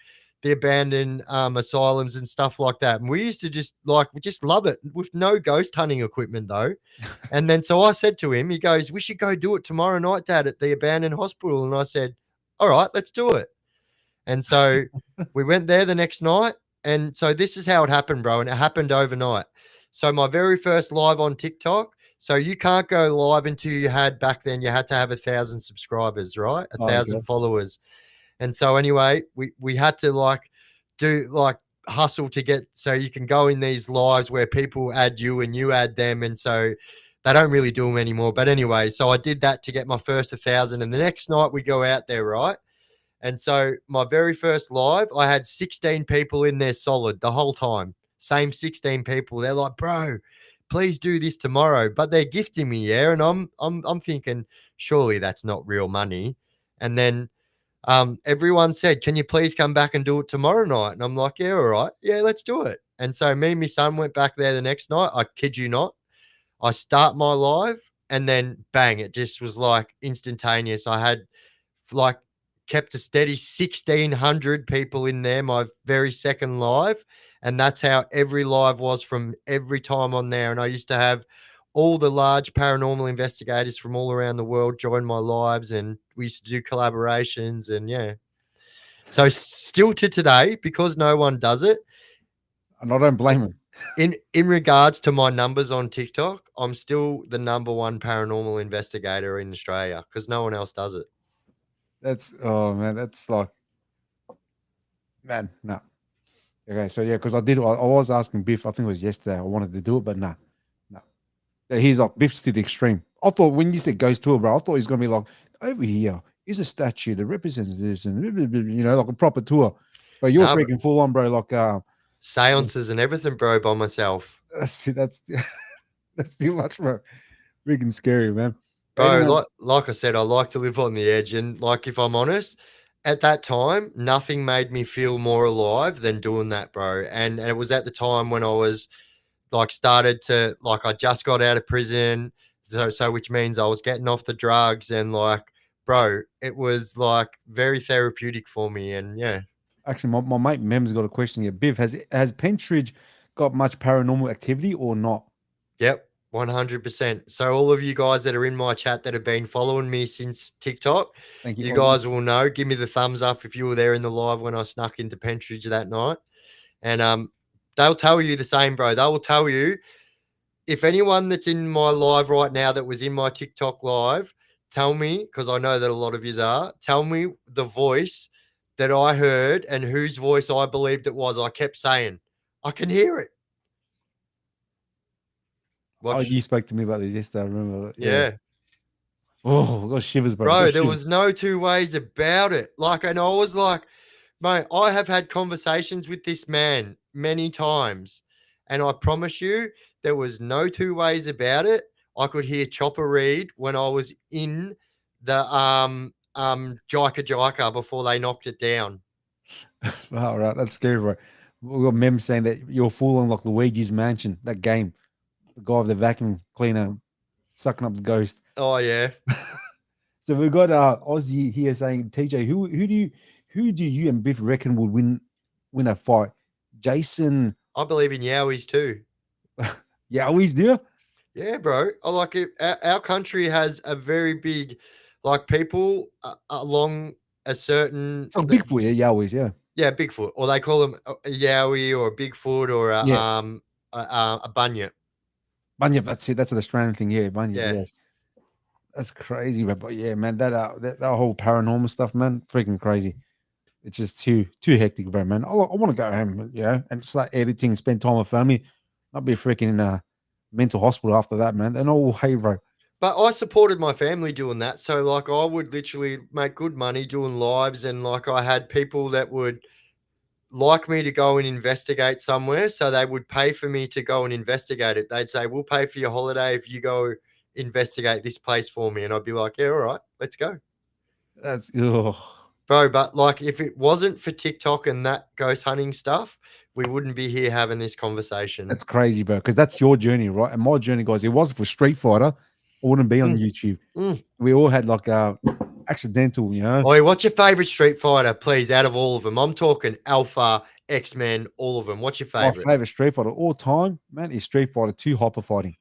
A: the abandoned asylums and stuff like that. And we used to we just love it with no ghost hunting equipment though. And then so I said to him, he goes, we should go do it tomorrow night, Dad, at the abandoned hospital. And I said, all right, let's do it. And so we went there the next night. And so this is how it happened, bro. And it happened overnight. So my very first live on TikTok. So you can't go live until you had back then, you had to have 1,000 subscribers, right? A
B: Oh,
A: thousand
B: okay.
A: followers. And so anyway, we had to like do like hustle to get so you can go in these lives where people add you and you add them. And so they don't really do them anymore. But anyway, so I did that to get my first 1,000. And the next night we go out there, right? And so my very first live, I had 16 people in there solid the whole time. Same 16 people. They're like, bro, please do this tomorrow. But they're gifting me, yeah. And I'm thinking, surely that's not real money. And then everyone said, can you please come back and do it tomorrow night? And I'm like, yeah, all right. Yeah, let's do it. And so me and my son went back there the next night. I kid you not. I start my live and then bang, it just was like instantaneous. I had like kept a steady 1,600 people in there, my very second live. And that's how every live was from every time on there. And I used to have all the large paranormal investigators from all around the world join my lives, and we used to do collaborations. And yeah. So still to today, because no one does it,
B: And I don't blame him.
A: in regards to my numbers on TikTok, I'm still the number one paranormal investigator in Australia because no one else does it.
B: That's oh man, that's like man, no. Okay, so yeah, because I was asking Biff, I think it was yesterday, I wanted to do it, but nah, no. He's like Biff's to the extreme. I thought when you said ghost tour, bro, I thought he's gonna be like, over here is a statue that represents this and you know, like a proper tour. But you're
A: No,
B: freaking full on, bro. Like
A: seances and everything, bro, by myself.
B: that's that's too much, bro. Freaking scary, man. But
A: Bro,
B: anyway,
A: like I said, I like to live on the edge. And like, if I'm honest, at that time, nothing made me feel more alive than doing that, bro. And it was at the time when I was like started to like I just got out of prison. So which means I was getting off the drugs and like, bro, it was like very therapeutic for me. And yeah.
B: actually, my mate Mem's got a question here. Biff, has Pentridge got much paranormal activity or not?
A: Yep, 100%. So all of you guys that are in my chat that have been following me since TikTok,
B: Thank you.
A: you
B: Oh,
A: guys will know. Give me the thumbs up if you were there in the live when I snuck into Pentridge that night. And they'll tell you the same, bro. They will tell you if anyone that's in my live right now that was in my TikTok live, tell me, because I know that a lot of yous are, tell me the voice that I heard and whose voice I believed it was. I kept saying, I can hear it.
B: Oh,
A: Watch,
B: you spoke to me about this yesterday. I remember. Yeah.
A: yeah.
B: Oh, I got shivers, bro. I got
A: Bro, there
B: shivers.
A: was no two ways about it. Like, and I was like, mate, I have had conversations with this man many times, and I promise you, there was no two ways about it. I could hear Chopper Read when I was in the Jika Jika before they knocked it down.
B: All right, that's scary, bro. We got Mem saying that you're fooling like Luigi's Mansion, that game. The guy with the vacuum cleaner sucking up the ghost.
A: Oh yeah,
B: So we've got Aussie here saying, TJ, who do you and Biff reckon would win a fight? Jason,
A: I believe in Yowies too.
B: yeah, always do.
A: Yeah, bro. I like it. Our country has a very big, like people along a certain
B: It's like Bigfoot, yeah, always, yeah.
A: yeah, Bigfoot, or they call them a Yowie or a Bigfoot or
B: Yeah.
A: a bunyip.
B: Bunyip, that's it. That's the Australian thing, yeah, Bunyip,
A: Yeah,
B: yes. That's crazy, but yeah, man, that whole paranormal stuff, man, freaking crazy. It's just too hectic, bro, man. I want to go home, and start editing, spend time with family, not be freaking in a mental hospital after that, man. And oh, hey, bro,
A: but I supported my family doing that. So like, I would literally make good money doing lives, and like I had people that would like me to go and investigate somewhere, so they would pay for me to go and investigate it. They'd say, "We'll pay for your holiday if you go investigate this place for me," and I'd be like, "Yeah, all right, let's go."
B: that's oh,
A: Bro, but like if it wasn't for TikTok and that ghost hunting stuff, we wouldn't be here having this conversation.
B: that's crazy, bro. Because that's your journey, right? And my journey, guys, it wasn't for Street Fighter, I wouldn't be on
A: Mm,
B: YouTube.
A: mm.
B: We all had like accidental,
A: Oi, what's your favorite Street Fighter, please, out of all of them? I'm talking Alpha, X-Men, all of them. What's your
B: My
A: favorite?
B: favorite Street Fighter all time, man, is Street Fighter 2 Hyper Fighting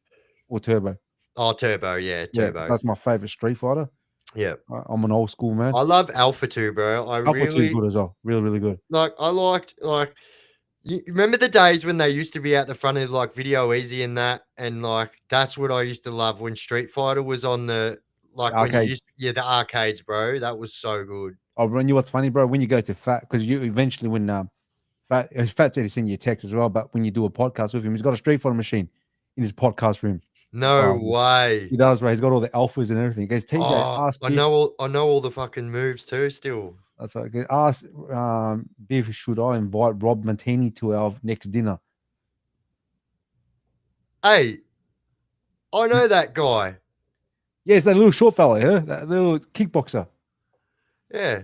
B: or Turbo.
A: Oh, Turbo, yeah,
B: Yeah, so
A: Turbo.
B: that's my favorite Street Fighter.
A: Yeah.
B: I'm an old school man.
A: I love Alpha too, bro. I
B: Alpha 2 is
A: really
B: good as well. Really, really good.
A: like I liked like you remember the days when they used to be at the front of like Video Easy and that, and like that's what I used to love when Street Fighter was on the
B: The
A: like when you
B: arcades.
A: used yeah, the arcades, bro. That was so good.
B: I'll run you what's funny, bro. When you go to Fat, because you eventually when Fat said he sent you a text as well, but when you do a podcast with him, he's got a Street Fighter machine in his podcast room.
A: No way.
B: He does, bro. He's got all the alphas and everything. He goes, TJ,
A: Oh,
B: ask Biff.
A: I know all the fucking moves too still.
B: That's right. Ask Biff, should I invite Rob Martini to our next dinner?
A: Hey, I know that guy.
B: Yeah, it's that little short fella, yeah? That little kickboxer.
A: Yeah.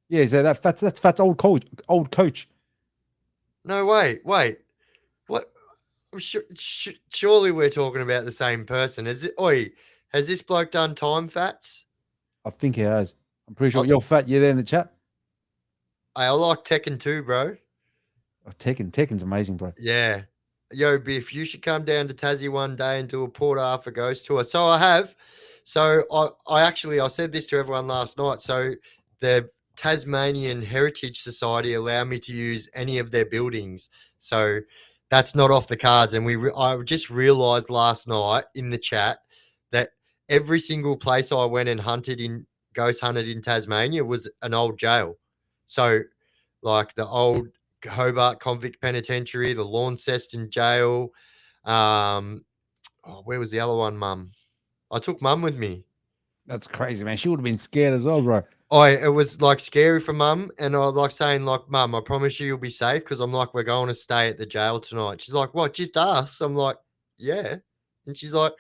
B: Yeah, so that's Fat's old coach.
A: No, wait. What? Surely we're talking about the same person. Is it? Oi, has this bloke done time fats?
B: I think he has. I'm pretty sure.
A: I,
B: Yo, Fat, you there in the chat?
A: I like Tekken too, bro.
B: Oh, Tekken's amazing, bro.
A: Yeah. Yo, Biff, you should come down to Tassie one day and do a Port Arthur ghost tour. So I have. So I said this to everyone last night. So the Tasmanian Heritage Society allow me to use any of their buildings. So that's not off the cards. And I just realized last night in the chat that every single place I went and ghost hunted in Tasmania was an old jail. So like the old Hobart Convict Penitentiary, the Launceston Jail. Where was the other one, Mum? I took Mum with me.
B: That's crazy, man. She would have been scared as well, bro.
A: It was like scary for Mum, and I was like saying, like, Mum, I promise you'll be safe because I'm like, we're going to stay at the jail tonight. She's like, what? Just us? I'm like, yeah. And she's like,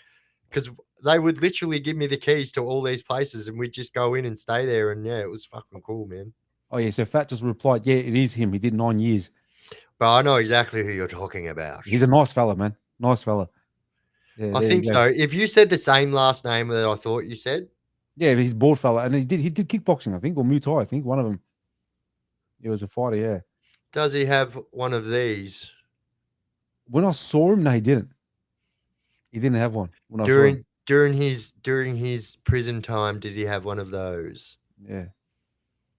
A: because they would literally give me the keys to all these places, and we'd just go in and stay there, and yeah, it was fucking cool, man.
B: Oh yeah, so Fat just replied, yeah, it is him. He did 9 years.
A: But I know exactly who you're talking about.
B: He's a nice fella, man. Nice fella. Yeah,
A: I think so. If you said the same last name that I thought you said,
B: yeah, he's a bored fella, and he did kickboxing, I think, or Muay Thai. I think one of them. He was a fighter. Yeah.
A: does he have one of these
B: When I saw him, no, he didn't. He didn't have one when I saw him.
A: during his prison time? Did he have one of those?
B: Yeah.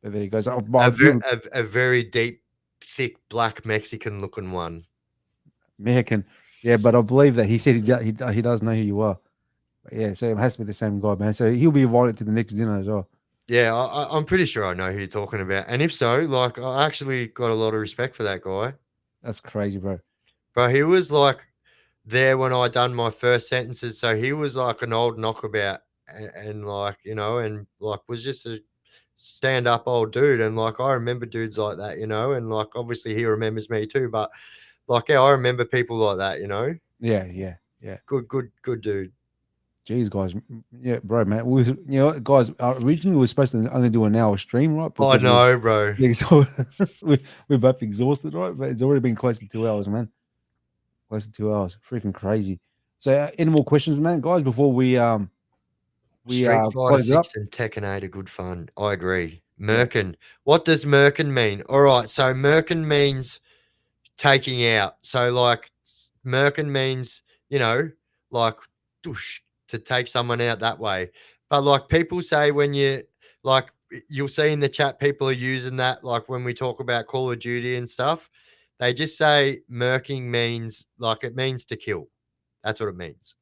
B: But there he goes.
A: A very deep, thick, black Mexican looking one.
B: Mexican. Yeah, but I believe that he said he does know who you are. But yeah, so it has to be the same guy, man. So he'll be invited to the next dinner as well.
A: Yeah, I'm pretty sure I know who you're talking about. And if so, like, I actually got a lot of respect for that guy.
B: That's crazy, bro.
A: Bro, he was like there when I done my first sentences. So he was like an old knockabout and like, and like was just a stand up old dude. And like, I remember dudes like that, and like, obviously he remembers me too, but like, yeah, I remember people like that,
B: Yeah, yeah, yeah.
A: Good dude.
B: Jeez, guys, yeah, bro, man. Guys, originally we were supposed to only do an hour stream, right?
A: I
B: Because
A: know, bro.
B: we're both exhausted, right? But it's already been close to 2 hours, man. Close to 2 hours, freaking crazy. So, any more questions, man, guys? Before we
A: Street Fighter
B: close it
A: 6
B: up.
A: and Tekken 8 are good fun. I agree.
B: Yeah,
A: Merkin. What does Merkin mean? All right, so Merkin means taking out. So like Merkin means, like doosh, to take someone out that way. But like people say when you like you'll see in the chat people are using that like when we talk about Call of Duty and stuff. They just say merking means like it means to kill. That's what it means.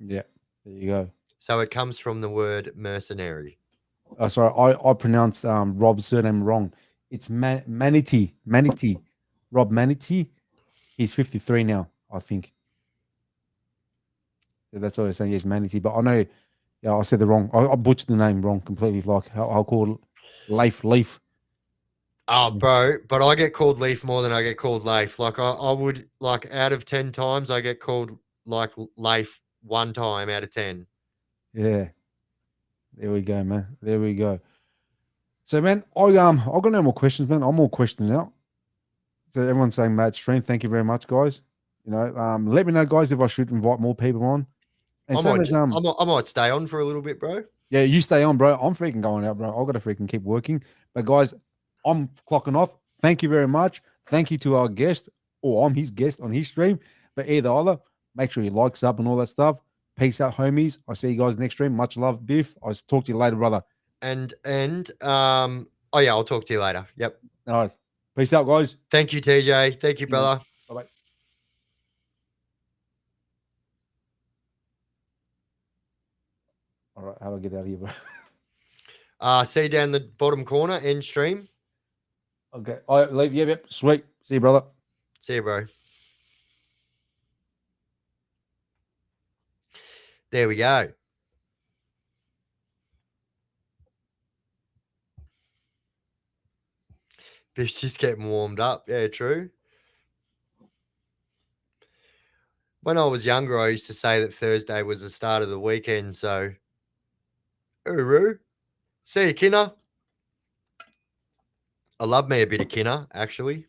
B: yeah. There you go.
A: So it comes from the word mercenary.
B: Sorry, I pronounced Rob's surname wrong. It's Manatee, Rob Manatee. He's 53 now, I think. Yeah, that's what I was saying. Yes, Manatee. But I know, yeah, I said the wrong. I butchered the name wrong completely. Like I'll call it Leaf.
A: Oh, bro, but I get called Leaf more than I get called Leif. Like I would like out of 10 times I get called like Leif one time out of 10.
B: Yeah, there we go, man. There we go. So, man, I got no more questions, man. I'm all questioning out. So everyone's saying mad stream. Thank you very much, guys. Let me know, guys, if I should invite more people on. And
A: I
B: same
A: might
B: as
A: I might stay on for a little bit, bro.
B: yeah, you stay on, bro. I'm freaking going out, bro. I've got to freaking keep working. But guys, I'm clocking off. Thank you very much. Thank you to our guest, or I'm his guest on his stream. But either other, make sure you like, sub, and all that stuff. Peace out, homies. I'll see you guys next stream. Much love, Biff. I'll talk to you later, brother.
A: And oh yeah, I'll talk to you later. Yep.
B: All right. Peace out, guys.
A: Thank you, TJ. Thank you, brother.
B: Bye bye. All right. How do I get out of here, bro?
A: See you down the bottom corner, end stream.
B: Okay. All right, leave. Yep. Sweet. See you, brother.
A: See you, bro. There we go. Biff's just getting warmed up. Yeah, true. When I was younger, I used to say that Thursday was the start of the weekend. So, hooroo. See you, Kinner. I love me a bit of Kinner, actually.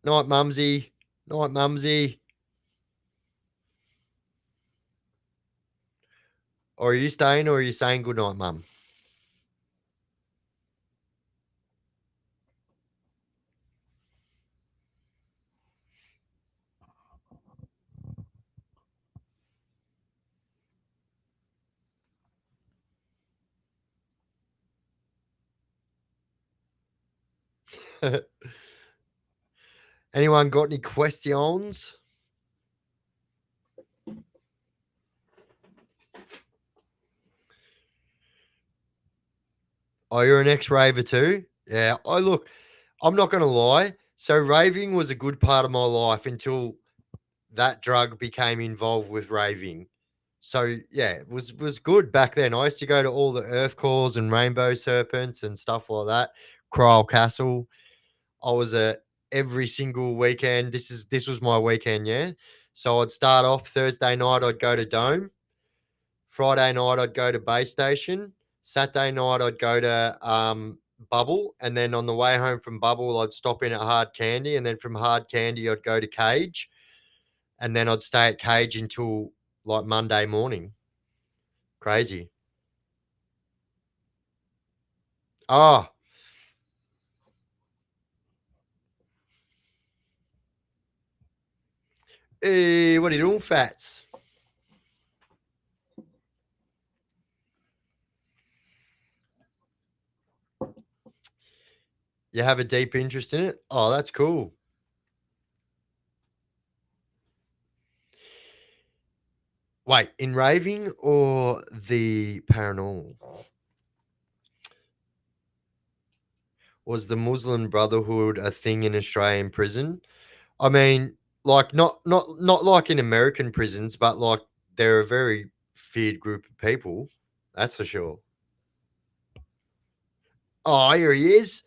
A: Night, Mumsy. Night, Mumsy. Or are you staying or are you saying good night, Mum? Anyone got any questions? Oh, you're an ex-raver too? Yeah. Look, I'm not gonna lie. So raving was a good part of my life until that drug became involved with raving. So yeah, it was good back then. I used to go to all the earth calls and rainbow serpents and stuff like that. Cryle Castle. I was at every single weekend. This was my weekend, yeah. So I'd start off Thursday night, I'd go to Dome. Friday night, I'd go to Base Station. Saturday night, I'd go to Bubble. And then on the way home from Bubble, I'd stop in at Hard Candy. And then from Hard Candy, I'd go to Cage. And then I'd stay at Cage until like Monday morning. Crazy. Oh, hey, what are you doing, Fats? You have a deep interest in it? Oh, that's cool. Wait, in raving or the paranormal? Was the Muslim Brotherhood a thing in Australian prison? I mean, like not like in American prisons, but like they're a very feared group of people. That's for sure. Oh, here he is,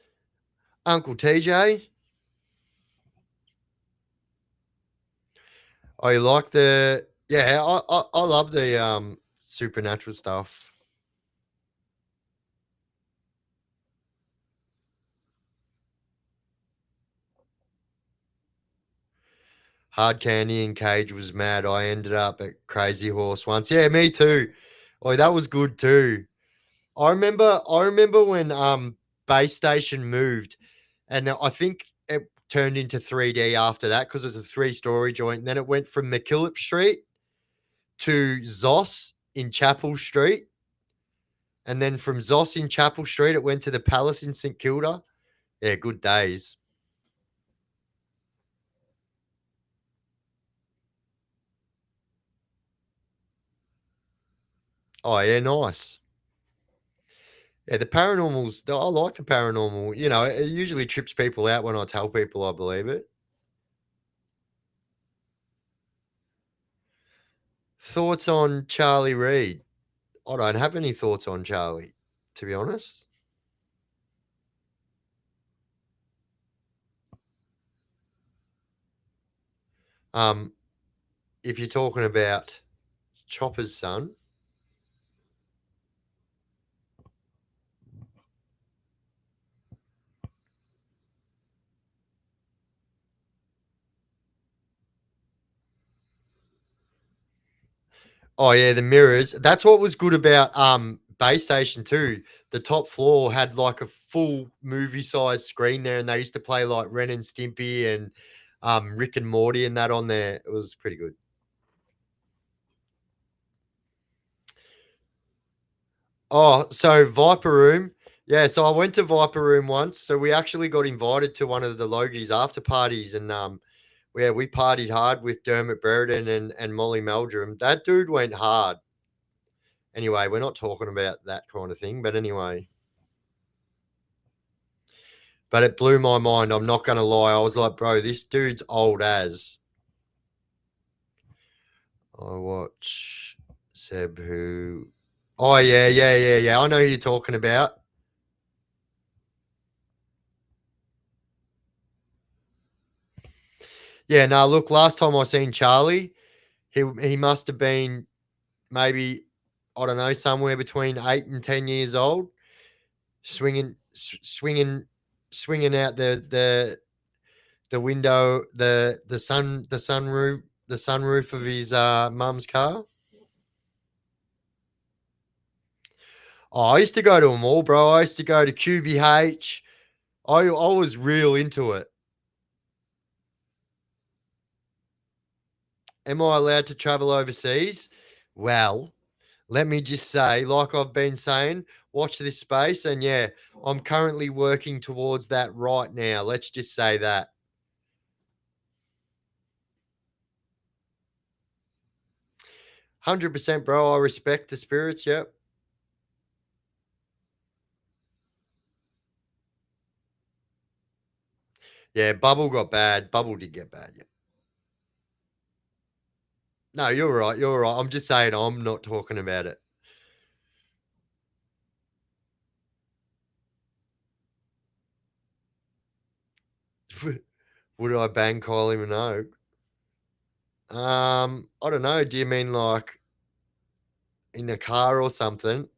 A: Uncle TJ. Oh, you like the yeah? I love the supernatural stuff. Hard Candy and Cage was mad. I ended up at Crazy Horse once. Yeah, me too. Oh, that was good too. I remember when Base Station moved, and I think it turned into 3D after that because it was a three-story joint. And then it went from McKillop Street to Zoss in Chapel Street, and then from Zoss in Chapel Street, it went to the Palace in St Kilda. Yeah, good days. Oh yeah, nice. Yeah, the paranormals. I like the paranormal. You know, it usually trips people out when I tell people I believe it. Thoughts on Charlie Reed? I don't have any thoughts on Charlie, to be honest. Um, if you're talking about Chopper's son, oh yeah, the mirrors. That's what was good about Base Station too. The top floor had like a full movie size screen there, and they used to play like Ren and Stimpy and Rick and Morty and that on there. It was pretty good. Oh, so Viper Room. Yeah, so I went to Viper Room once. So we actually got invited to one of the Logies after parties, and yeah, we partied hard with Dermot Brereton and Molly Meldrum. That dude went hard. Anyway, we're not talking about that kind of thing, but anyway. But it blew my mind. I'm not gonna lie. I was like, bro, this dude's old as. I watch Seb who. Oh yeah. I know who you're talking about. Yeah, no, look, last time I seen Charlie, he must have been maybe I don't know somewhere between 8 and 10 years old, swinging, swinging out the window, the sunroof of his mum's car. Oh, I used to go to them all, bro. I used to go to QBH. I was real into it. Am I allowed to travel overseas? Well, let me just say, like I've been saying, watch this space. And yeah, I'm currently working towards that right now. Let's just say that. 100%, bro. I respect the spirits. Yep. Yeah, Bubble got bad. Bubble did get bad. Yeah. No, you're right. You're right. I'm just saying I'm not talking about it. Would I bang Kylie Minogue? I don't know. Do you mean like in a car or something?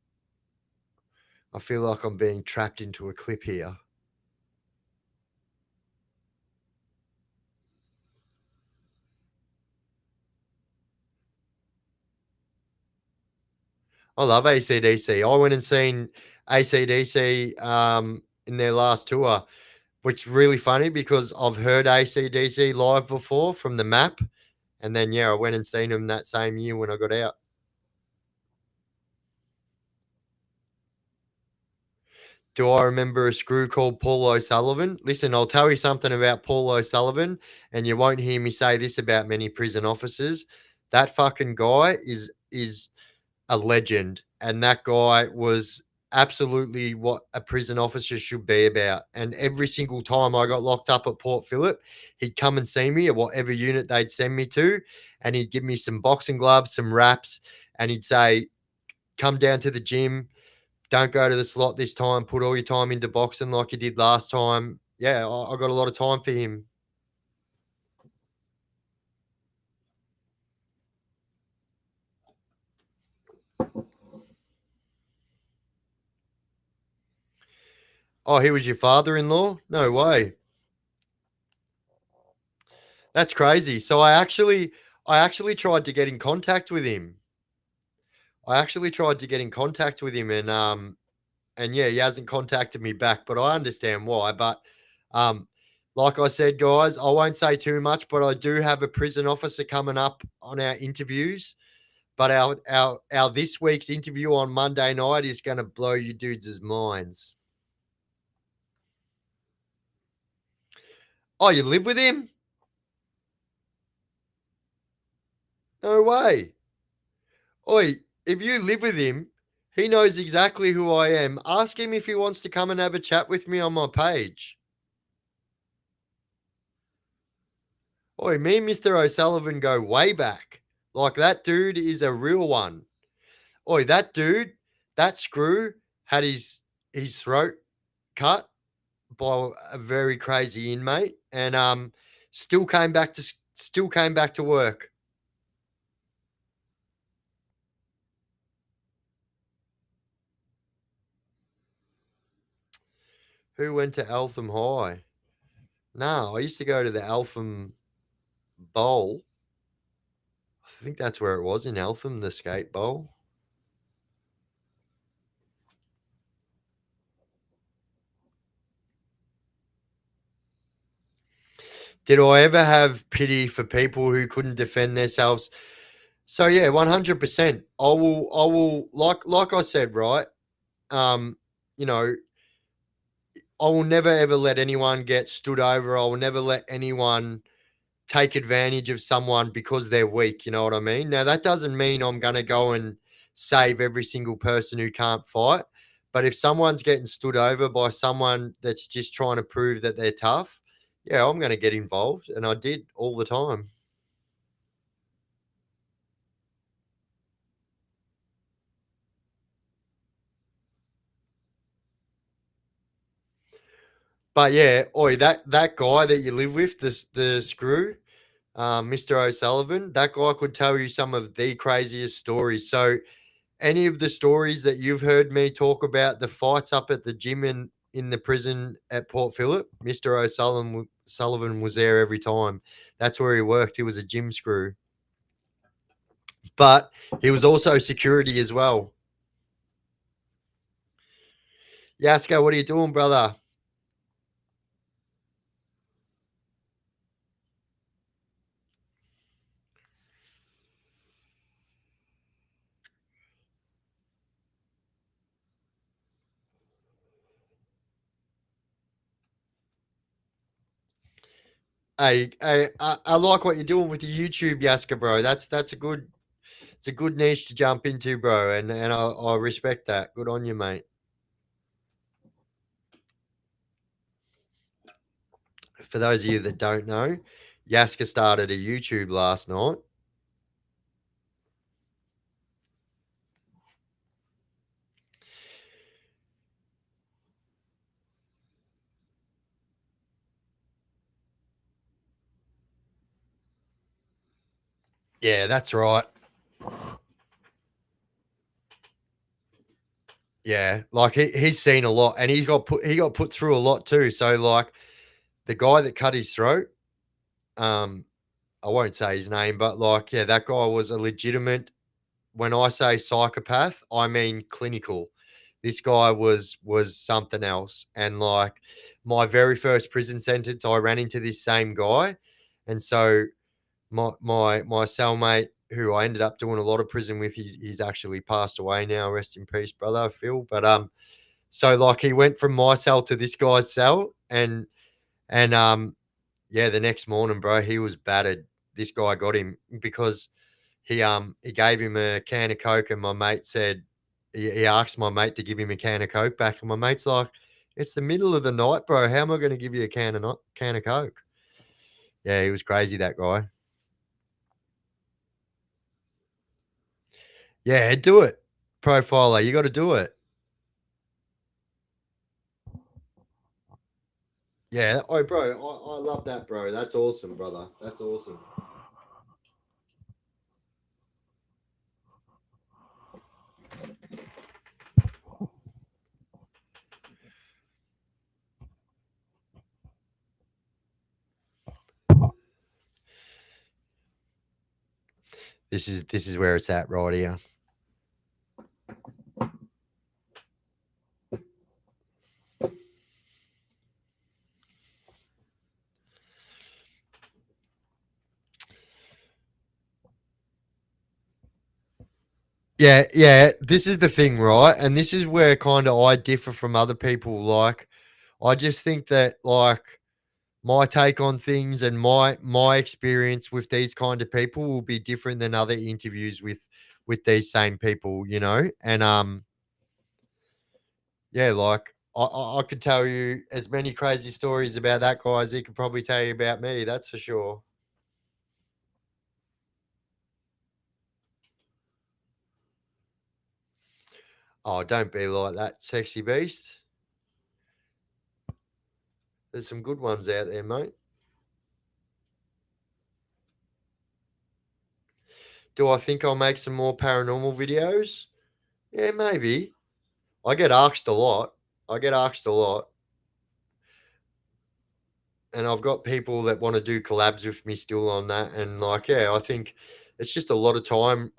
A: I feel like I'm being trapped into a clip here. I love AC/DC. I went and seen AC/DC in their last tour, which is really funny because I've heard AC/DC live before from the map. And then, yeah, I went and seen them that same year when I got out. Do I remember a screw called Paul O'Sullivan? Listen, I'll tell you something about Paul O'Sullivan, and you won't hear me say this about many prison officers. That fucking guy is is a legend, and that guy was absolutely what a prison officer should be about. And every single time I got locked up at Port Phillip, he'd come and see me at whatever unit they'd send me to, and he'd give me some boxing gloves, some wraps, and he'd say, "Come down to the gym. Don't go to the slot this time. Put all your time into boxing like you did last time." Yeah, I got a lot of time for him. Oh, he was your father-in-law? No way. That's crazy. So I actually tried to get in contact with him. I actually tried to get in contact with him, and yeah, he hasn't contacted me back, but I understand why. But um like I said, guys, I won't say too much, but I do have a prison officer coming up on our interviews. But our this week's interview on Monday night is going to blow you dudes' minds. Oh, you live with him? No way. Oi, if you live with him, he knows exactly who I am. Ask him if he wants to come and have a chat with me on my page. Oi, me and Mr. O'Sullivan go way back. Like, that dude is a real one. Oi, that dude, that screw had his throat cut by a very crazy inmate, and still came back to work. Who went to Eltham High? No, I used to go to the Eltham Bowl. I think that's where it was, in Eltham, the skate bowl. Did I ever have pity for people who couldn't defend themselves? So yeah, 100%. I will like I said, right? Um, you know, I will never ever let anyone get stood over. I will never let anyone take advantage of someone because they're weak. You know what I mean? Now, that doesn't mean I'm going to go and save every single person who can't fight. But if someone's getting stood over by someone that's just trying to prove that they're tough, yeah, I'm going to get involved. And I did all the time. But yeah, oi, that guy that you live with, the screw, Mr. O'Sullivan, that guy could tell you some of the craziest stories. So, any of the stories that you've heard me talk about, the fights up at the gym in the prison at Port Phillip, Mr. Sullivan was there every time. That's where he worked. He was a gym screw, but he was also security as well. Yasko, what are you doing, brother? I like what you're doing with the YouTube, Yaska, bro. That's a good it's a good niche to jump into, bro, and I respect that. Good on you, mate. For those of you that don't know, Yaska started a YouTube last night. Yeah, that's right. Yeah, like he's seen a lot, and he got put through a lot too. So like the guy that cut his throat, um, I won't say his name, but like yeah, that guy was a legitimate. When I say psychopath, I mean clinical. This guy was something else, and like my very first prison sentence, I ran into this same guy, and so my cellmate, who I ended up doing a lot of prison with, he's actually passed away now. Rest in peace, brother Phil. But so like he went from my cell to this guy's cell, and yeah, the next morning, bro, he was battered. This guy got him because he gave him a can of Coke, and my mate said he asked my mate to give him a can of Coke back, and my mate's like, "It's the middle of the night, bro. How am I going to give you a can of Coke?" Yeah, he was crazy, that guy. Yeah, do it, Profiler. You got to do it. Yeah. Oh, bro, I love that, bro. That's awesome, brother. That's awesome. This is where it's at right here. Yeah. This is the thing, right? And this is where kind of I differ from other people. Like, I just think that like my take on things and my experience with these kind of people will be different than other interviews with these same people, you know. And yeah, like I could tell you as many crazy stories about that guy as he could probably tell you about me. That's for sure. Oh, don't be like that, sexy beast. There's some good ones out there, mate. Do I think I'll make some more paranormal videos? Yeah, maybe. I get asked a lot. I get asked a lot. And I've got people that want to do collabs with me still on that. And like, yeah, I think it's just a lot of time.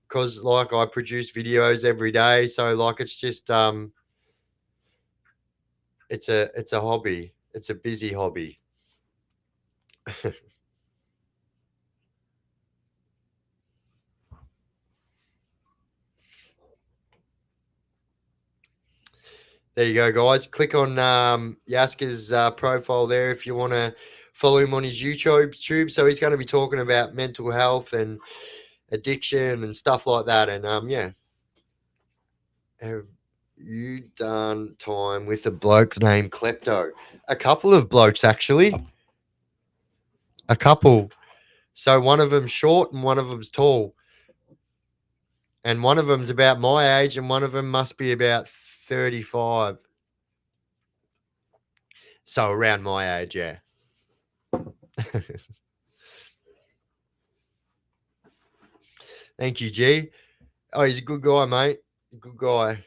A: Because like I produce videos every day. So like it's just it's a hobby. It's a busy hobby. There you go, guys. Click on Yaska's profile there if you want to follow him on his YouTube. So he's going to be talking about mental health and addiction and stuff like that. And yeah, have you done time with a bloke named Klepto? A couple of blokes, actually. A couple. So one of them's short and one of them's tall. And one of them's about my age and one of them must be about 35. So around my age, yeah. Thank you, G. Oh, he's a good guy, mate. Good guy.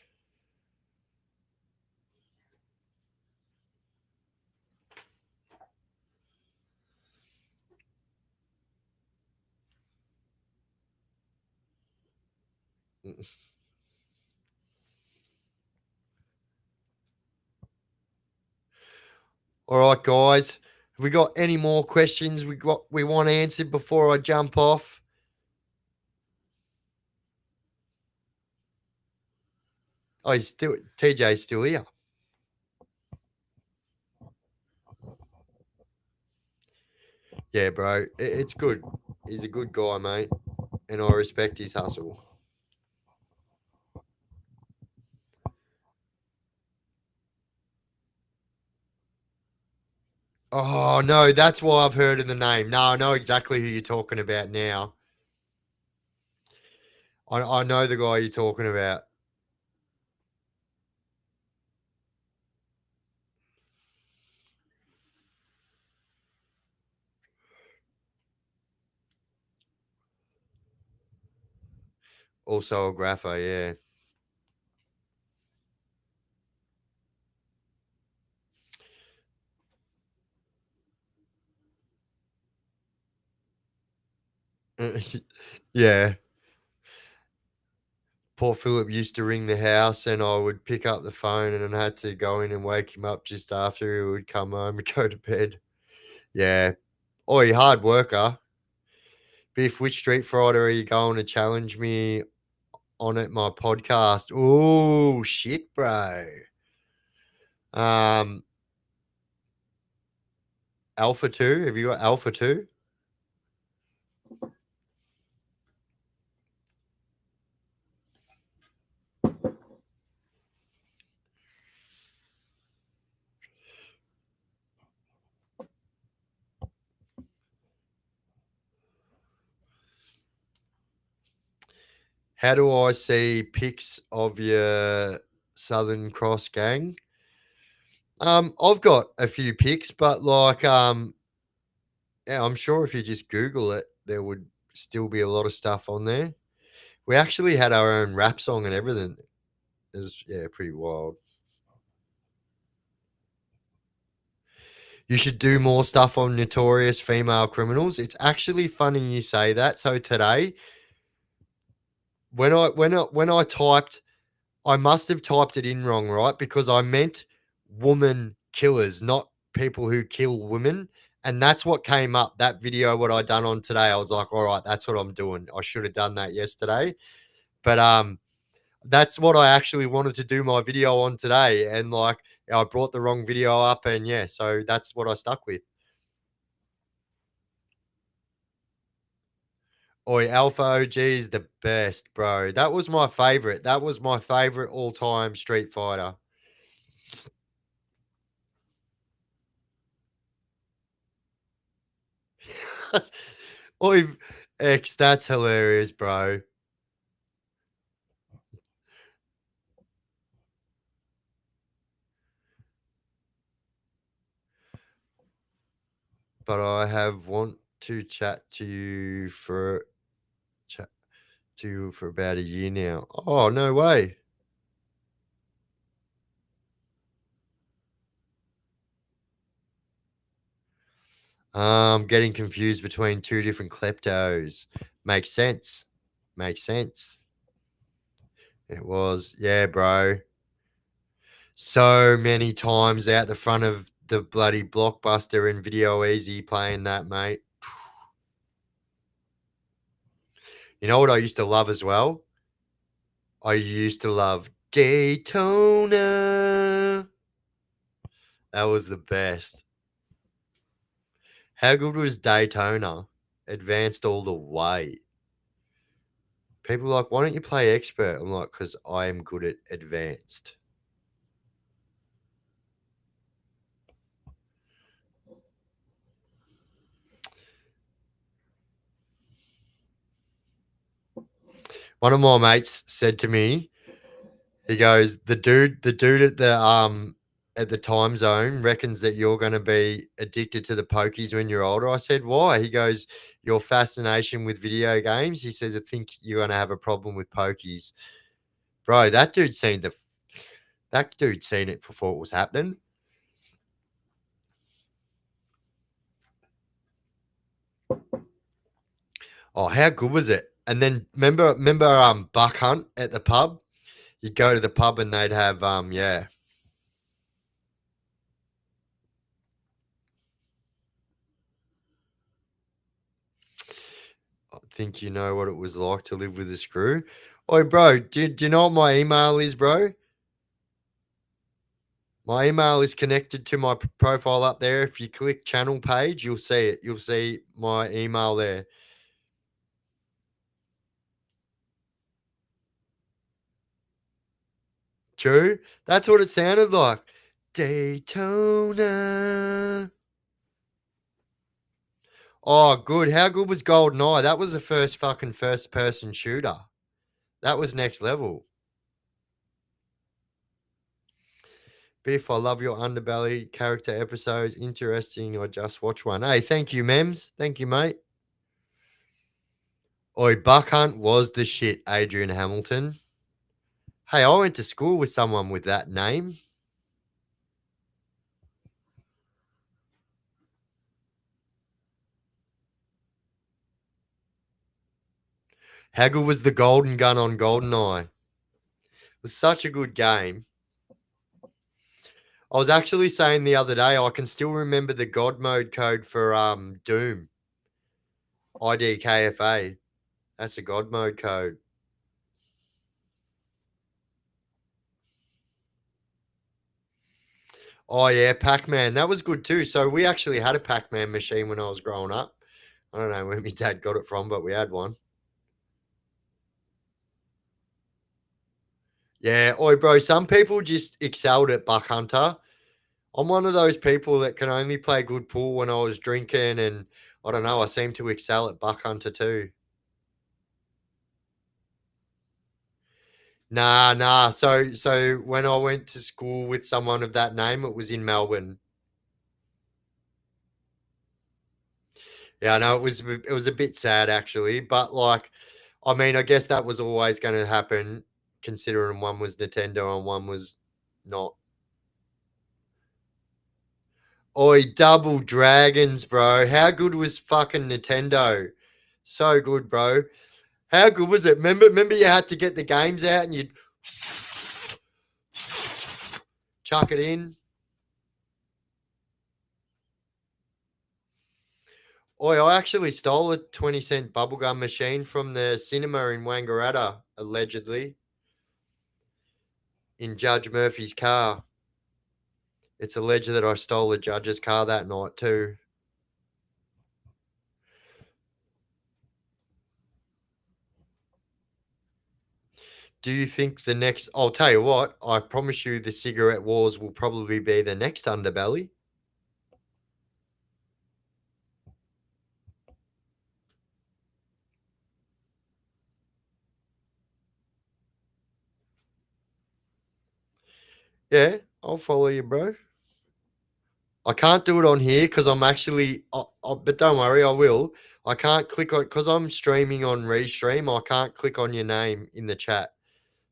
A: All right, guys. Have we got any more questions we want answered before I jump off? Oh, he's still TJ's still here. Yeah, bro. It's good. He's a good guy, mate. And I respect his hustle. Oh no, that's why I've heard of the name. No, I know exactly who you're talking about now. I know the guy you're talking about. Also a grapher, yeah. Yeah. Poor Philip used to ring the house and I would pick up the phone and I had to go in and wake him up just after he would come home and go to bed. Yeah. Oi, hard worker. Biff, which Street Fighter are you going to challenge me on at my podcast? Oh shit, bro. Um Alpha 2. Have you got Alpha 2? How do I see pics of your Southern Cross gang? I've got a few pics, but yeah, I'm sure if you just Google it, there would still be a lot of stuff on there. We actually had our own rap song and everything. It was, yeah, pretty wild. You should do more stuff on notorious female criminals. It's actually funny you say that. So today, when I typed, I must have typed it in wrong, right? Because I meant woman killers, not people who kill women. And that's what came up. That video, what I done on today, I was like, all right, that's what I'm doing. I should have done that yesterday. But that's what I actually wanted to do my video on today. And I brought the wrong video up, and yeah, so that's what I stuck with. Oi, Alpha OG is the best, bro. That was my favorite. That was my favorite all-time Street Fighter. Oi, X, that's hilarious, bro. But I have want to chat to you for chat to you for about a year now. Oh, no way. Getting confused between two different kleptos. Makes sense. Makes sense. It was, yeah, bro. So many times out the front of the bloody Blockbuster and Video Easy playing that, mate. You know what I used to love as well? I used to love Daytona. That was the best. How good was Daytona? Advanced all the way. People are like, why don't you play expert? I'm like, because I am good at advanced. One of my mates said to me, he goes, the dude at the time zone reckons that you're gonna be addicted to the pokies when you're older. I said, why? He goes, your fascination with video games. He says, I think you're gonna have a problem with pokies. Bro, that dude seen it before it was happening. Oh, how good was it? And then remember Buck Hunt at the pub? You'd go to the pub and they'd have yeah. I think you know what it was like to live with a screw. Oi, bro, do you know what my email is, bro? My email is connected to my profile up there. If you click channel page, you'll see it. You'll see my email there. True? That's what it sounded like. Daytona. Oh, good. How good was GoldenEye? That was the first person shooter. That was next level. Biff, I love your underbelly character episodes. Interesting. I just watched one. Hey, thank you, Mems. Thank you, mate. Oi, Buck Hunt was the shit, Adrian Hamilton. Hey, I went to school with someone with that name. How good was the golden gun on GoldenEye? It was such a good game. I was actually saying the other day, I can still remember the God mode code for Doom. IDKFA. That's a God mode code. Oh yeah, Pac-Man. That was good too. So we actually had a Pac-Man machine when I was growing up. I don't know where my dad got it from, but we had one. Yeah, oi, bro. Some people just excelled at Buck Hunter. I'm one of those people that can only play good pool when I was drinking, and I don't know. I seem to excel at Buck Hunter too. Nah. So when I went to school with someone of that name, it was in Melbourne. Yeah, I know it was a bit sad actually, but like, I mean, I guess that was always going to happen, considering one was Nintendo and one was not. Oi, Double Dragons, bro. How good was fucking Nintendo? So good, bro. How good was it? Remember you had to get the games out and you'd chuck it in. Oi, I actually stole a 20-cent bubblegum machine from the cinema in Wangaratta, allegedly, in Judge Murphy's car. It's alleged that I stole the judge's car that night too. Do you think the next? I'll tell you what. I promise you, the cigarette wars will probably be the next underbelly. Yeah, I'll follow you, bro. I can't do it on here because I'm actually. But don't worry, I will. I can't click on because I'm streaming on Restream. I can't click on your name in the chat,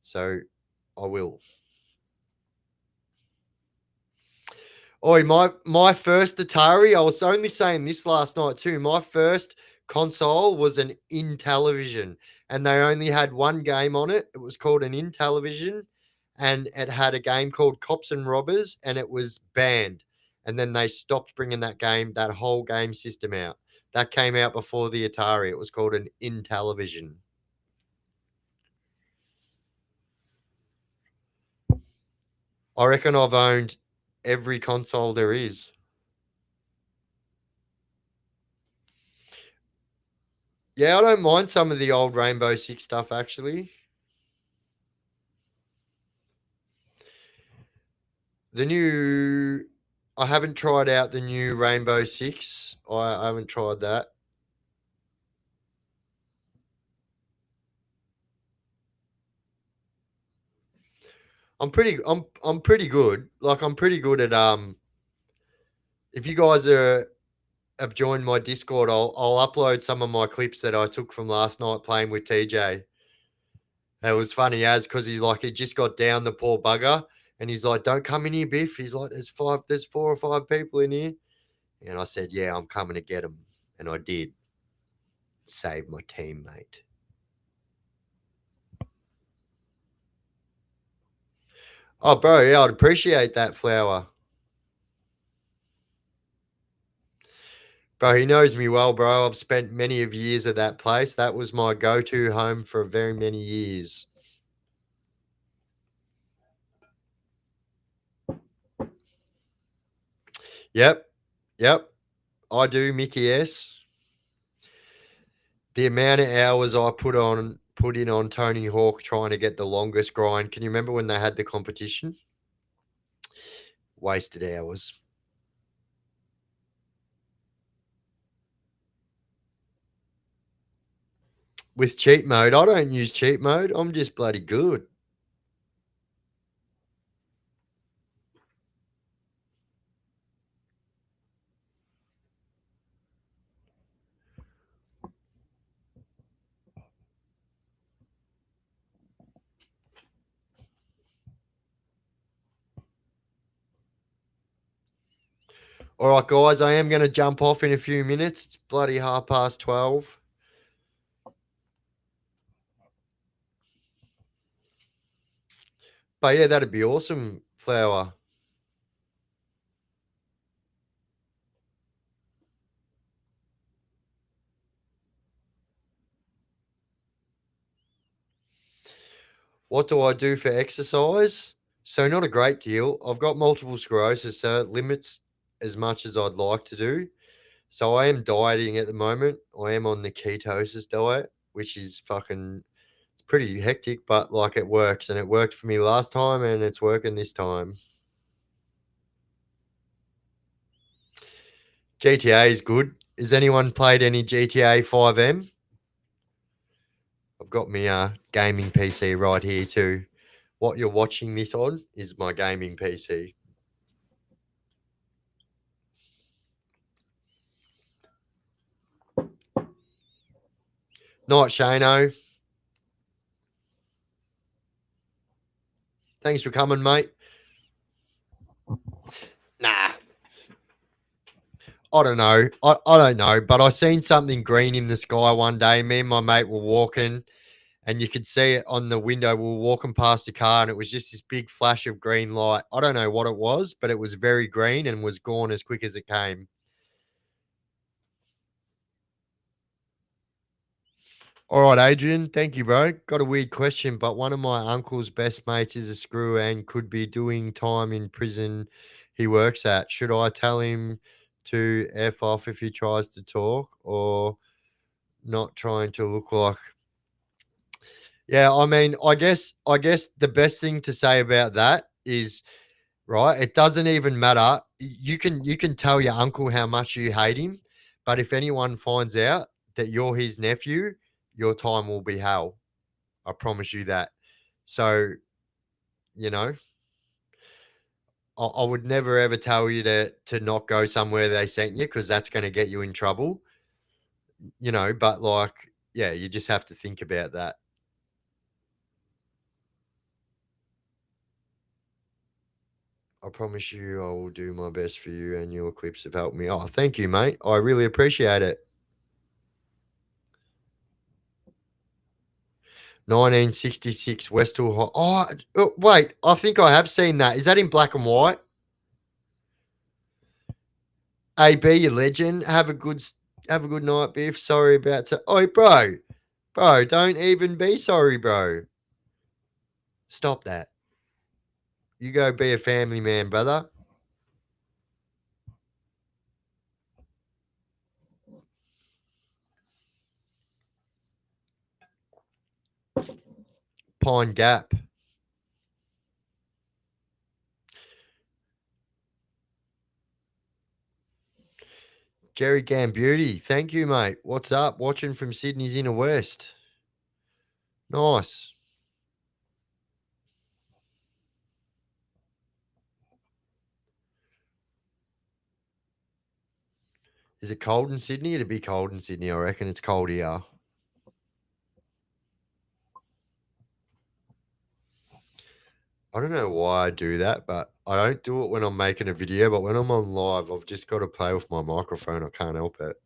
A: so I will. Oi, my first Atari, I was only saying this last night too. My first console was an Intellivision, and they only had one game on it. It was called an Intellivision, and it had a game called Cops and Robbers, and it was banned. And then they stopped bringing that whole game system out. That came out before the Atari. It was called an Intellivision. I reckon I've owned every console there is. Yeah, I don't mind some of the old Rainbow Six stuff actually. The new I haven't tried out the new Rainbow Six. I haven't tried that. I'm pretty good. Like I'm pretty good at if you guys have joined my Discord, I'll upload some of my clips that I took from last night playing with TJ. It was funny as because he just got down, the poor bugger, and he's like, "Don't come in here, Biff." He's like, there's 4 or 5 people in here." And I said, "Yeah, I'm coming to get them." And I did. Save my teammate. Oh, bro, yeah, I'd appreciate that, Flower. Bro, he knows me well, bro. I've spent many of years at that place. That was my go-to home for very many years. Yep. Yep. I do, Mickey S. The amount of hours I put in on Tony Hawk trying to get the longest grind. Can you remember when they had the competition? Wasted hours. With cheat mode, I don't use cheat mode. I'm just bloody good. All right, guys, I am going to jump off in a few minutes. It's bloody 12:30. But yeah, that'd be awesome, Flower. What do I do for exercise? So not a great deal. I've got multiple sclerosis, so it limits as much as I'd like to do. So I am dieting at the moment. I am on the ketosis diet, which is fucking it's pretty hectic, but like it works and it worked for me last time and it's working this time. GTA is good. Has anyone played any GTA 5M? got my gaming PC right here too. What you're watching this on is my gaming PC. Night, Shano. Thanks for coming, mate. Nah. I don't know. I don't know, but I seen something green in the sky one day. Me and my mate were walking, and you could see it on the window. We were walking past the car, and it was just this big flash of green light. I don't know what it was, but it was very green and was gone as quick as it came. All right, Adrian. Thank you, bro. Got a weird question, but one of my uncle's best mates is a screw and could be doing time in prison he works at. Should I tell him to F off if he tries to talk or not trying to look like? Yeah, I mean, I guess the best thing to say about that is right, it doesn't even matter. You can tell your uncle how much you hate him, but if anyone finds out that you're his nephew, your time will be hell. I promise you that. So, you know, I would never ever tell you to not go somewhere they sent you because that's going to get you in trouble. But like, yeah, you just have to think about that. I promise you I will do my best for you and your clips have helped me. Oh, thank you, mate. I really appreciate it. 1966 Westall High. Oh, wait. I think I have seen that. Is that in black and white? AB, you legend. Have a good night, Biff. Sorry about to. Oh, bro, don't even be sorry, bro. Stop that. You go be a family man, brother. Pine Gap. Jerry Gambeauty. Thank you, mate. What's up? Watching from Sydney's inner west. Nice. Is it cold in Sydney? It'd be cold in Sydney, I reckon. It's cold here. I don't know why I do that, but I don't do it when I'm making a video. But when I'm on live, I've just got to play with my microphone. I can't help it.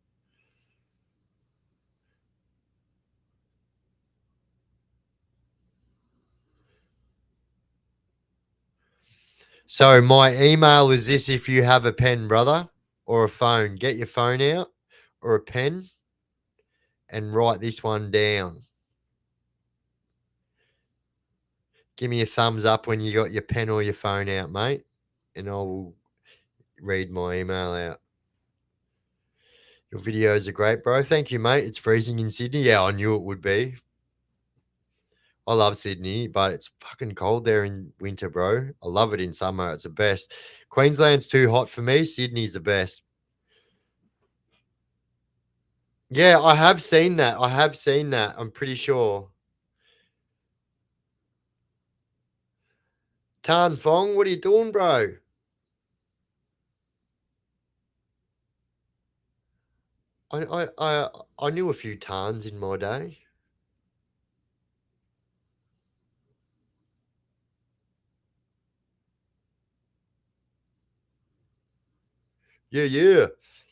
A: So my email is this: if you have a pen, brother, or a phone, get your phone out or a pen and write this one down. Give me a thumbs up when you got your pen or your phone out, mate, and I will read my email out. Your videos are great, bro. Thank you, mate. It's freezing in Sydney. Yeah, I knew it would be. I love Sydney, but it's fucking cold there in winter, bro. I love it in summer. It's the best. Queensland's too hot for me. Sydney's the best. Yeah, I have seen that. I have seen that. I'm pretty sure. Tan Fong, what are you doing, bro? I knew a few Tans in my day. Yeah, yeah.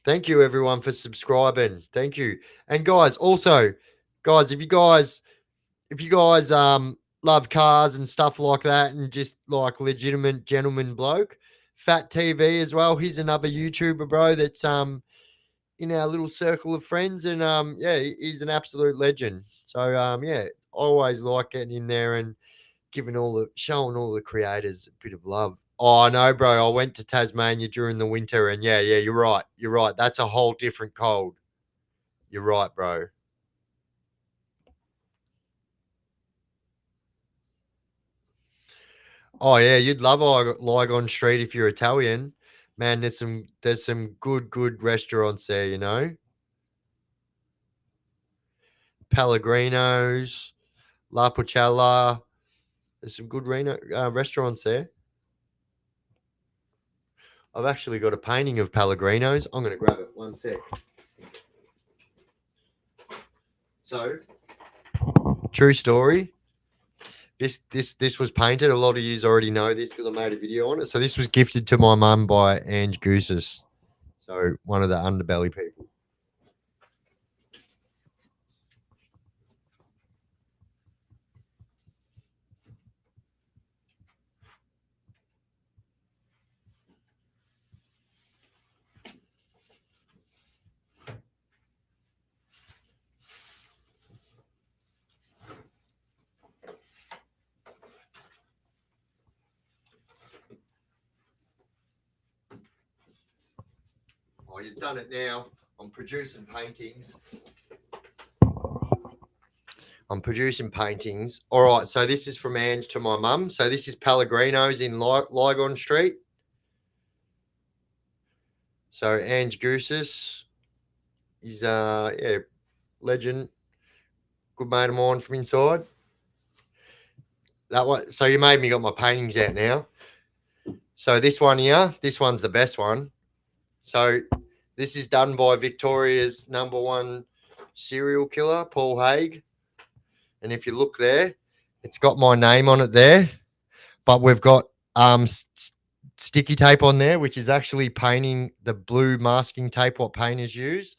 A: Thank you everyone for subscribing. Thank you. And guys, also, guys, if you guys love cars and stuff like that and just like legitimate gentleman bloke, Fat TV as well. He's another YouTuber, bro, that's in our little circle of friends and yeah, he's an absolute legend. So yeah, I always like getting in there and showing all the creators a bit of love. Oh no, bro, I went to Tasmania during the winter and yeah, you're right. You're right. That's a whole different cold. You're right, bro. Oh yeah, you'd love Lygon Street if you're Italian. Man, there's some good restaurants there, Pellegrino's. La Pucella. There's some good restaurants there. I've actually got a painting of Pellegrino's. I'm going to grab it. One sec. So, true story. This was painted. A lot of you already know this because I made a video on it. So this was gifted to my mum by Ange Gooses. So one of the underbelly people. Oh, you've done it now. I'm producing paintings. All right, so this is from Ange to my mum. So this is Pellegrino's in Lygon Street. So Ange Gooses is legend, good mate of mine from inside. That one. So you made me got my paintings out now. So this one here, this one's the best one. So this is done by Victoria's #1 serial killer, Paul Haig. And if you look there, it's got my name on it there. But we've got sticky tape on there, which is actually painting the blue masking tape what painters use.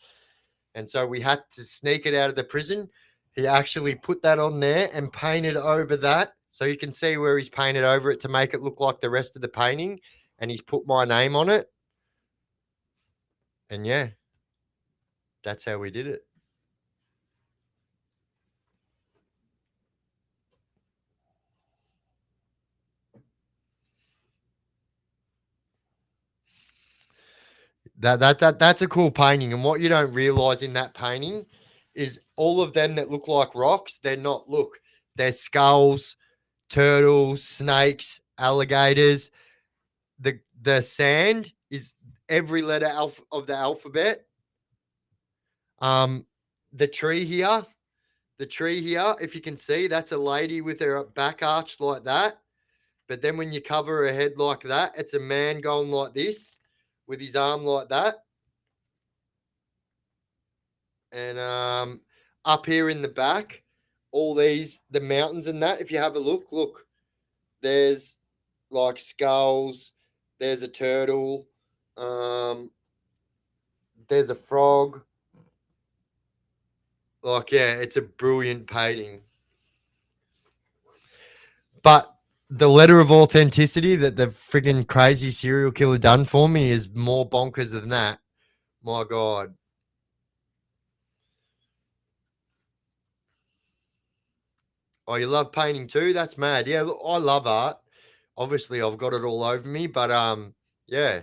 A: And so we had to sneak it out of the prison. He actually put that on there and painted over that. So you can see where he's painted over it to make it look like the rest of the painting. And he's put my name on it. And yeah, that's how we did it. That's a cool painting. And what you don't realize in that painting is all of them that look like rocks, they're not. Look, they're skulls, turtles, snakes, alligators. The sand is every letter of the alphabet. The tree here, if you can see, that's a lady with her back arched like that. But then when you cover her head like that, it's a man going like this with his arm like that. And up here in the back, all the mountains and that, if you have a look, there's like skulls, there's a turtle, there's a frog. Like, yeah, it's a brilliant painting. But the letter of authenticity that the friggin' crazy serial killer done for me is more bonkers than that. My God. Oh, you love painting too? That's mad. Yeah, look, I love art. Obviously, I've got it all over me, but yeah.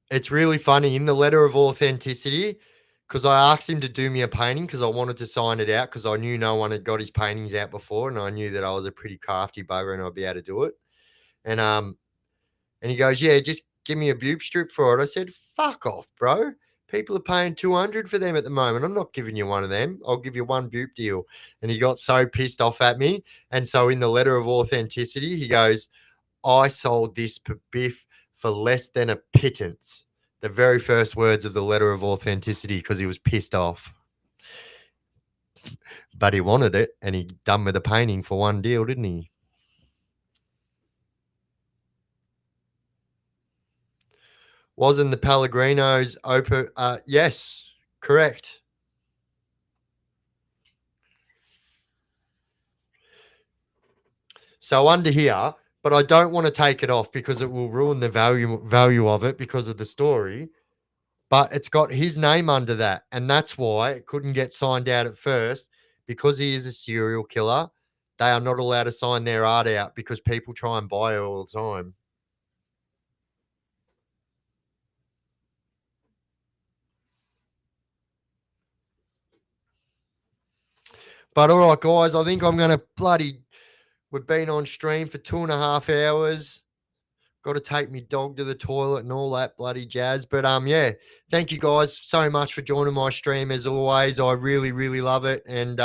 A: It's really funny in the letter of authenticity because I asked him to do me a painting because I wanted to sign it out because I knew no one had got his paintings out before and I knew that I was a pretty crafty bugger and I'd be able to do it. And he goes, "Yeah, just give me a boob strip for it." I said, "Fuck off, bro. People are paying 200 for them at the moment. I'm not giving you one of them. I'll give you one boob deal." And he got so pissed off at me. And so in the letter of authenticity, he goes, "I sold this Biff for less than a pittance." The very first words of the letter of authenticity because he was pissed off. But he wanted it and he done with the painting for one deal, didn't he? Wasn't the Pellegrinos open? Yes, correct. So under here, but I don't want to take it off because it will ruin the value of it because of the story. But it's got his name under that, and that's why it couldn't get signed out at first because he is a serial killer. They are not allowed to sign their art out because people try and buy it all the time. But all right, guys, I think I'm going to we've been on stream for 2.5 hours. got to take me dog to the toilet and all that bloody jazz. But yeah, thank you guys so much for joining my stream as always. I really, really love it. And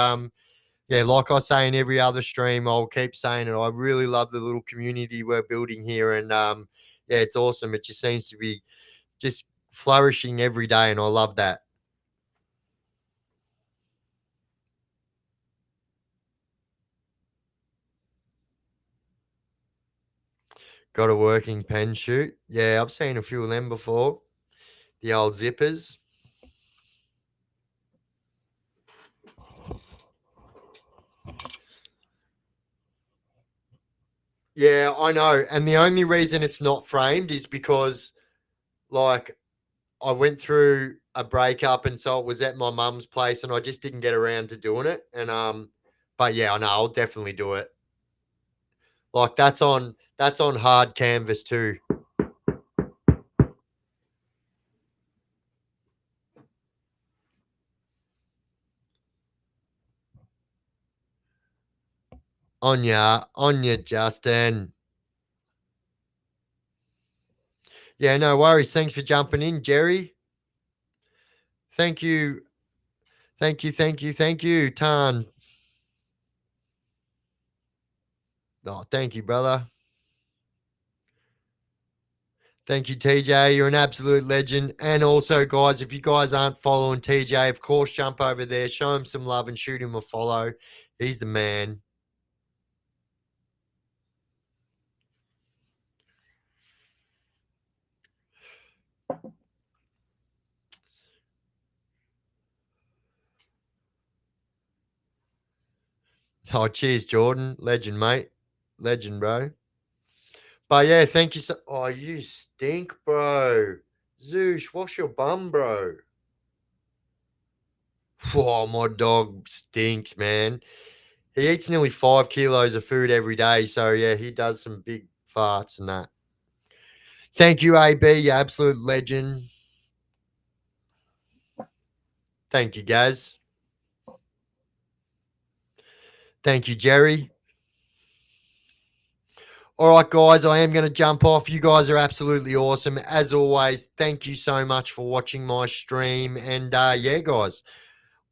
A: yeah, like I say in every other stream, I'll keep saying it. I really love the little community we're building here. And yeah, it's awesome. It just seems to be just flourishing every day. And I love that. Got a working pen shoot. Yeah, I've seen a few of them before. The old zippers. Yeah, I know. And the only reason it's not framed is because, like, I went through a breakup, and so it was at my mum's place, and I just didn't get around to doing it. And but yeah, I know I'll definitely do it. Like that's on hard canvas too. On ya, Justin. Yeah, no worries. Thanks for jumping in, Jerry. Thank you. Thank you, Tan. Oh, thank you, brother. Thank you, TJ. You're an absolute legend. And also, guys, if you guys aren't following TJ, of course, jump over there, show him some love, and shoot him a follow. He's the man. Oh, cheers, Jordan. Legend, mate. Legend, bro. But yeah, thank you so. Oh, you stink, bro. Zoosh, wash your bum, bro. Oh, my dog stinks, man. He eats nearly 5 kilos of food every day. So yeah, he does some big farts and that. Thank you, AB, you absolute legend. Thank you, Gaz. Thank you, Jerry. All right, guys, I am going to jump off. You guys are absolutely awesome. As always, thank you so much for watching my stream. And yeah, guys,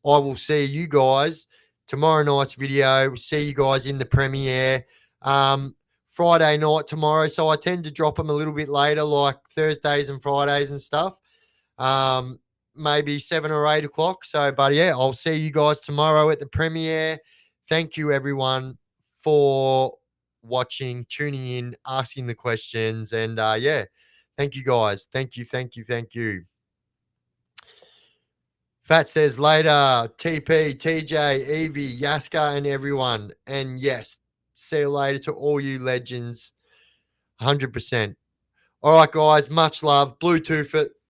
A: I will see you guys tomorrow night's video. We'll see you guys in the premiere Friday night tomorrow. So I tend to drop them a little bit later, like Thursdays and Fridays and stuff. Maybe 7 or 8 o'clock. So, but yeah, I'll see you guys tomorrow at the premiere. Thank you, everyone, for watching, tuning in, asking the questions. And yeah, thank you, guys. Thank you. Fat says later, TP, TJ, Evie, Yaska, and everyone. And yes, see you later to all you legends. 100%. All right, guys, much love. Bluetooth it.